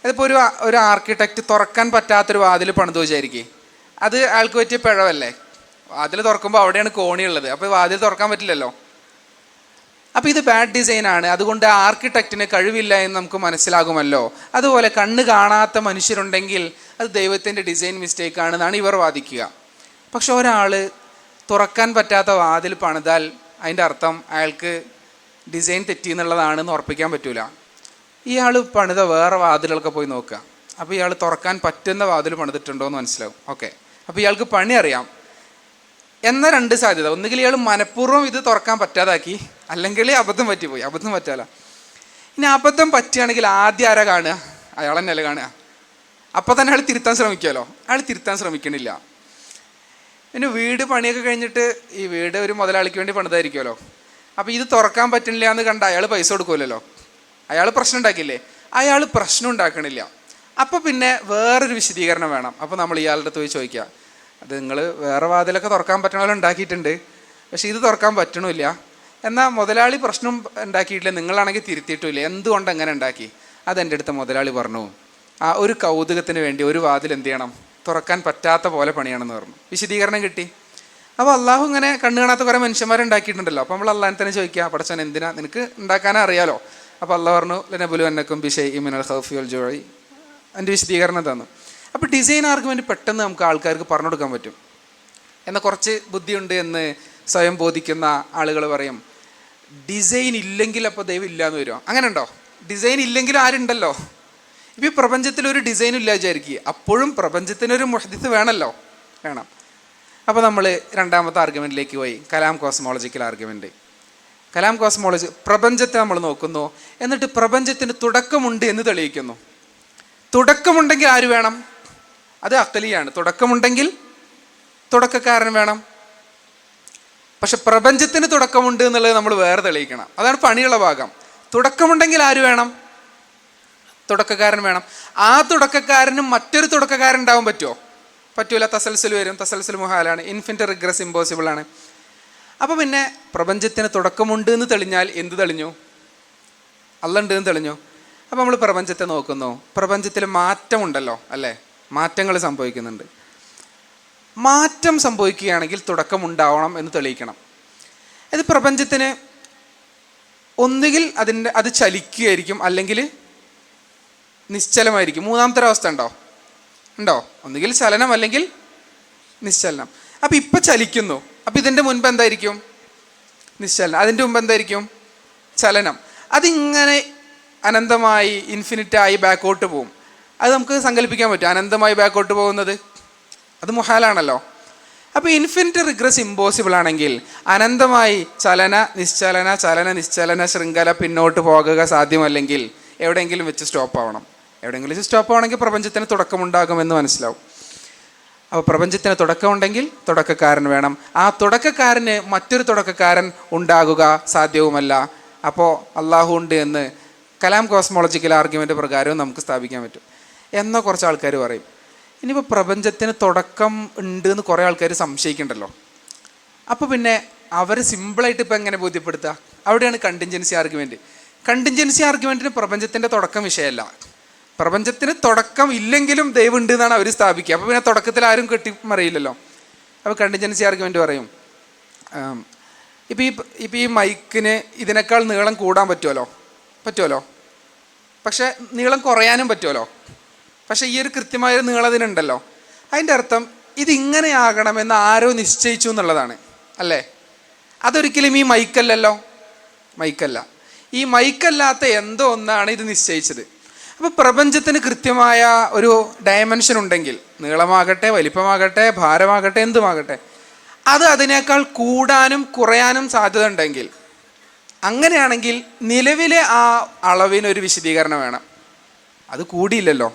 അതിപ്പോൾ ഒരു ആർക്കിടെക്റ്റ് തുറക്കാൻ പറ്റാത്തൊരു വാതിൽ പണിത് വിചാരിക്കുക, അത് ആൾക്ക് പറ്റിയ പിഴവല്ലേ? വാതിൽ തുറക്കുമ്പോൾ അവിടെയാണ് കോണിയുള്ളത്, അപ്പോൾ വാതിൽ തുറക്കാൻ പറ്റില്ലല്ലോ. അപ്പോൾ ഇത് ബാഡ് ഡിസൈനാണ്, അതുകൊണ്ട് ആർക്കിടെക്റ്റിന് കഴിവില്ല എന്ന് നമുക്ക് മനസ്സിലാകുമല്ലോ. അതുപോലെ കണ്ണ് കാണാത്ത മനുഷ്യരുണ്ടെങ്കിൽ അത് ദൈവത്തിൻ്റെ ഡിസൈൻ മിസ്റ്റേക്കാണെന്നാണ് ഇവർ വാദിക്കുക. പക്ഷെ ഒരാൾ തുറക്കാൻ പറ്റാത്ത വാതിൽ പണിതാൽ അതിൻ്റെ അർത്ഥം അയാൾക്ക് ഡിസൈൻ തെറ്റി എന്നുള്ളതാണെന്ന് ഉറപ്പിക്കാൻ പറ്റൂല. ഇയാൾ പണിത വേറെ വാതിലൊക്കെ പോയി നോക്കുക, അപ്പോൾ ഇയാൾ തുറക്കാൻ പറ്റുന്ന വാതിൽ പണിതിട്ടുണ്ടോ എന്ന് മനസ്സിലാവും. ഓക്കെ, അപ്പോൾ ഇയാൾക്ക് പണി അറിയാം എന്ന രണ്ട് സാധ്യത. ഒന്നുകിൽ ഇയാൾ മനഃപൂർവ്വം ഇത് തുറക്കാൻ പറ്റാതാക്കി, അല്ലെങ്കിൽ അബദ്ധം പറ്റിപ്പോയി. അബദ്ധം പറ്റാല. ഇനി അബദ്ധം പറ്റുകയാണെങ്കിൽ ആദ്യം ആരാ കാണുക? അയാൾ തന്നെയല്ലേ കാണുക. അപ്പോൾ തന്നെ അയാൾ തിരുത്താൻ ശ്രമിക്കുമല്ലോ. അയാൾ തിരുത്താൻ ശ്രമിക്കണില്ല. പിന്നെ വീട് പണിയൊക്കെ കഴിഞ്ഞിട്ട് ഈ വീട് ഒരു മുതലാളിക്ക് വേണ്ടി പണിതായിരിക്കുമല്ലോ. അപ്പോൾ ഇത് തുറക്കാൻ പറ്റുന്നില്ല എന്ന് കണ്ട അയാൾ പൈസ കൊടുക്കുമല്ലോ. അയാൾ പ്രശ്നം ഉണ്ടാക്കില്ലേ? അയാൾ പ്രശ്നം ഉണ്ടാക്കണില്ല. അപ്പോൾ പിന്നെ വേറൊരു വിശദീകരണം വേണം. അപ്പോൾ നമ്മൾ ഇയാളുടെ അടുത്ത് പോയി ചോദിക്കുക, അത് നിങ്ങൾ വേറെ വാതിലൊക്കെ തുറക്കാൻ പറ്റണ പോലെ ഉണ്ടാക്കിയിട്ടുണ്ട്, പക്ഷേ ഇത് തുറക്കാൻ പറ്റണില്ല. എന്നാൽ മുതലാളി പ്രശ്നം ഉണ്ടാക്കിയിട്ടില്ല, നിങ്ങളാണെങ്കിൽ തിരുത്തിയിട്ടില്ല, എന്തുകൊണ്ട് അങ്ങനെ ഉണ്ടാക്കി? അതെൻ്റെ അടുത്ത് മുതലാളി പറഞ്ഞു, ആ ഒരു കൗതുകത്തിന് വേണ്ടി ഒരു വാതിൽ എന്ത് ചെയ്യണം, തുറക്കാൻ പറ്റാത്ത പോലെ പണിയാണെന്ന് പറഞ്ഞു. വിശദീകരണം കിട്ടി. അപ്പോൾ അള്ളാഹു ഇങ്ങനെ കണ്ണു കാണാത്ത കുറേ മനുഷ്യന്മാരുണ്ടാക്കിയിട്ടുണ്ടല്ലോ. അപ്പോൾ നമ്മൾ അള്ളാഹിനെ തന്നെ ചോദിക്കുക, പടച്ചോൻ എന്തിനാ, നിനക്ക് ഉണ്ടാക്കാനേ അറിയാലോ. അപ്പോൾ അള്ളാഹ് പറഞ്ഞു, ലനബുലുവന്നക്കും ബിശൈഇ മിനൽ ഖൗഫി വൽ ജൂഇ. അതിൻ്റെ വിശദീകരണം തന്നു. അപ്പോൾ ഡിസൈൻ ആർഗ്യുമെൻറ്റ് പെട്ടെന്ന് നമുക്ക് ആൾക്കാർക്ക് പറഞ്ഞു കൊടുക്കാൻ പറ്റും. എന്നാൽ കുറച്ച് ബുദ്ധിയുണ്ട് എന്ന് സ്വയം ബോധിക്കുന്ന ആളുകൾ പറയും, ഡിസൈൻ ഇല്ലെങ്കിൽ അപ്പോൾ ദൈവം ഇല്ലയെന്ന് വരുമോ? അങ്ങനെ ഉണ്ടോ? ഡിസൈൻ ഇല്ലെങ്കിലും ആരുണ്ടല്ലോ. ഇപ്പോൾ ഈ പ്രപഞ്ചത്തിലൊരു ഡിസൈനും ഇല്ല വിചാരിക്കുക, അപ്പോഴും പ്രപഞ്ചത്തിനൊരു മുഹദ്ദിസ് വേണമല്ലോ, വേണം. അപ്പോൾ നമ്മൾ രണ്ടാമത്തെ ആർഗ്യുമെൻറ്റിലേക്ക് പോയി, Kalam cosmological argument. Kalam cosmology പ്രപഞ്ചത്തെ നമ്മൾ നോക്കുന്നു, എന്നിട്ട് പ്രപഞ്ചത്തിന് തുടക്കമുണ്ട് എന്ന് തെളിയിക്കുന്നു. തുടക്കമുണ്ടെങ്കിൽ ആര് വേണം? അത് അഖ്ലിയാണ്. തുടക്കമുണ്ടെങ്കിൽ തുടക്കക്കാരൻ വേണം. പക്ഷെ പ്രപഞ്ചത്തിന് തുടക്കമുണ്ട് എന്നുള്ളത് നമ്മൾ വേറെ തെളിയിക്കണം. അതാണ് പണിയുള്ള ഭാഗം. തുടക്കമുണ്ടെങ്കിൽ ആര് വേണം? തുടക്കക്കാരൻ വേണം. ആ തുടക്കക്കാരനും മറ്റൊരു തുടക്കക്കാരൻ ഉണ്ടാവാൻ പറ്റുമോ? പറ്റൂല. തസൽസുൽ വരും. തസൽസുൽ മുഹാലാണ്. ഇൻഫിനിറ്റ് റിഗ്രസ് ഇമ്പോസിബിൾ ആണ്. അപ്പോൾ പിന്നെ പ്രപഞ്ചത്തിന് തുടക്കമുണ്ട് എന്ന് തെളിഞ്ഞാൽ എന്ത് തെളിഞ്ഞു? അല്ല ഉണ്ട് എന്ന് തെളിഞ്ഞു. അപ്പോൾ നമ്മൾ പ്രപഞ്ചത്തെ നോക്കുന്നു, പ്രപഞ്ചത്തിൽ മാറ്റമുണ്ടല്ലോ അല്ലേ? മാറ്റങ്ങൾ സംഭവിക്കുന്നുണ്ട്. മാറ്റം സംഭവിക്കുകയാണെങ്കിൽ തുടക്കമുണ്ടാവണം എന്ന് തെളിയിക്കണം. ഇത് പ്രപഞ്ചത്തിന് ഒന്നുകിൽ അത് ചലിക്കുകയായിരിക്കും, അല്ലെങ്കിൽ നിശ്ചലമായിരിക്കും. മൂന്നാമത്തെ ഒരവസ്ഥ ഉണ്ടോ? ഒന്നുകിൽ ചലനം അല്ലെങ്കിൽ നിശ്ചലനം. അപ്പം ഇപ്പം ചലിക്കുന്നു, അപ്പം ഇതിൻ്റെ മുൻപ് എന്തായിരിക്കും? നിശ്ചലനം. അതിൻ്റെ മുമ്പ് എന്തായിരിക്കും? ചലനം. അതിങ്ങനെ അനന്തമായി ഇൻഫിനിറ്റായി ബാക്കോട്ട് പോകും. അത് നമുക്ക് സങ്കല്പിക്കാൻ പറ്റും, അനന്തമായി ബാക്കോട്ട് പോകുന്നത്. അത് മുഹാലാണല്ലോ. അപ്പോൾ ഇൻഫിനിറ്റ് റിഗ്രസ് ഇമ്പോസിബിൾ ആണെങ്കിൽ അനന്തമായി ചലന നിശ്ചലന ശൃംഖല പിന്നോട്ട് പോകുക സാധ്യമല്ലെങ്കിൽ എവിടെയെങ്കിലും വെച്ച് സ്റ്റോപ്പ് ആവണം. എവിടെയെങ്കിലും വെച്ച് സ്റ്റോപ്പ് ആവണമെങ്കിൽ പ്രപഞ്ചത്തിന് തുടക്കമുണ്ടാകുമെന്ന് മനസ്സിലാവും. അപ്പോൾ പ്രപഞ്ചത്തിന് തുടക്കമുണ്ടെങ്കിൽ തുടക്കക്കാരൻ വേണം. ആ തുടക്കക്കാരന് മറ്റൊരു തുടക്കക്കാരൻ ഉണ്ടാകുക സാധ്യവുമല്ല. അപ്പോൾ അള്ളാഹു ഉണ്ട് എന്ന് കലാം കോസ്മോളജിക്കൽ ആർഗ്യുമെൻ്റ് പ്രകാരവും നമുക്ക് സ്ഥാപിക്കാൻ പറ്റും എന്നോ കുറച്ച് ആൾക്കാർ പറയും. ഇനിയിപ്പോൾ പ്രപഞ്ചത്തിന് തുടക്കം ഉണ്ട് എന്ന് കുറേ ആൾക്കാർ സംശയിക്കണ്ടല്ലോ. അപ്പോൾ പിന്നെ അവർ സിമ്പിളായിട്ട് ഇപ്പോൾ എങ്ങനെ ബോധ്യപ്പെടുത്തുക? അവിടെയാണ് കണ്ടിൻജൻസി ആർഗ്യുമെൻറ്റ്. കണ്ടിൻജൻസി ആർഗ്യുമെൻറ്റിന് പ്രപഞ്ചത്തിൻ്റെ തുടക്കം വിഷയമല്ല. പ്രപഞ്ചത്തിന് തുടക്കം ഇല്ലെങ്കിലും ദൈവം ഉണ്ട് എന്നാണ് അവർ സ്ഥാപിക്കുക. അപ്പോൾ പിന്നെ തുടക്കത്തിൽ ആരും കെട്ടിമറിയില്ലല്ലോ. അപ്പോൾ കണ്ടിൻജൻസി ആർഗ്യുമെൻറ്റ് പറയും, ഇപ്പോൾ ഈ മൈക്കിന് ഇതിനേക്കാൾ നീളം കൂടാൻ പറ്റുമല്ലോ. പക്ഷേ നീളം കുറയാനും പറ്റുമല്ലോ. പക്ഷേ ഈ ഒരു കൃത്യമായൊരു നീളത്തിനുണ്ടല്ലോ. അതിൻ്റെ അർത്ഥം ഇതിങ്ങനെ ആകണമെന്ന് ആരോ നിശ്ചയിച്ചു എന്നുള്ളതാണ് അല്ലേ? അതൊരിക്കലും ഈ മൈക്കല്ലല്ലോ. മൈക്കല്ല. ഈ മൈക്കല്ലാത്ത എന്തോ ഒന്നാണ് ഇത് നിശ്ചയിച്ചത്. അപ്പോൾ പ്രപഞ്ചത്തിന് കൃത്യമായ ഒരു ഡയമെൻഷൻ ഉണ്ടെങ്കിൽ, നീളമാകട്ടെ, വലിപ്പമാകട്ടെ, ഭാരമാകട്ടെ, എന്തുമാകട്ടെ, അത് അതിനേക്കാൾ കൂടാനും കുറയാനും സാധ്യത ഉണ്ടെങ്കിൽ, അങ്ങനെയാണെങ്കിൽ നിലവിലെ ആ അളവിനൊരു വിശദീകരണം വേണം. അത് കൂടിയില്ലല്ലോ,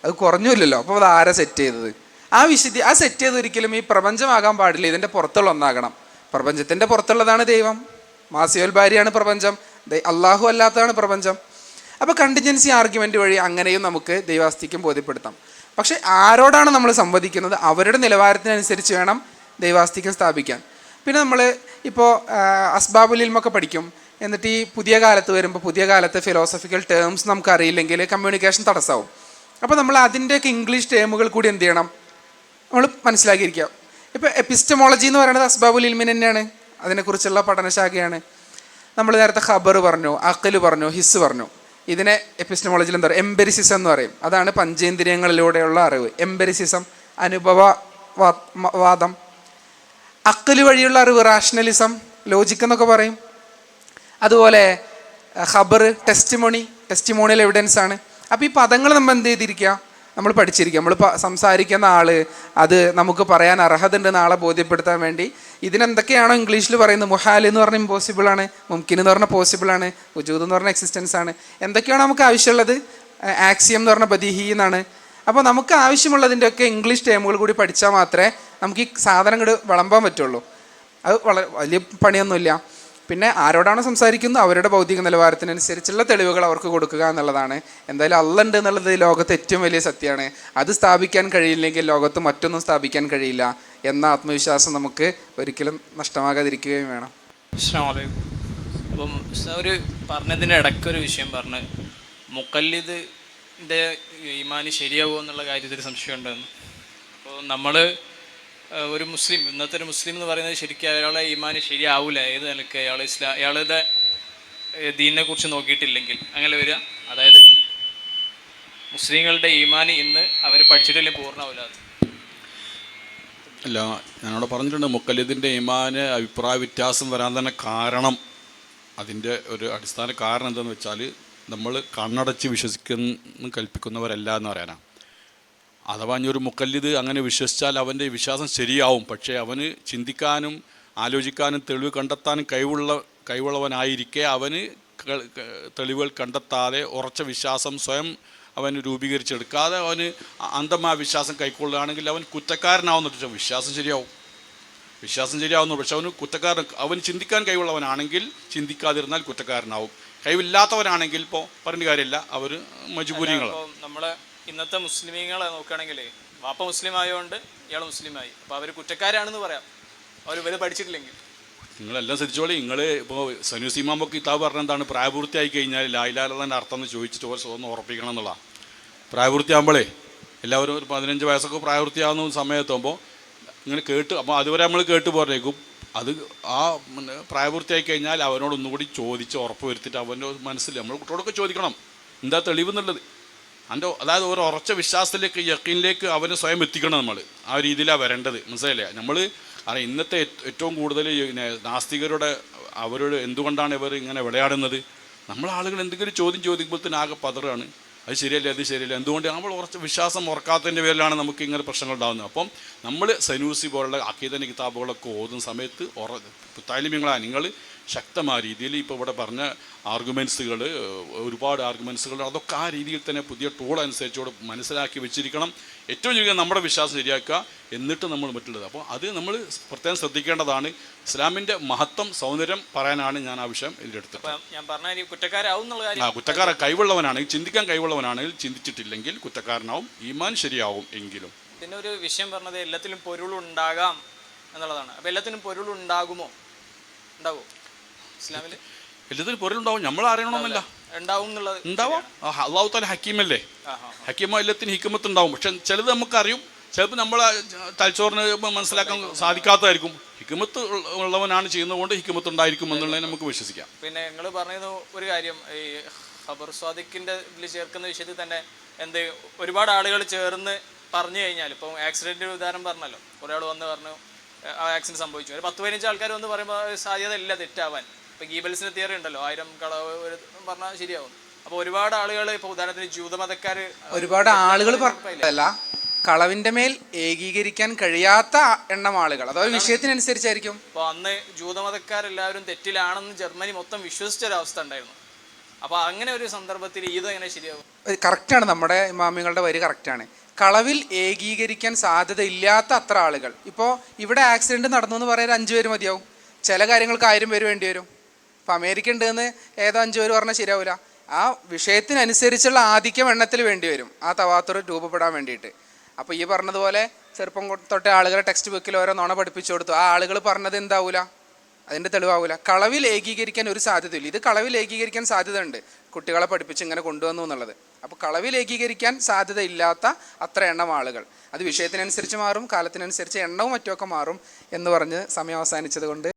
അത് കുറഞ്ഞില്ലല്ലോ. അപ്പോൾ അത് ആരാ സെറ്റ് ചെയ്തത്? ആ സെറ്റ് ചെയ്ത് ഒരിക്കലും ഈ പ്രപഞ്ചമാകാൻ പാടില്ല. ഇതിൻ്റെ പുറത്തുള്ള ഒന്നാകണം. പ്രപഞ്ചത്തിൻ്റെ പുറത്തുള്ളതാണ് ദൈവം. മാസിയോൽ ഭാര്യയാണ് പ്രപഞ്ചം, അള്ളാഹു അല്ലാത്തതാണ് പ്രപഞ്ചം. അപ്പോൾ കണ്ടിൻജൻസി ആർഗ്യുമെൻ്റ് വഴി അങ്ങനെയും നമുക്ക് ദൈവാസ്തിക്യം ബോധ്യപ്പെടുത്താം. പക്ഷേ ആരോടാണ് നമ്മൾ സംവദിക്കുന്നത്? അവരുടെ നിലവാരത്തിനനുസരിച്ച് വേണം ദൈവാസ്തിക്യം സ്ഥാപിക്കാൻ. പിന്നെ നമ്മൾ ഇപ്പോൾ അസ്ബാബുൽ ഇൽമൊക്കെ പഠിക്കും. എന്നിട്ട് ഈ പുതിയ കാലത്ത് വരുമ്പോൾ പുതിയ കാലത്തെ ഫിലോസഫിക്കൽ ടേംസ് നമുക്ക് അറിയില്ലെങ്കിൽ കമ്മ്യൂണിക്കേഷൻ തടസ്സമാവും. അപ്പോൾ നമ്മൾ അതിൻ്റെയൊക്കെ ഇംഗ്ലീഷ് ടേമുകൾ കൂടി എന്ത് ചെയ്യണം? നമ്മൾ മനസ്സിലാക്കിയിരിക്കുക. ഇപ്പോൾ എപ്പിസ്റ്റമോളജി എന്ന് പറയുന്നത് അസ്ബാബുൽ ഇൽമിൻ തന്നെയാണ്. അതിനെക്കുറിച്ചുള്ള പഠനശാഖയാണ്. നമ്മൾ നേരത്തെ ഖബർ പറഞ്ഞു, അഖ്ല് പറഞ്ഞു, ഹിസ് പറഞ്ഞു. ഇതിനെ എപ്പിസ്റ്റമോളജിയിൽ എന്താ പറയുക? എംപെരിസിസം എന്ന് പറയും. അതാണ് പഞ്ചേന്ദ്രിയങ്ങളിലൂടെയുള്ള അറിവ്. എംപെരിസിസം അനുഭവവാദം. അഖ്ല് വഴിയുള്ള അറിവ് റാഷണലിസം, ലോജിക് എന്നൊക്കെ പറയും. അതുപോലെ ഖബർ ടെസ്റ്റിമോണിയൽ എവിഡൻസ് ആണ്. അപ്പോൾ ഈ പദങ്ങൾ നമ്മൾ എന്ത് ചെയ്തിരിക്കുക? നമ്മൾ പഠിച്ചിരിക്കുക. നമ്മൾ സംസാരിക്കുന്ന ആൾ അത് നമുക്ക് പറയാൻ അർഹത ഉണ്ട് നാളെ ബോധ്യപ്പെടുത്താൻ വേണ്ടി ഇതിനെന്തൊക്കെയാണോ ഇംഗ്ലീഷിൽ പറയുന്നത്, മുഹാൽ എന്ന് പറഞ്ഞാൽ ഇമ്പോസിബിൾ ആണ്, മുംകിൻ എന്ന് പറഞ്ഞാൽ പോസിബിൾ ആണ്, വുജൂദ് എന്ന് പറഞ്ഞാൽ എക്സിസ്റ്റൻസ് ആണ്, എന്തൊക്കെയാണോ നമുക്ക് ആവശ്യമുള്ളത്, ആക്സിയം എന്ന് പറഞ്ഞാൽ ബദീഹി എന്നാണ്. അപ്പോൾ നമുക്ക് ആവശ്യമുള്ളതിൻ്റെയൊക്കെ ഇംഗ്ലീഷ് ടേമുകൾ കൂടി പഠിച്ചാൽ മാത്രമേ നമുക്ക് ഈ സാധനം ഇങ്ങോട്ട് വിളമ്പാൻ പറ്റുള്ളൂ. അത് വളരെ വലിയ പണിയൊന്നുമില്ല. പിന്നെ ആരോടാണ് സംസാരിക്കുന്നത് അവരുടെ ഭൗതിക നിലവാരത്തിനനുസരിച്ചുള്ള തെളിവുകൾ അവർക്ക് കൊടുക്കുക എന്നുള്ളതാണ്. എന്തായാലും അല്ലാഹ് ഉണ്ട് എന്നുള്ളത് ലോകത്തെ ഏറ്റവും വലിയ സത്യമാണ്. അത് സ്ഥാപിക്കാൻ കഴിയില്ലെങ്കിൽ ലോകത്ത് മറ്റൊന്നും സ്ഥാപിക്കാൻ കഴിയില്ല എന്ന ആത്മവിശ്വാസം നമുക്ക് ഒരിക്കലും നഷ്ടമാകാതിരിക്കുകയും വേണം. അസ്സലാമു അലൈക്കും. അപ്പം ഒരു പറഞ്ഞതിൻ്റെ ഇടയ്ക്കൊരു വിഷയം പറഞ്ഞ് മുഖല്ലിദിൻ്റെ ഈമാന് ശരിയാവുമോ എന്നുള്ള കാര്യത്തിൽ സംശയമുണ്ടെന്ന്. അപ്പോൾ നമ്മൾ ഒരു മുസ്ലിം, ഇന്നത്തെ ഒരു മുസ്ലിം എന്ന് പറയുന്നത് ശരിക്കും അയാളെ ഈമാന് ശരിയാവില്ല ഏത് നിലയ്ക്ക് അയാളുടെ ദീനിനെ കുറിച്ച് നോക്കിയിട്ടില്ലെങ്കിൽ അങ്ങനെ വരിക. അതായത് മുസ്ലിങ്ങളുടെ ഈമാന് ഇന്ന് അവർ പഠിച്ചിട്ടില്ലെങ്കിൽ പൂർണ്ണമാവില്ല. അല്ല, ഞാനവിടെ പറഞ്ഞിട്ടുണ്ട് മുഖല്ലിദിൻ്റെ ഈമാന് അഭിപ്രായ വ്യത്യാസം വരാൻ തന്നെ കാരണം, അതിൻ്റെ ഒരു അടിസ്ഥാന കാരണം എന്താണെന്ന് വെച്ചാൽ നമ്മൾ കണ്ണടച്ച് വിശ്വസിക്കുന്ന കൽപ്പിക്കുന്നവരല്ല എന്ന് പറയാനാണ്. അഥവാ ഇനി ഒരു മുക്കല്ലിദ് അങ്ങനെ വിശ്വസിച്ചാൽ അവൻ്റെ വിശ്വാസം ശരിയാവും. പക്ഷേ അവന് ചിന്തിക്കാനും ആലോചിക്കാനും തെളിവ് കണ്ടെത്താനും കഴിവുള്ളവനായിരിക്കെ അവന് തെളിവുകൾ കണ്ടെത്താതെ ഉറച്ച വിശ്വാസം സ്വയം അവന് രൂപീകരിച്ചെടുക്കാതെ അവന് അന്ധമായ വിശ്വാസം കൈക്കൊള്ളുകയാണെങ്കിൽ അവൻ കുറ്റക്കാരനാവുന്ന വിശ്വാസം ശരിയാവുന്നു. പക്ഷെ അവന് കുറ്റക്കാരൻ, അവന് ചിന്തിക്കാൻ കഴിവുള്ളവനാണെങ്കിൽ ചിന്തിക്കാതിരുന്നാൽ കുറ്റക്കാരനാവും. കഴിവില്ലാത്തവനാണെങ്കിൽ ഇപ്പോൾ പറഞ്ഞ കാര്യമില്ല, അവർ മജ്ബൂരികളാണ്. നമ്മളെ ഇന്നത്തെ മുസ്ലിമീങ്ങളെ നോക്കുകയാണെങ്കിൽ വാപ്പ മുസ്ലിം ആയതുകൊണ്ട് ഇയാൾ മുസ്ലിമായി, അപ്പോൾ അവർ കുറ്റക്കാരാണെന്ന് പറയാം, അവർ ഇവർ പഠിച്ചിട്ടില്ലെങ്കിൽ. നിങ്ങളെല്ലാം ശ്രദ്ധിച്ചോളി. നിങ്ങൾ ഇപ്പോൾ സനൂസി ഇമാമൊക്കെ കിതാബ് പറഞ്ഞ എന്താണ്, പ്രായപൂർത്തിയായി കഴിഞ്ഞാൽ ലാ ഇലാഹ ഇല്ലല്ലാഹ് അർത്ഥം എന്ന് ചോദിച്ചിട്ട് ഒന്ന് ഉറപ്പിക്കണം എന്നുള്ള. പ്രായപൂർത്തിയാകുമ്പോഴേ എല്ലാവരും ഒരു 15 വയസ്സൊക്കെ പ്രായപൂർത്തിയാകുന്ന സമയത്താകുമ്പോൾ ഇങ്ങനെ കേട്ട്, അപ്പോൾ അതുവരെ നമ്മൾ കേട്ട് പോരേക്കും. അത് ആ പ്രായപൂർത്തിയായി കഴിഞ്ഞാൽ അവനോട് ഒന്നുകൂടി ചോദിച്ച് ഉറപ്പ് വരുത്തിയിട്ട് അവൻ്റെ മനസ്സിൽ നമ്മൾ കുട്ടിയോടൊക്കെ ചോദിക്കണം എന്താ തെളിവ് എന്നുള്ളത്. അതായത് ഒരു ഉറച്ച വിശ്വാസത്തിലേക്ക് യക്കീനിലേക്ക് അവനെ സ്വയം എത്തിക്കണം. നമ്മൾ ആ രീതിയിലാണ് വരേണ്ടത്, മനസ്സിലായില്ലേ? നമ്മൾ അറിയാം ഇന്നത്തെ ഏറ്റവും കൂടുതൽ നാസ്തികരുടെ അവരോട് എന്തുകൊണ്ടാണ് ഇവർ ഇങ്ങനെ വിളയാടുന്നത്? ആളുകൾ എന്തെങ്കിലും ചോദ്യം ചോദിക്കുമ്പോൾ തന്നെ ആകെ പതറാണ്. അത് ശരിയല്ല, എന്തുകൊണ്ട് നമ്മൾ ഉറച്ച വിശ്വാസം ഉറക്കാത്തതിൻ്റെ പേരിലാണ് നമുക്ക് ഇങ്ങനെ പ്രശ്നങ്ങൾ ഉണ്ടാകുന്നത്. അപ്പം നമ്മൾ സനൂസി പോലുള്ള അഖീദൻ്റെ കിതാബുകളൊക്കെ ഓതുന്ന സമയത്ത് താലിമ്യങ്ങളാണ് നിങ്ങൾ ശക്തമായ രീതിയിൽ ഇപ്പോൾ ഇവിടെ പറഞ്ഞ ആർഗ്യുമെൻസുകൾ, ഒരുപാട് ആർഗ്യുമെൻസുകൾ, അതൊക്കെ ആ രീതിയിൽ തന്നെ പുതിയ ടൂൾ അനുസരിച്ചോട് മനസ്സിലാക്കി വെച്ചിരിക്കണം. ഏറ്റവും ചുരുക്കം നമ്മുടെ വിശ്വാസം ശരിയാക്കുക, എന്നിട്ട് നമ്മൾ മറ്റുള്ളത്. അപ്പോൾ അത് നമ്മൾ പ്രത്യേകം ശ്രദ്ധിക്കേണ്ടതാണ്. ഇസ്ലാമിൻ്റെ മഹത്വം, സൗന്ദര്യം പറയാനാണ് ഞാൻ ആ വിഷയം ഇതിലെടുത്തത്. ഞാൻ പറഞ്ഞ കുറ്റക്കാരാവും എന്നുള്ള കാര്യം, കുറ്റക്കാരൻ കഴിവുള്ളവനാണെങ്കിൽ, ചിന്തിക്കാൻ കഴിവുള്ളവനാണെങ്കിൽ, ചിന്തിച്ചിട്ടില്ലെങ്കിൽ കുറ്റക്കാരനാവും, ഈമാൻ ശരിയാവും എങ്കിലും. പിന്നെ ഒരു വിഷയം പറഞ്ഞത് എല്ലാത്തിലും പൊരുളുണ്ടാകാം എന്നുള്ളതാണ്. അപ്പോൾ എല്ലാത്തിനും പൊരുളുണ്ടാകുമോ? ഉണ്ടാകുമോ ഇസ്ലാമിൽ? എല്ലാത്തിനും പൊരുളുണ്ടാവും, നമ്മൾ അറിയണമെന്നില്ല, ഉണ്ടാവും എന്നുള്ളത് ഉണ്ടാവാം. അള്ളാഹു താല ഹക്കീമല്ലേ, ഹക്കീമ എല്ലാത്തിനും ഹിക്കുമത്ത് ഉണ്ടാവും. പക്ഷെ ചിലത് നമുക്കറിയും, ചിലപ്പോൾ നമ്മളെ തലച്ചോറിന് മനസ്സിലാക്കാൻ സാധിക്കാത്തതായിരിക്കും. ഹിക്കുമത്ത് ഉള്ളവനാണ് ചെയ്യുന്നതുകൊണ്ട് ഹിക്കുമത്ത് ഉണ്ടായിരിക്കും എന്നുള്ളത് നമുക്ക് വിശ്വസിക്കാം. പിന്നെ നിങ്ങൾ പറഞ്ഞത് ഒരു കാര്യം, ഈ ഖബർ സ്വാദിഖിൻ്റെ ഇതിൽ ചേർക്കുന്ന വിഷയത്തിൽ തന്നെ ഒരുപാട് ആളുകൾ ചേർന്ന് പറഞ്ഞു കഴിഞ്ഞാൽ, ഇപ്പോൾ ആക്സിഡൻറ്റിൻ്റെ ഉദാഹരണം പറഞ്ഞല്ലോ, കുറേ ആൾ വന്ന് പറഞ്ഞു ആ ആക്സിഡൻറ്റ് സംഭവിച്ചു, ഒരു 10-15 ആൾക്കാർ വന്ന് പറയുമ്പോൾ സാധ്യത ഇല്ല തെറ്റാവാൻ. ഇപ്പോൾ ഗീബൽസിൻ്റെ തിയറി ഉണ്ടല്ലോ, 1000 കളവ് പറഞ്ഞാൽ ശരിയാവും. അപ്പോൾ ഒരുപാട് ആളുകൾ, ഇപ്പോൾ ഉദാഹരണത്തിന് ജൂതമതക്കാർ, ഒരുപാട് ആളുകൾ പറഞ്ഞല്ല, കളവിൻ്റെ മേൽ ഏകീകരിക്കാൻ കഴിയാത്ത എണ്ണം ആളുകൾ, അതൊരു വിഷയത്തിനനുസരിച്ചായിരിക്കും. അപ്പോൾ അന്ന് ജൂതമതക്കാരെല്ലാവരും തെറ്റിലാണെന്ന് ജർമ്മനി മൊത്തം വിശ്വസിച്ചൊരവസ്ഥ ഉണ്ടായിരുന്നു. അപ്പോൾ അങ്ങനെ ഒരു സന്ദർഭത്തിൽ ഇതെങ്ങനെ ശരിയാവും? കറക്റ്റാണ്, നമ്മുടെ ഇമാമികളുടെ വരി കറക്റ്റാണ്. കളവിൽ ഏകീകരിക്കാൻ സാധ്യത ഇല്ലാത്ത അത്ര ആളുകൾ. ഇപ്പോൾ ഇവിടെ ആക്സിഡൻറ്റ് നടന്നു എന്ന് പറയാൻ 5 പേര് മതിയാവും, ചില കാര്യങ്ങൾക്ക് 1000 പേര് വേണ്ടി വരും. ഇപ്പോൾ അമേരിക്ക ഉണ്ടെന്ന് ഏതോ 5 പേര് പറഞ്ഞാൽ ശരിയാവില്ല. ആ വിഷയത്തിനനുസരിച്ചുള്ള ആധിക്യം എണ്ണത്തിൽ വേണ്ടി വരും ആ തവാത്തുർ രൂപപ്പെടാൻ വേണ്ടിയിട്ട്. അപ്പോൾ ഈ പറഞ്ഞതുപോലെ ചെറുപ്പം തൊട്ടേ ആളുകളെ ടെക്സ്റ്റ് ബുക്കിൽ ഓരോ നുണ പഠിപ്പിച്ചു കൊടുത്തു, ആ ആളുകൾ പറഞ്ഞത് എന്താവൂല, അതിൻ്റെ തെളിവാവില്ല. കളവിൽ ഏകീകരിക്കാൻ ഒരു സാധ്യതയില്ല. ഇത് കളവിൽ ഏകീകരിക്കാൻ സാധ്യത ഉണ്ട്, കുട്ടികളെ പഠിപ്പിച്ച് ഇങ്ങനെ കൊണ്ടുവന്നു എന്നുള്ളത്. അപ്പോൾ കളവിൽ ഏകീകരിക്കാൻ സാധ്യത ഇല്ലാത്ത അത്ര എണ്ണം ആളുകൾ. അത് വിഷയത്തിനനുസരിച്ച് മാറും, കാലത്തിനനുസരിച്ച് എണ്ണവും മറ്റുമൊക്കെ മാറും എന്ന് പറഞ്ഞ് സമയം അവസാനിച്ചത് കൊണ്ട്